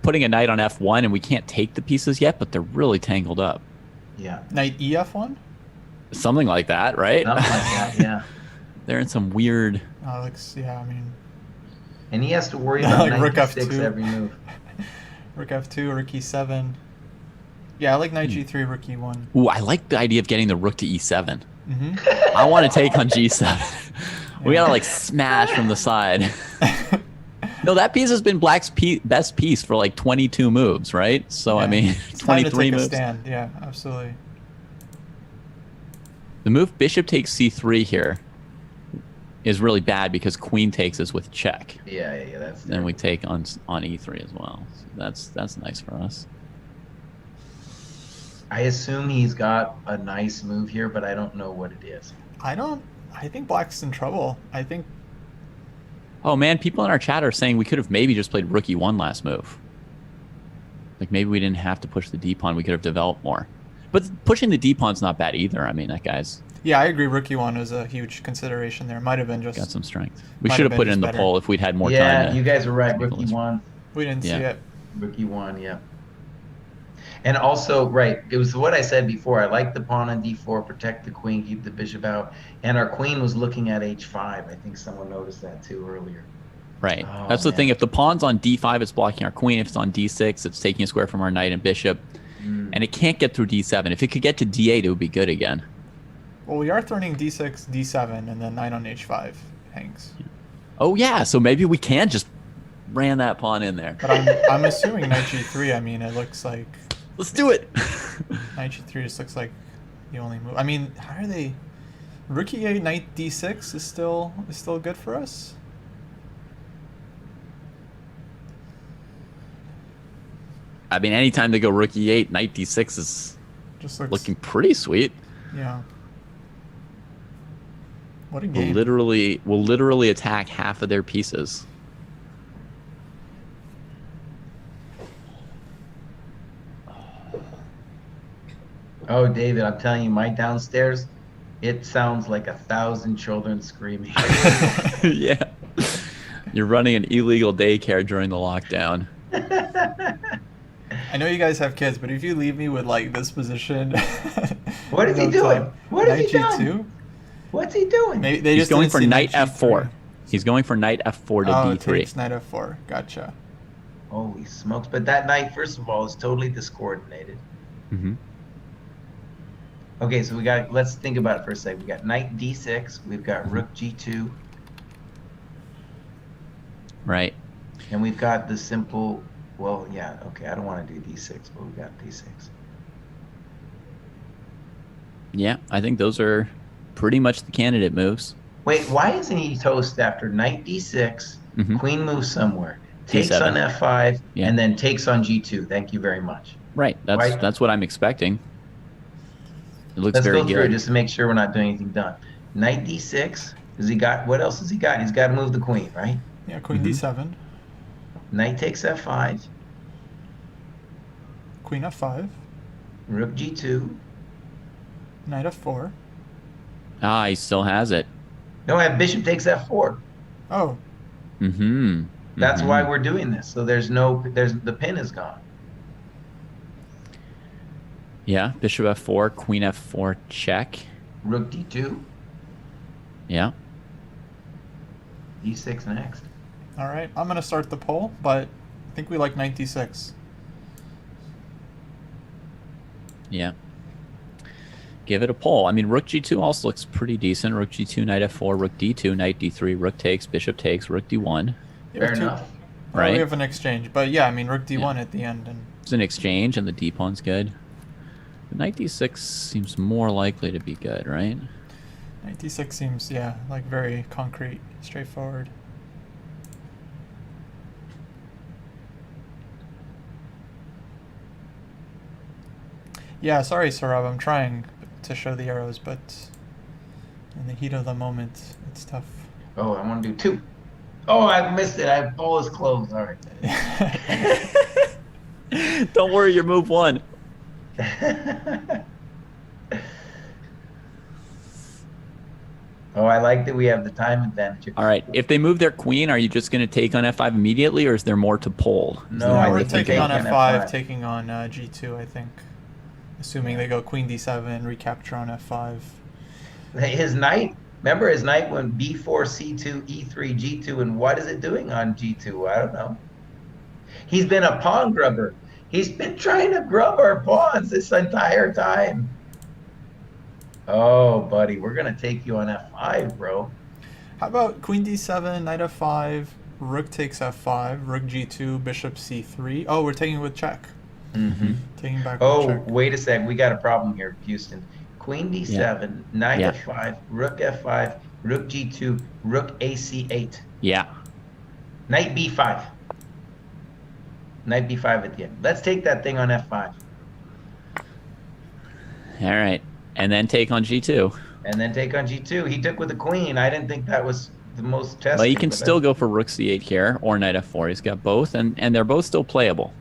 putting a knight on f1 and we can't take the pieces yet, but they're really tangled up. Yeah, Knight EF1. Something like that, right? something like that. Yeah, They're in some weird. Yeah, I mean, and he has to worry about Like knight rook g6 F2. every move. rook F2, rook E7. Yeah, I like knight G3, rook E1. Ooh, I like the idea of getting the rook to e7. Mm-hmm. I want to take on g7. We gotta like smash from the side. No, that piece has been Black's best piece for like 22 moves, right? So I mean, It's time to 23 take a moves. stand. Yeah, absolutely. The move bishop takes c3 here is really bad because queen takes us with check. Yeah, that's. Then we take on e3 as well. So that's nice for us. I assume he's got a nice move here, but I don't know what it is. I think Black's in trouble. I think. Oh man, people in our chat are saying we could have maybe just played rook e1 last move. Like maybe we didn't have to push the d pawn. We could have developed more. But pushing the d pawn's not bad either. I mean, that guy's Yeah, I agree. Rook E1 was a huge consideration there. Might have been just. got some strength. We Might should have have put been it in just the better. poll if we'd had more time. Yeah, to- you guys were right. Rook people e1. We didn't see Yeah. it. Rook e1, yeah. And also, right, it was what I said before. I like the pawn on d4, protect the queen, keep the bishop out. And our queen was looking at h5. I think someone noticed that too earlier. Right. Oh, That's the man. thing. If the pawn's on d5, it's blocking our queen. If it's on d6, it's taking a square from our knight and bishop. And it can't get through d7. If it could get to d8, it would be good again. Well, we are threatening d6, d7, and then knight on h5 hangs. Oh yeah, so maybe we can just ran that pawn in there. But I'm assuming knight g3. I mean, it looks like Let's do it. knight g3 just looks like the only move. I mean, how are they? Rook e8, knight d6 is still good for us. I mean, anytime they go rook e8, knight d6 is Just looks looking pretty sweet. Yeah. What a We'll game. literally attack half of their pieces. Oh, David, I'm telling you, my downstairs, it sounds like 1,000 children screaming. Yeah. You're running an illegal daycare during the lockdown. I know you guys have kids, but if you leave me with like this position, What is he no doing? time. What has Knight he done? G2? What's he doing? Maybe they He's just going didn't for see knight G3. f4. He's going for knight f4 to Oh, d3. takes knight f4. Gotcha. Holy smokes. But that knight, first of all, is totally discoordinated. Mm-hmm. Okay, so let's think about it for a second. We got knight d6, we've got rook g2, Right. and we've got the simple, well, yeah, okay, I don't want to do d6, but we got d6. Yeah, I think those are pretty much the candidate moves. Wait, why isn't he toast after knight d6, Mhm. queen moves somewhere, takes D7. on f5, Yeah. and then takes on g2? Thank you very much. Right. Right. That's what I'm expecting. It looks Let's very go through it good. just to make sure we're not doing anything dumb. Knight d6, what else has he got? He's got to move the queen, right? Yeah, queen Mhm. d7, Knight takes f5, queen f5, rook g2. knight f4. Ah, he still has it. No, I have bishop takes f4. Oh, Mm-hmm. That's why we're doing this. So the pin is gone. Yeah, bishop f4, queen f4 check. Rook d2, Yeah. d6 next. all right. I'm gonna start the poll, but I think we like knight d6. Yeah. Give it a pull. I mean, rook g2 also looks pretty decent. Rook g2, knight f4, rook d2, knight d3, rook takes, bishop takes, rook d1. We have Fair two- enough. Oh, Right. we have an exchange, but yeah, I mean rook d1 at the end, and It's an exchange, and the d pawn's good. But knight d6 seems more likely to be good, right? knight d6 seems like very concrete, straightforward. Yeah, sorry, Saurabh. I'm trying to show the arrows, but in the heat of the moment, it's tough. Oh, I want to do 2. Oh, I missed it. I all is closed. All right. Don't worry, your move won. Oh, I like that we have the time advantage. All right. If they move their queen, are you just going to take on f5 immediately, or is there more to pull? No, Yeah, I we're think we taking take on on f5, F5. taking on g2, I think. Assuming they go queen d7, recapture on f5. His knight, remember his knight went b4, c2, e3, g2, and what is it doing on g2? I don't know. He's been a pawn grubber. He's been trying to grub our pawns this entire time. Oh, buddy, we're going to take you on f5, bro. How about queen d7, knight f5, rook takes f5, rook g2, bishop c3. Oh, we're taking with check. Mm-hmm. Taking back with Oh, check. wait a sec. We got a problem here, Houston. Queen d7, knight Yeah. f5, rook f5, rook g2, rook ac8, Yeah. knight b5. Knight b5 at the end. Let's take that thing on f5. All right. And then take on g2. And then take on g2. He took with the queen. I didn't think that was the most testing. Well, you can but still go for rook c8 here, or knight f4. He's got both, and they're both still playable.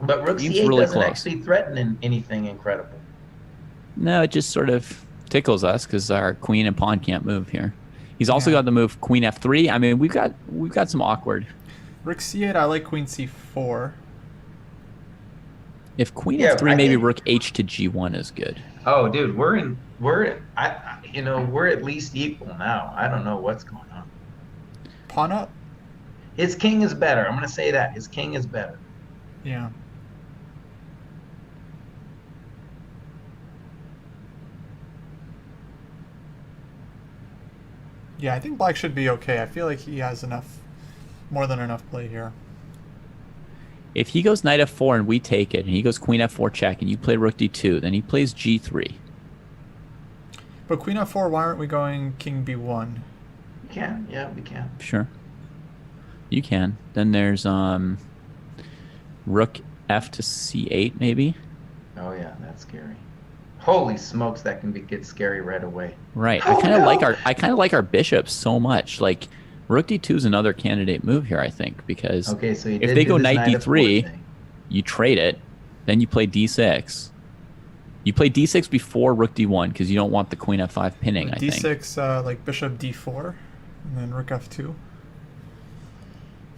But rook Seems c8 really doesn't close. actually threaten anything incredible. No, it just sort of tickles us because our queen and pawn can't move here. He's also Yeah. got the move queen f3. I mean, we've got some awkward. Rook c8, I like queen c4. If queen Yeah, f3, I maybe think- rook h to g1 is good. Oh, dude, we're at least equal now. I don't know what's going on. Pawn up? His king is better. I'm going to say that. His king is better. Yeah. Yeah, I think black should be okay. I feel like he has enough, more than enough play here. If he goes knight f4 and we take it, and he goes queen f4 check, and you play rook d2, then he plays g3. But queen f4, why aren't we going king b1? We can. Yeah, we can. Sure. You can. Then there's rook f to c8 maybe. Oh yeah, that's scary. Holy smokes, that can get scary right away. Right. Oh, I kind of like our bishops so much. Like rook d2 is another candidate move here, I think, because Okay, so if they go knight d3, you trade it, then you play d6. You play d6 before rook d1 because you don't want the queen f5 pinning, I think. d6, like bishop d4, and then rook f2.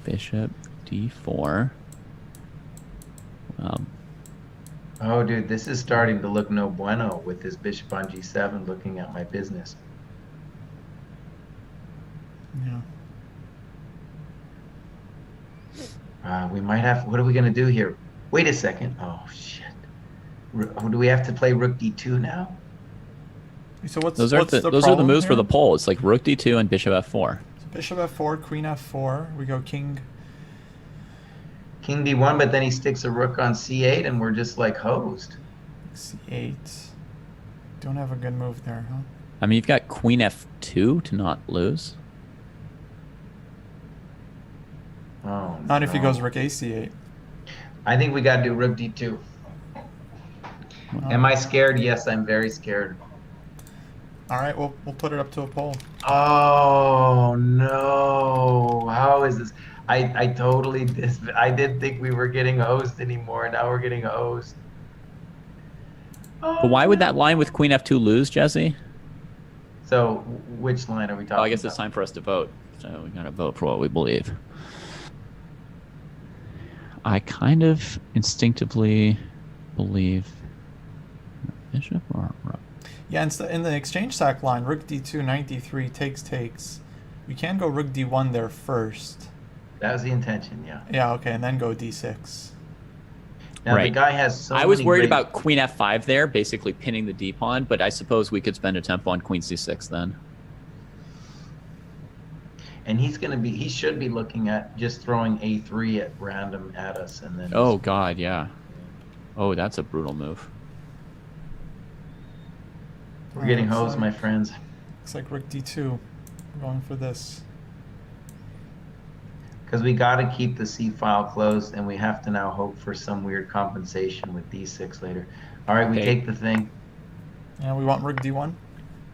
Bishop d4. Oh, dude, this is starting to look no bueno with this bishop on g7 looking at my business. Yeah. We might have. What are we gonna do here? Wait a second. Oh shit. Do we have to play rook d2 now? So what's those the are the moves here? for the poll. It's like rook d2 and bishop f4. So bishop f4, queen f4. We go king d1, but then he sticks a rook on c8, and we're just like hosed. c8. Don't have a good move there, huh? I mean, you've got queen f2 to not lose. Oh, Not if he goes rook ac8. I think we got to do rook d2. Am I scared? Yes, I'm very scared. All right, we'll put it up to a poll. Oh no! How is this? I totally I didn't think we were getting hosed anymore. Now we're getting hosed. But why would that line with queen f2 lose, Jesse? So which line are we talking about? I guess it's time for us to vote. So we gotta vote for what we believe. I kind of instinctively believe bishop or rook. Yeah, in the exchange sack line, rook d2, knight d3, takes. We can go rook d1 there first. That was the intention, yeah. Yeah, okay, and then go d6. Now Right. the guy has so I was many worried great- about queen f5 there, basically pinning the d pawn, but I suppose we could spend a tempo on queen c6 then. And he should be looking at just throwing a3 at random at us, and then. Oh god, yeah. Oh, that's a brutal move. We're getting Looks hosed, like- my friends. Looks like rook d2. We're going for this. Because we got to keep the C file closed, and we have to now hope for some weird compensation with d6 later. All right, we Okay. take the thing. Yeah, we want rook d1.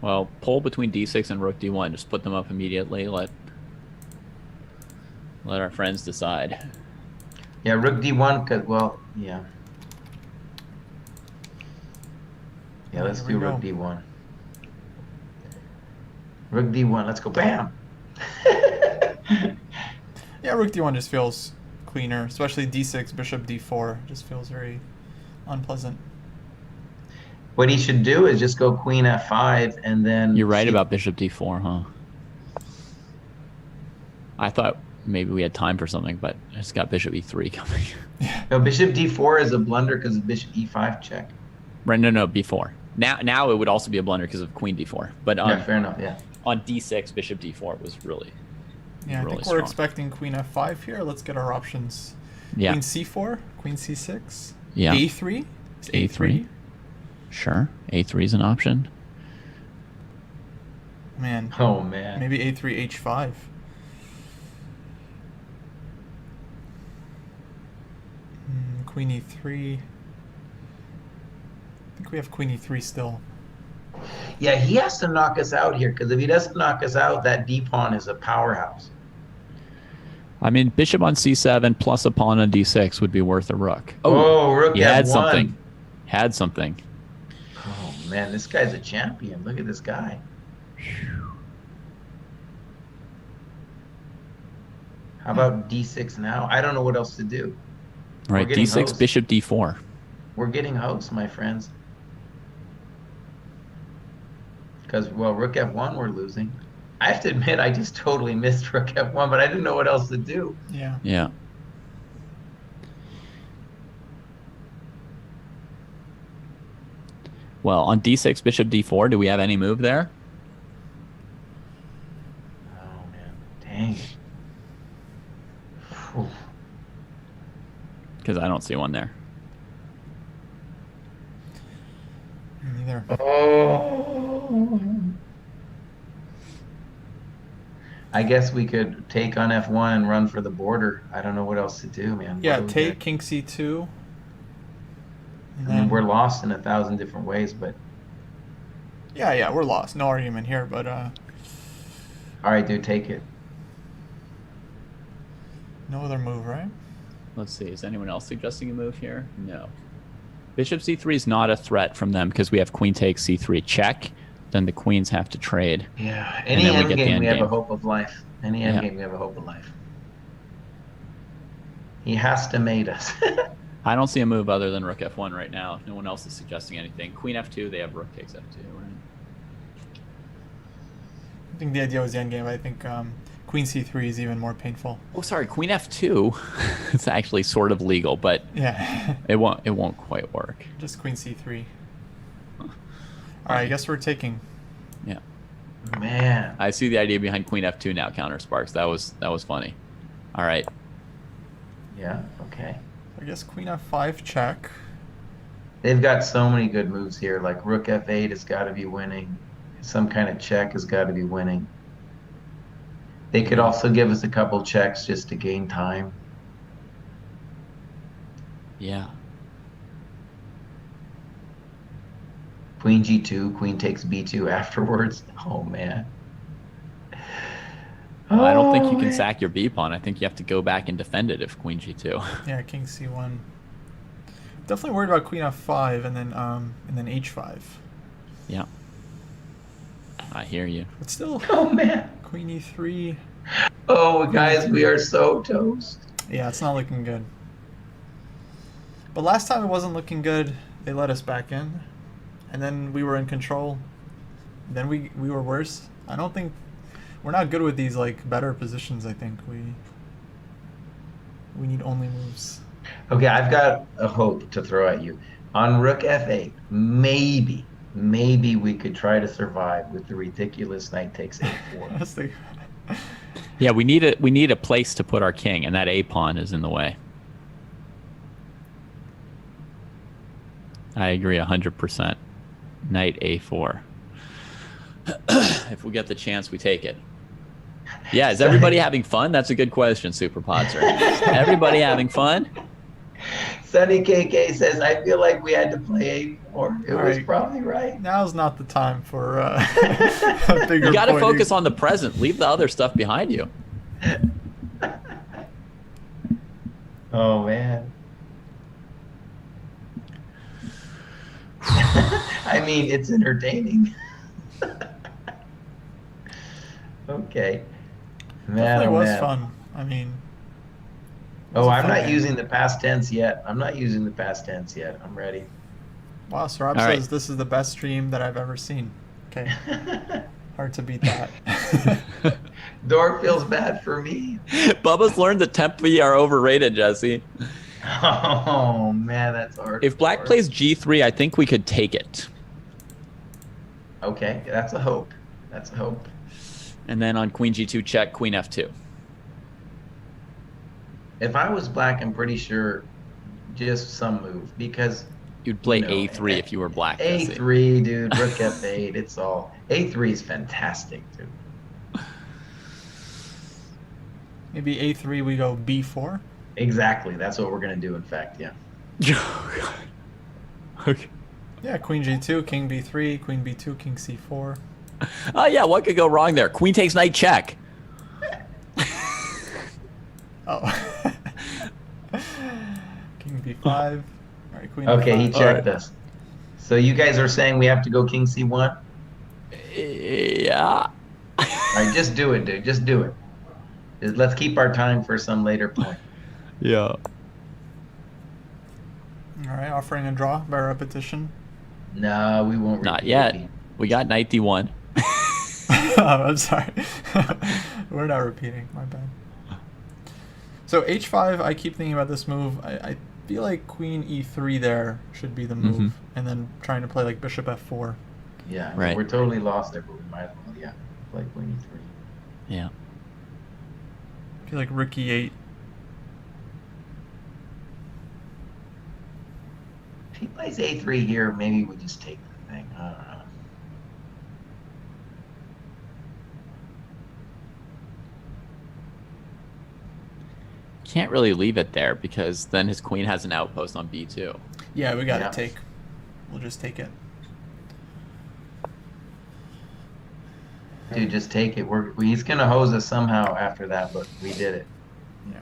Well, pull between d6 and rook d1. Just put them up immediately. Let our friends decide. Yeah, rook d1, because, well, yeah. Yeah, let's Here we do rook go. d1. Rook d1, let's go. Bam! Yeah, rook d1 just feels cleaner, especially d6, bishop d4. Just feels very unpleasant. What he should do is just go queen f5, and then... You're right see- about bishop d4, huh? I thought maybe we had time for something, but I just got bishop e3 coming. No, bishop d4 is a blunder because of bishop e5 check. Right, no, b4. Now it would also be a blunder because of queen d4. But Yeah, fair enough, yeah. on d6, bishop d4 was really Yeah, I really think we're strong. expecting queen f5 here. Let's get our options. Yeah. Queen c4, queen c6, Yeah. a3. Is A3. Sure. A3 is an option. Man, Oh, man. maybe a3, h5. Queen e3. I think we have queen e3 still. Yeah, he has to knock us out here, because if he doesn't knock us out, that d-pawn is a powerhouse. I mean, bishop on c7 plus a pawn on d6 would be worth a rook. Oh, rook he had f1. something. Had something. Oh, man, this guy's a champion. Look at this guy. How about d6 now? I don't know what else to do. Right, getting d6, hosed. bishop d4. We're getting hosts, my friends. Because, well, rook f1 we're losing. I have to admit, I just totally missed rook f1, but I didn't know what else to do. Yeah. Yeah. Well, on d6, bishop d4, do we have any move there? Because I don't see one there. Neither. Oh. I guess we could take on F1 and run for the border. I don't know what else to do, man. Yeah, What do we take do? king c2. And I mean, we're then, lost in 1,000 different ways, but yeah, we're lost. No argument here, but all right, dude, take it. no other move, right? Let's see. Is anyone else suggesting a move here? No. Bishop c3 is not a threat from them because we have queen takes c3 check. Then the queens have to trade. Yeah, And any then we end get the game, end we have a game. hope of life. Any Yeah. end game, we have a hope of life. He has to mate us. I don't see a move other than rook f1 right now. No one else is suggesting anything. Queen f2, they have rook takes f2, right? I think the idea was the endgame. I think queen c3 is even more painful. Oh, sorry, queen f2. It's actually sort of legal, but Yeah, it won't quite work. just queen c3. All right, I guess we're taking. Yeah. Man. I see the idea behind queen f2 now, Counter Sparks. That was funny. All right. Yeah, okay. I guess queen f5 check. They've got so many good moves here. Like rook f8 has got to be winning. Some kind of check has got to be winning. They could also give us a couple checks just to gain time. Yeah. Queen g2, queen takes b2 afterwards. Oh, man. Well, I don't think you Oh, can man. sack your b pawn. I think you have to go back and defend it if queen g2. Yeah, king c1. Definitely worried about queen f5 and then h5. Yeah. I hear you. But still, Oh, man. queen e3. Oh, guys, we are so toast. Yeah, it's not looking good. But last time it wasn't looking good. They let us back in, and then we were in control. Then we were worse. I don't think we're not good with these like better positions. I think we need only moves. Okay, I've got a hope to throw at you. On rook f8, maybe we could try to survive with the ridiculous knight takes a4. That's the- Yeah, we need a place to put our king, and that a pawn is in the way. I agree 100%. Knight a4. If we get the chance, we take it. Yeah, is everybody having fun? That's a good question, Super Potzer. Everybody having fun? Sunny KK says, I feel like we had to play a4. It All was right. probably right. Now's not the time for a bigger. You got to pointing. focus on the present. Leave the other stuff behind you. Oh, man. I mean, it's entertaining. Okay. Man, Definitely oh, was man. fun. I mean. it Oh, was a I'm fun not game. using the past tense yet. I'm ready. Wow, Sarab All right. says this is the best stream that I've ever seen. Okay, hard to beat that. Dor feels bad for me. Bubba's learned that tempi are overrated, Jesse. Oh, man, that's hard. If black plays g3, I think we could take it. Okay, that's a hope. That's a hope. And then on queen g2 check, queen f2. If I was black, I'm pretty sure just some move because You'd play No, a3 if you were black, Jesse. A3, dude, rook f8, it's all. A3 is fantastic, dude. Maybe a3 we go b4. Exactly, that's what we're gonna do. In fact, yeah. Okay. Yeah, queen g2, king b3, queen b2, king c4. Oh yeah, what could go wrong there? Queen takes knight check. Oh. King b5. All right, queen Okay, he f5. checked us. So you guys are saying we have to go king c1? Yeah. All right, just do it, dude. Just do it. Let's keep our time for some later point. Yeah. All right, offering a draw by repetition. No, we won't. Not repeat yet. it. We got knight d1. I'm sorry. We're not repeating. My bad. So h5, I keep thinking about this move. I feel like queen e3 there should be the move, and then trying to play like bishop f4. Yeah, Right. we're totally lost there, but we might as well, yeah, play queen e3. Yeah. I feel like rook e8. If he plays a3 here, maybe we just take the thing. I don't know. Can't really leave it there because then his queen has an outpost on b2. Yeah, we got to Yeah. take. We'll just take it. Dude, just take it. He's gonna hose us somehow after that, but we did it. Yeah.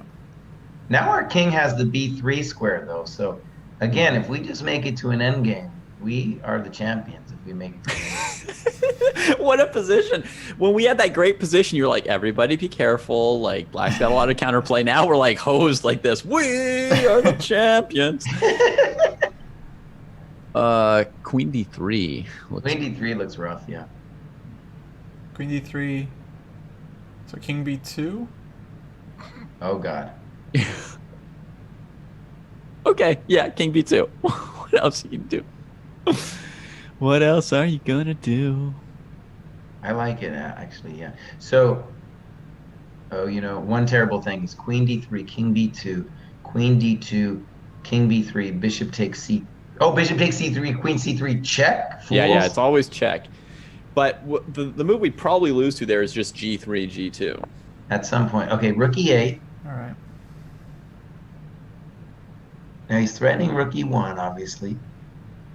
Now our king has the b3 square though, so again, if we just make it to an endgame, we are the champions if we make it to an endgame. What a position. When we had that great position, you're like, everybody be careful. Like, black's got a lot of counterplay. Now we're like hosed like this. We are the champions. Queen d3. Queen d3 looks rough, yeah. Queen d3. So king b2. Oh god. Okay, yeah, king b2. What else you can do? What else are you gonna do? I like it actually, yeah. So, oh, one terrible thing is queen d3, king b2, queen d2, king b3, bishop takes c. Oh, bishop takes c3, queen c3, check. Fools. Yeah, it's always check. But the move we'd probably lose to there is just g3, g2. At some point. Okay, rook e8. All right. Now he's threatening rook e1, obviously.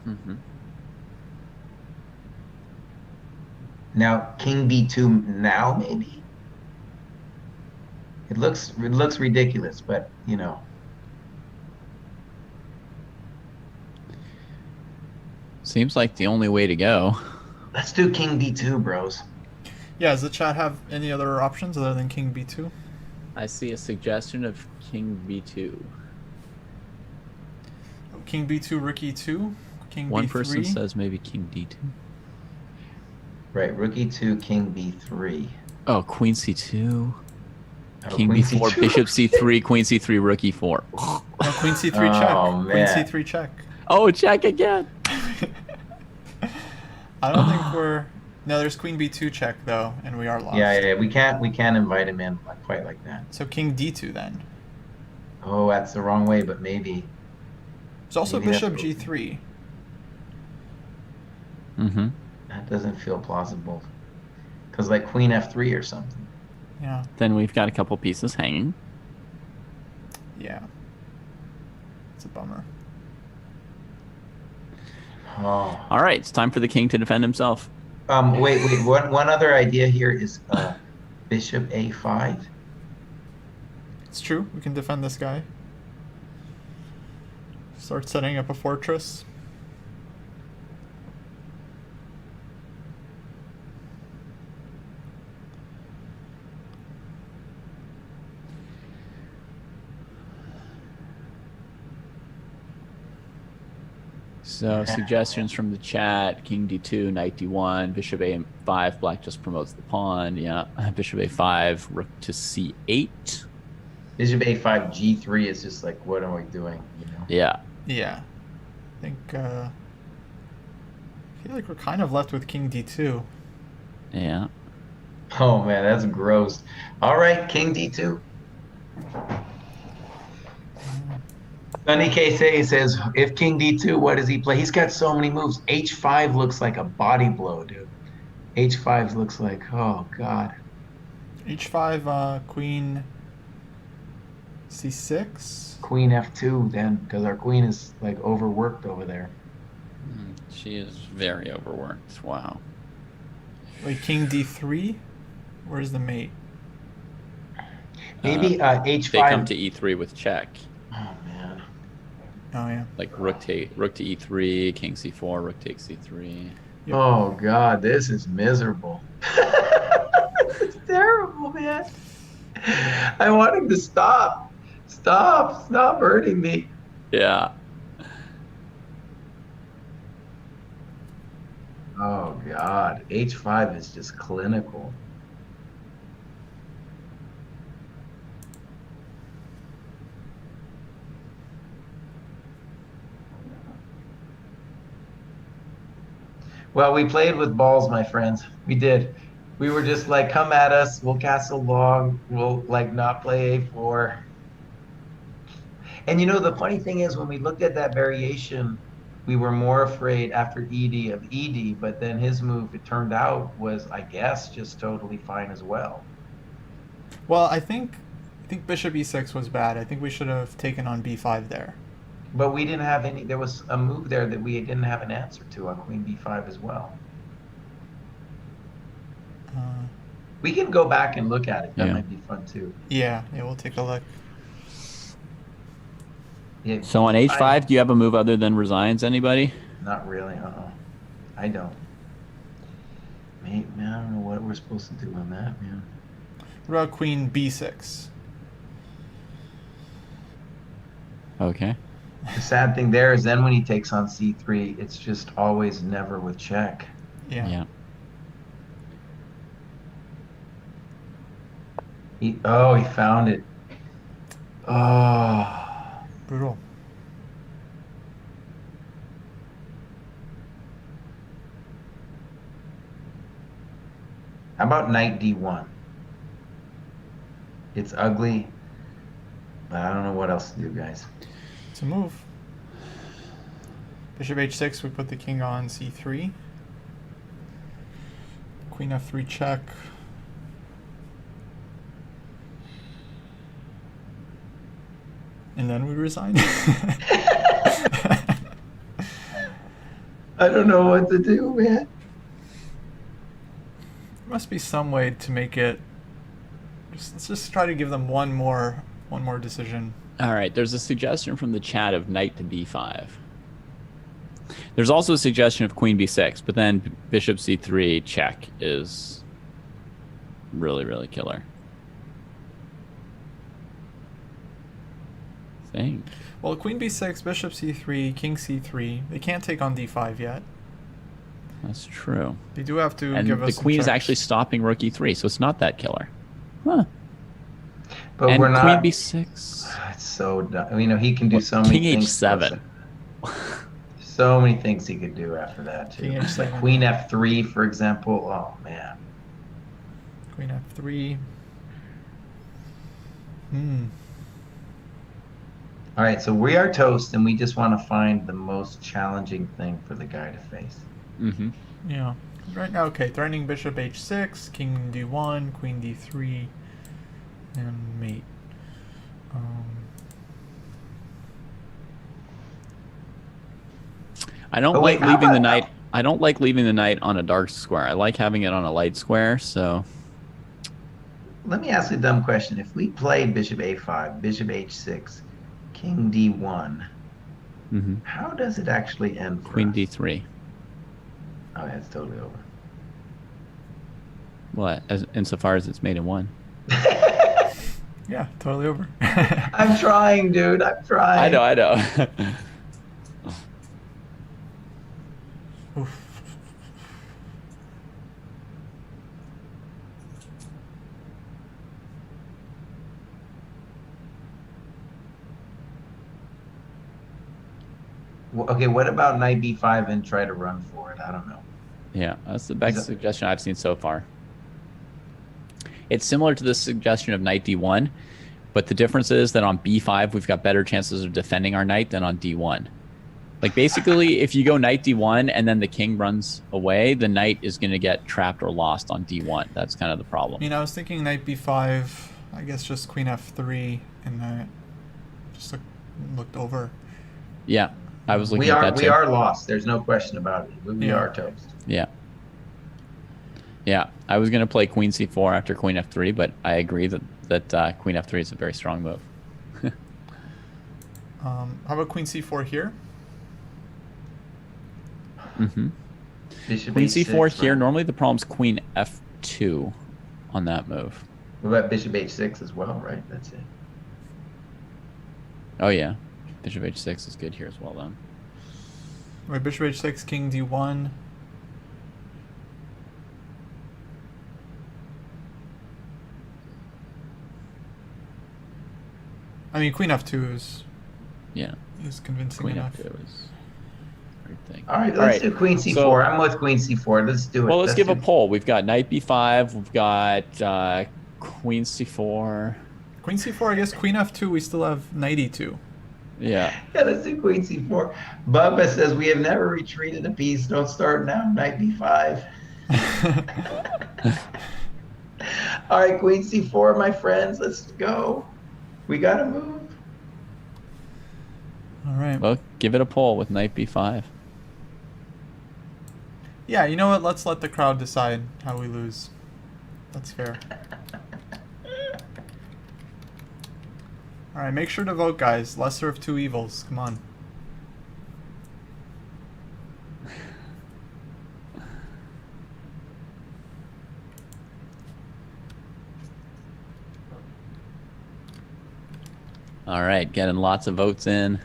Mm-hmm. Now king b2 now maybe. It looks ridiculous, but Seems like the only way to go. Let's do king b2, bros. Yeah, does the chat have any other options other than king b2? I see a suggestion of king b2. King b2, rook e2, king One b3. person says maybe king d2. Right, rook e2, king b3. Oh, queen c2. Oh, King queen b4, c2. bishop c3, queen c3, rook e4. No, queen c3 check. Oh, Queen man. c3 check. Oh, check again. I don't think we're. No, there's queen b2 check though, and we are lost. Yeah, we can't invite him in quite like that. So king d2 then. Oh, that's the wrong way, but maybe. There's also Maybe bishop that's- g3. Mm-hmm. That doesn't feel plausible. Because like queen f3 or something. Yeah. Then we've got a couple pieces hanging. Yeah. It's a bummer. Oh. All right, it's time for the king to defend himself. Wait. One other idea here is bishop a5. It's true. We can defend this guy. Start setting up a fortress. So suggestions from the chat: king d2, knight d1, bishop a5. Black just promotes the pawn. Yeah, bishop a5, rook to c8. Bishop a5, g3 is just like, what am I doing? Yeah. Yeah. I think. I feel like we're kind of left with king d2. Yeah. Oh man, that's gross. All right, king d2. Sunny KSA says, if king d2, what does he play? He's got so many moves. h5 looks like a body blow, dude. h5 looks like, oh god. h5, queen c6. Queen f2 then, because our queen is like overworked over there. She is very overworked. Wow. Wait, king d3? Where's the mate? Maybe h5. They come to e3 with check. Oh man. Oh, yeah. Like rook to e3, king c4, rook takes c3. Yep. Oh god, this is miserable. It's terrible, man. I want him to stop. Stop hurting me. Yeah. Oh god, h5 is just clinical. Well, we played with balls, my friends. We did. We were just like, come at us. We'll castle long. We'll like not play a4. And the funny thing is, when we looked at that variation we were more afraid after ED of ED, but then his move, it turned out, was, I guess, just totally fine as well. Well, I think bishop e6 was bad. I think we should have taken on b5 there. But we didn't have any, there was a move there that we didn't have an answer to on queen b5 as well. We can go back and look at it. That might be fun too. Yeah, we'll take a look. Yeah, So on h5, do you have a move other than resigns, anybody? Not really, I don't. Mate, man, I don't know what we're supposed to do on that, man. What about queen b6? Okay. The sad thing there is then when he takes on c3, it's just always never with check. Yeah. He found it. Oh. Brutal. How about knight d1? It's ugly, but I don't know what else to do, guys. It's a move. Bishop h6, we put the king on c3. Queen f3 check. And then we resign. I don't know what to do, man. There must be some way to make it. Let's just try to give them one more decision. All right, there's a suggestion from the chat of knight to b5. There's also a suggestion of queen b6, but then bishop c3 check is really, really killer. Thing. Well, queen b6, bishop c3, king c3. They can't take on d5 yet. That's true. They do have to and give us the queen some is checks. actually stopping rook e3, so it's not that killer. Huh. But and we're not. queen b6. It's so dumb. You know, he can do so many King things. h7. So many things he could do after that too. King It's like h7. queen f3, for example. Oh man. Queen f3. All right, so we are toast, and we just want to find the most challenging thing for the guy to face. Mm-hmm. Yeah. Right now, okay. Threatening bishop h6, king d1, queen d3, and mate. I don't Oh, wait, like how leaving the about- knight. I don't like leaving the knight on a dark square. I like having it on a light square. So Let me ask you a dumb question. If we played bishop a5, bishop h6, king d1, how does it actually end for queen us? d3. Oh, yeah, it's totally over. What? Insofar as it's made in one. Yeah, totally over. I'm trying, dude. I'm trying. I know. Oof. Well, okay, what about knight b5 and try to run for it? I don't know. Yeah, that's the best suggestion I've seen so far. It's similar to the suggestion of knight d1, but the difference is that on b5 we've got better chances of defending our knight than on d1. Like basically, if you go knight d1 and then the king runs away, the knight is going to get trapped or lost on d1. That's kind of the I problem. mean, I was thinking knight b5, I guess just queen f3, and that just looked over. Yeah, I was looking We at are that too. we are lost. There's no question about it. We Yeah. are toast. Yeah. Yeah, I was going to play queen c4 after queen f3, but I agree that queen f3 is a very strong move. How about queen c4 here? Bishop Queen h6, c4 here. right? Normally the problem's queen f2 on that move. What about bishop h6 as well, right? That's it. Oh yeah, bishop h6 is good here as well then. Right, bishop h6, king d1. I mean, queen f2 is Yeah, convincing queen enough. f2 is a great thing. All right, let's do queen c4. So- I'm with queen c4. Let's do it. Well, let's give a do- poll. We've got knight b5. We've got queen c4. Queen c4, I guess queen f2, we still have knight e2. Yeah. Yeah, let's do queen c4. Bubba says we have never retreated a piece. Don't start now. Knight b5. All right, queen c4, my friends. Let's go. We gotta move. All right. Well, give it a pull with knight b5. Yeah, you know what? Let's let the crowd decide how we lose. That's fair. All right, make sure to vote, guys. Lesser of two evils. Come on. All right, getting lots of votes in.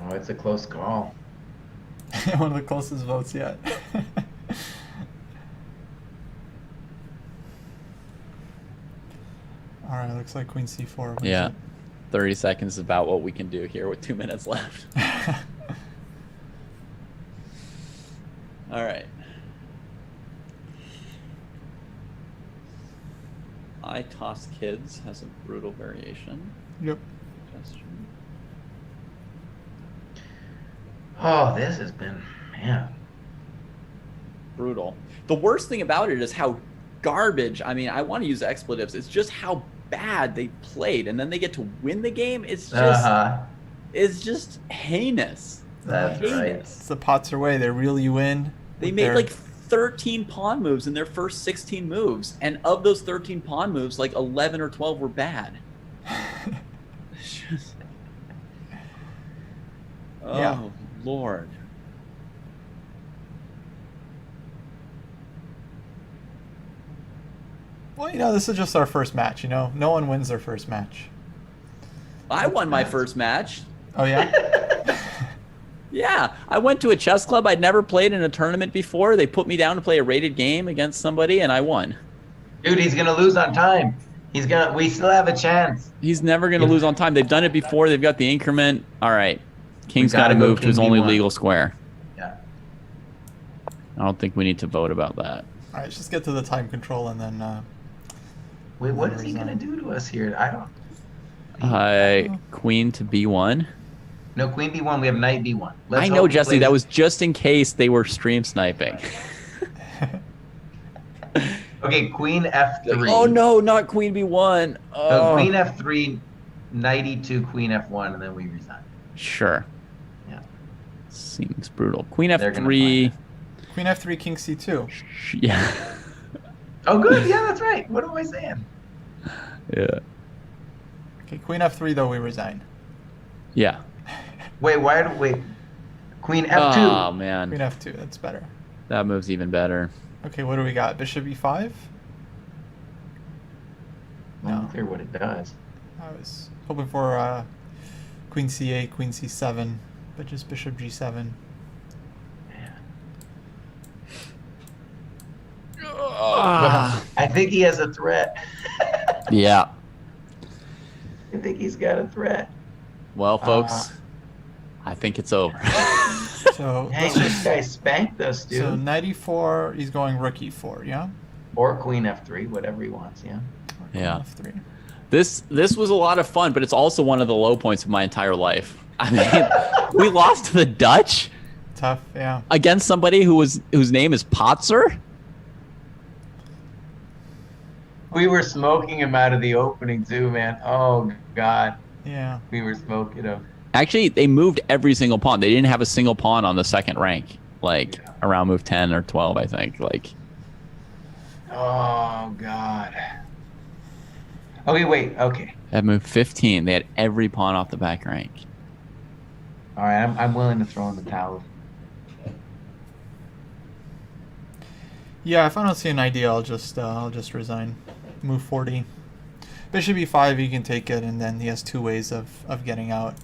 Oh, it's a close call. One of the closest votes yet. All right, looks like queen c4. What is Yeah. it? 30 seconds is about what we can do here with 2 minutes left. All right. I Toss Kids has a brutal variation. Yep. Oh, this has been, man. Brutal. The worst thing about it is how garbage, I mean, I want to use expletives, it's just how bad they played, and then they get to win the game. It's just it's just heinous. That's right. It's the Patzer way. They reel you in. They with made their- like 13 pawn moves in their first 16 moves, and of those 13 pawn moves, like 11 or 12 were bad. It's just... Oh, Yeah. Lord. Well, you know, this is just our first match, you know? No one wins their first match. I won my first match. Oh, yeah? Yeah, I went to a chess club. I'd never played in a tournament before. They put me down to play a rated game against somebody, and I won. Dude, he's gonna lose on time. We still have a chance. He's never going to lose on time. They've done it before. They've got the increment. All right. King's got gotta to go move to his king only B1. legal square. Yeah. I don't think we need to vote about that. All right, let's just get to the time control and then... Wait, what is he gonna do to us here? I don't. Queen to b1. No, queen b1. We have knight b1. I know, Jesse. That was just in case they were stream sniping. Okay, queen f3. Oh, no, not queen b1. So Oh. queen f3, knight e2, queen f1, and then we resign. Sure. Yeah. Seems brutal. Queen They're gonna f3. find Queen f3, king c2. Yeah. Oh, good. Yeah, that's right. What am I saying? Yeah. Okay, queen f3, though, we resign. Yeah. Wait, wait. Queen f2. Oh, man. Queen f2, that's better. That move's even better. Okay, what do we got? Bishop e5? Not No. clear what it does. I was hoping for queen c8, queen c7, but just bishop g7. I think he has a threat. Yeah. I think he's got a threat. Well, folks, I think it's over. So Dang, let's this just, guy spanked us, dude. so knight e4, he's going rook e4, yeah? Or queen f3, whatever he wants, yeah. Or queen Yeah. f3. This was a lot of fun, but it's also one of the low points of my entire life. I mean, we lost to the Dutch Tough, yeah. against somebody whose name is Patzer. We were smoking him out of the opening too, man. Oh God, Yeah. we were smoking him. Actually, they moved every single pawn. They didn't have a single pawn on the second rank, like Yeah. around move 10 or 12, I think. Like, Oh God. Okay, wait. Okay. at move 15, they had every pawn off the back rank. All right, I'm willing to throw in the towel. Yeah, if I don't see an idea, I'll just resign. Move 40. Bishop e5, he can take it, and then he has two ways of getting out.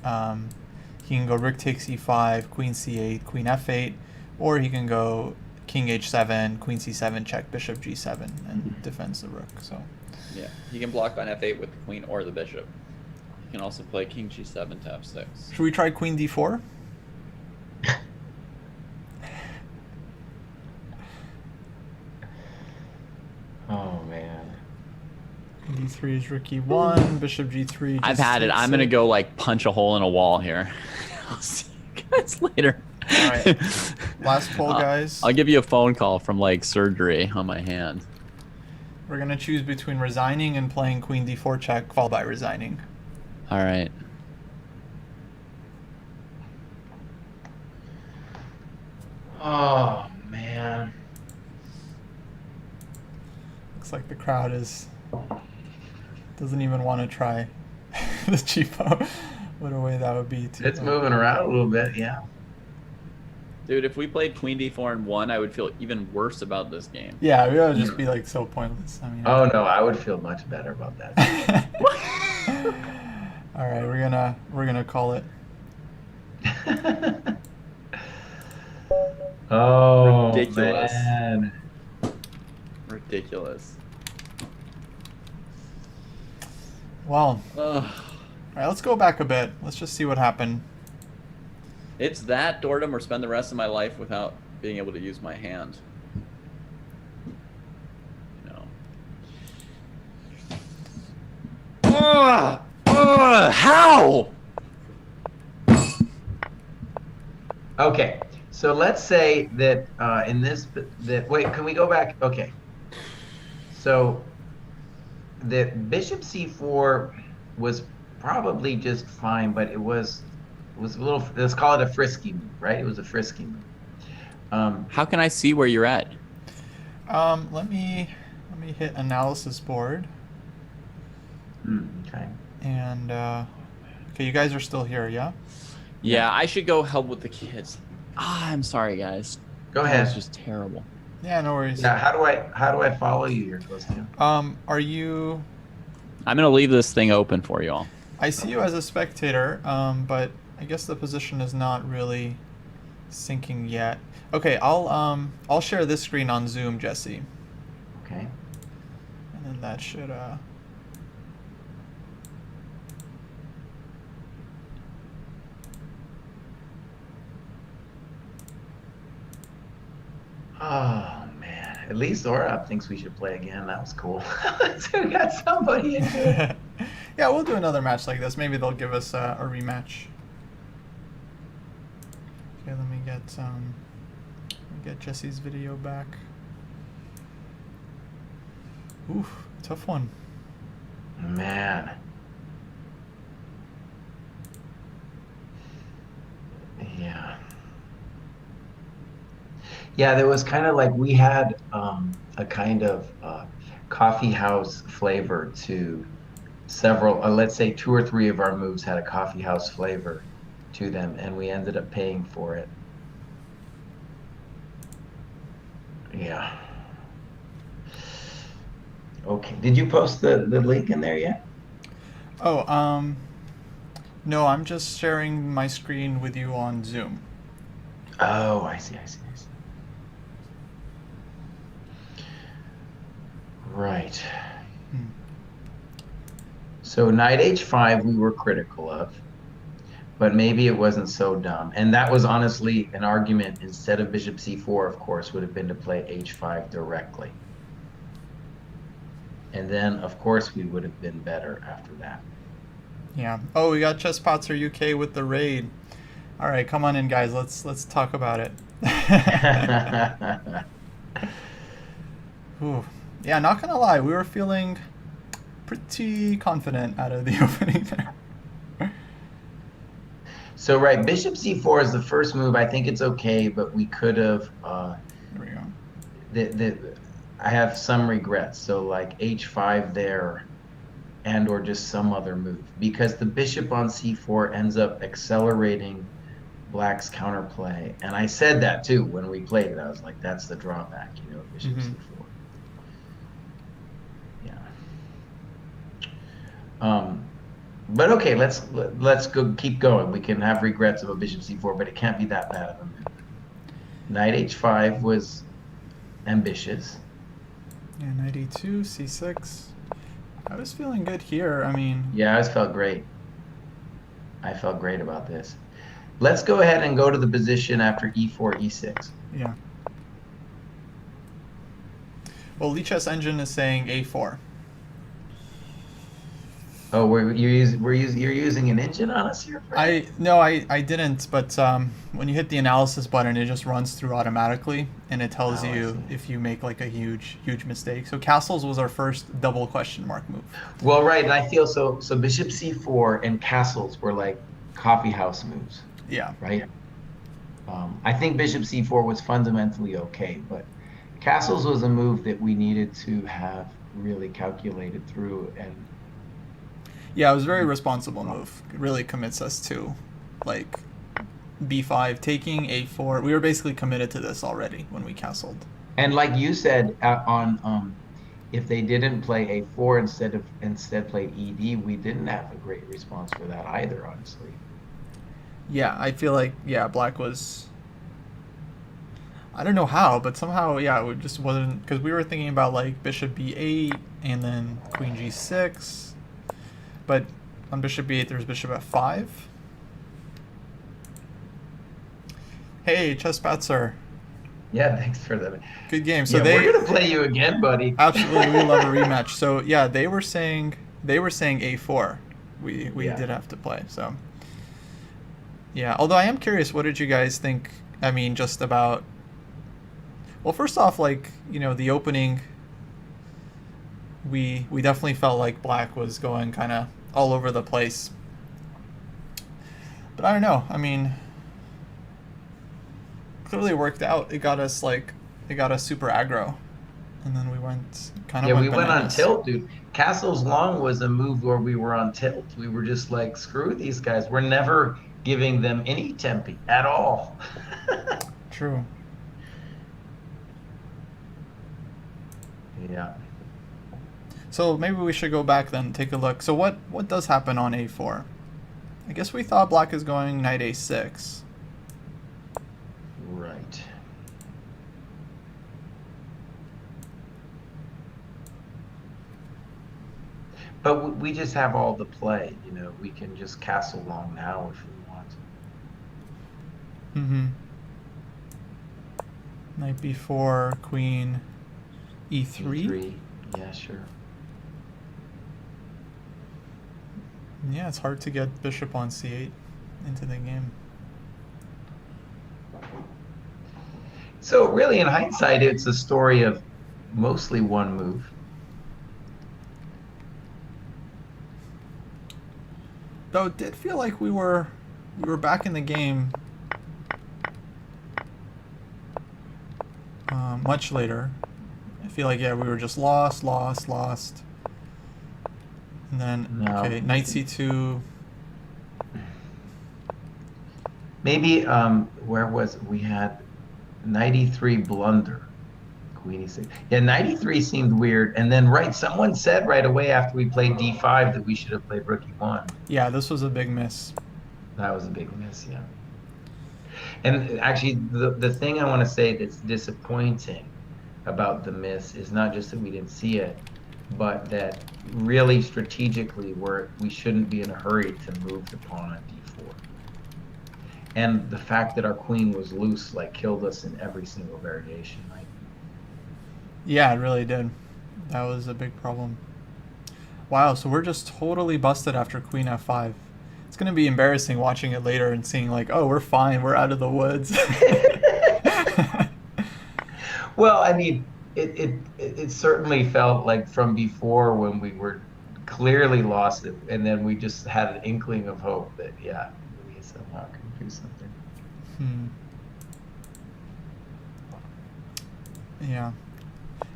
He can go rook takes e5, queen c8, queen f8, or he can go king h7, queen c7, check bishop g7, and defends the rook. So Yeah, you can block on f8 with the queen or the bishop. You can also play king g7 to f6. should we try queen d4? Oh man. Queen d3 is rook e1, bishop g3. I've just had it. takes I'm gonna go like punch a hole in a wall here. I'll see you guys later. All right. Last poll, guys. I'll give you a phone call from like surgery on my hand. We're gonna choose between resigning and playing queen d4 check, followed by resigning. All right. Oh man. Looks like the crowd doesn't even want to try the cheapo. What a way that would be. It's moving around a little bit, yeah. Dude, if we played queen d4 and won, I would feel even worse about this game. Yeah, it would just be like so pointless. I mean. Oh no, I would feel much better about that. All right, we're gonna call it. Oh Ridiculous. man. Ridiculous. Well, Ugh. all right, let's go back a bit. Let's just see what happened. It's that, Dordom, or spend the rest of my life without being able to use my hand. You know. How? Okay, so let's say that wait, can we go back? Okay, so the bishop c4 was probably just fine, but it was a little, let's call it a frisky move, right? It was a frisky move. How can I see where you're at? Let me hit analysis board. Okay. And okay, you guys are still here, yeah? Yeah, I should go help with the kids. I'm sorry, guys. Go That ahead. was just terrible. Yeah, no worries. Now, how do I follow you here, Costa? Are you? I'm gonna leave this thing open for you all. I see you as a spectator, but I guess the position is not really syncing yet. Okay, I'll share this screen on Zoom, Jesse, Okay. and then that should Oh man, at least Zora thinks we should play again. That was cool. So we got somebody into it. Yeah, we'll do another match like this. Maybe they'll give us a rematch. Okay, let me get Jesse's video back. Oof, tough one. Man. Yeah. Yeah, there was kind of like we had a kind of coffee house flavor to several, let's say 2 or 3 of our moves had a coffee house flavor to them, and we ended up paying for it. Yeah. Okay. Did you post the link in there yet? Oh, no, I'm just sharing my screen with you on Zoom. Oh, I see. Right. So knight h5 we were critical of, but maybe it wasn't so dumb. And that was honestly an argument, instead of bishop c4, of course, would have been to play h5 directly. And then, of course, we would have been better after that. Yeah. Oh, we got ChessPatzerUK with the raid. All right, come on in, guys. Let's talk about it. Ooh. Yeah, not gonna lie, we were feeling pretty confident out of the opening there. So right, bishop c4 is the first move. I think it's okay, but we could have. There we go. I have some regrets. So like h5 there, and or just some other move, because the bishop on c4 ends up accelerating black's counterplay. And I said that too when we played it. I was like, that's the drawback, you know, bishop c4. But okay, let's go, keep going. We can have regrets of a bishop c4, but it can't be that bad of a move. Knight h5 was ambitious. Yeah, knight e2, c6. I was feeling good here. I mean, yeah, I felt great. I felt great about this. Let's go ahead and go to the position after e4, e6. Yeah. Well, Lee Chess Engine is saying a4. Oh, you're using an engine on us here, Fred? I didn't, but when you hit the analysis button, it just runs through automatically, and it tells Oh, I you see. if you make like a huge mistake. So castles was our first double question mark move. Well, right, and I feel so. So bishop c4 and castles were like coffee house moves, Yeah. right? I think bishop c4 was fundamentally okay, but castles was a move that we needed to have really calculated through. And Yeah, it was a very responsible move. It really commits us to like b5 taking a4. We were basically committed to this already when we castled. like you said on if they didn't play a4 instead played ed, we didn't have a great response for that either, honestly. Yeah, I feel like black was, I don't know how, but somehow it just wasn't, because we were thinking about like bishop b8 and then queen g6, but on bishop b8 there's bishop f5. Hey, ChessPatzer. Yeah, thanks for that. Good game. So Yeah, we're gonna play you again, buddy. absolutely, we love a rematch. So yeah, they were saying a4. We Yeah. did have to play. So yeah, although I am curious, what did you guys think? I mean, just about, well, first off, like, the opening, we definitely felt like black was going kind of all over the place. But I don't know. I mean, clearly worked out. It got us super aggro, and then we went kind of Yeah, went we went on bananas. tilt, dude. Castles Long was a move where we were on tilt. We were just like, screw these guys. We're never giving them any tempi at all. True. Yeah. So maybe we should go back then, take a look. So what does happen on a4? I guess we thought black is going knight a6. Right. But we just have all the play, we can just castle long now if we want. Mm-hmm. Knight b4, queen e3. E3. Yeah, sure. Yeah, it's hard to get bishop on c8 into the game. So really, in hindsight, it's a story of mostly one move. Though it did feel like we were back in the game much later. I feel like we were just lost, and then No. okay, knight c2. Maybe where was we had 93 blunder, queen e6. Yeah, 93 seemed weird, and then someone said right away after we played d5 that we should have played rook e1. Yeah, this was a big miss. That was a big miss, yeah. And actually, the thing I want to say that's disappointing about the miss is not just that we didn't see it, but that really strategically we shouldn't be in a hurry to move the pawn on d4. And the fact that our queen was loose killed us in every single variation, right? Yeah, it really did. That was a big problem. Wow, so we're just totally busted after queen f5. It's going to be embarrassing watching it later and seeing oh, we're fine, we're out of the woods. Well, I mean, it certainly felt like from before when we were clearly lost it, and then we just had an inkling of hope that we somehow can do something.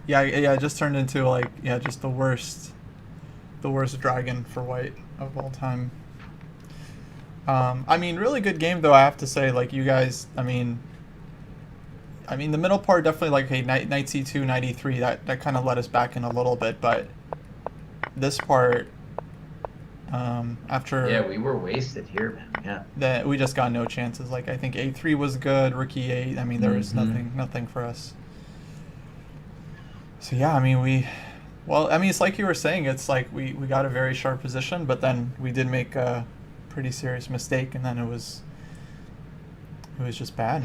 Yeah, it just turned into just the worst dragon for white of all time. I mean, really good game though, I have to say. You guys, I mean, the middle part definitely knight c2, knight e3, that kind of let us back in a little bit, but this part, after we were wasted here, man. Yeah, that we just got no chances. I think a3 was good, rook e8. I mean, there was nothing for us. So yeah, I mean, it's like you were saying, it's we got a very sharp position, but then we did make a pretty serious mistake, and then it was just bad.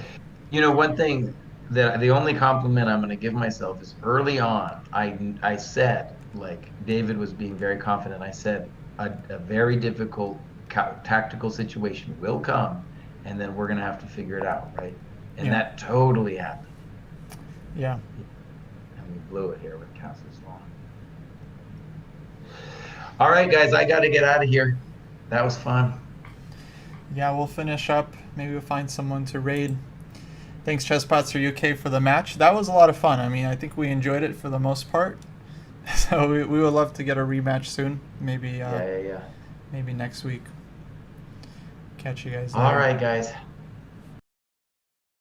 One thing that the only compliment I'm going to give myself is early on, I said, David was being very confident. I said, a very difficult tactical situation will come, and then we're gonna have to figure it out, right? And Yeah. that totally happened. Yeah. And we blew it here with Castle's Law. All right, guys, I got to get out of here. That was fun. Yeah, we'll finish up. Maybe we'll find someone to raid. Thanks, ChessPatzerUK, for the match. That was a lot of fun. I mean, I think we enjoyed it for the most part. So we would love to get a rematch soon. Maybe Yeah. maybe next week. Catch you guys All later. right, guys.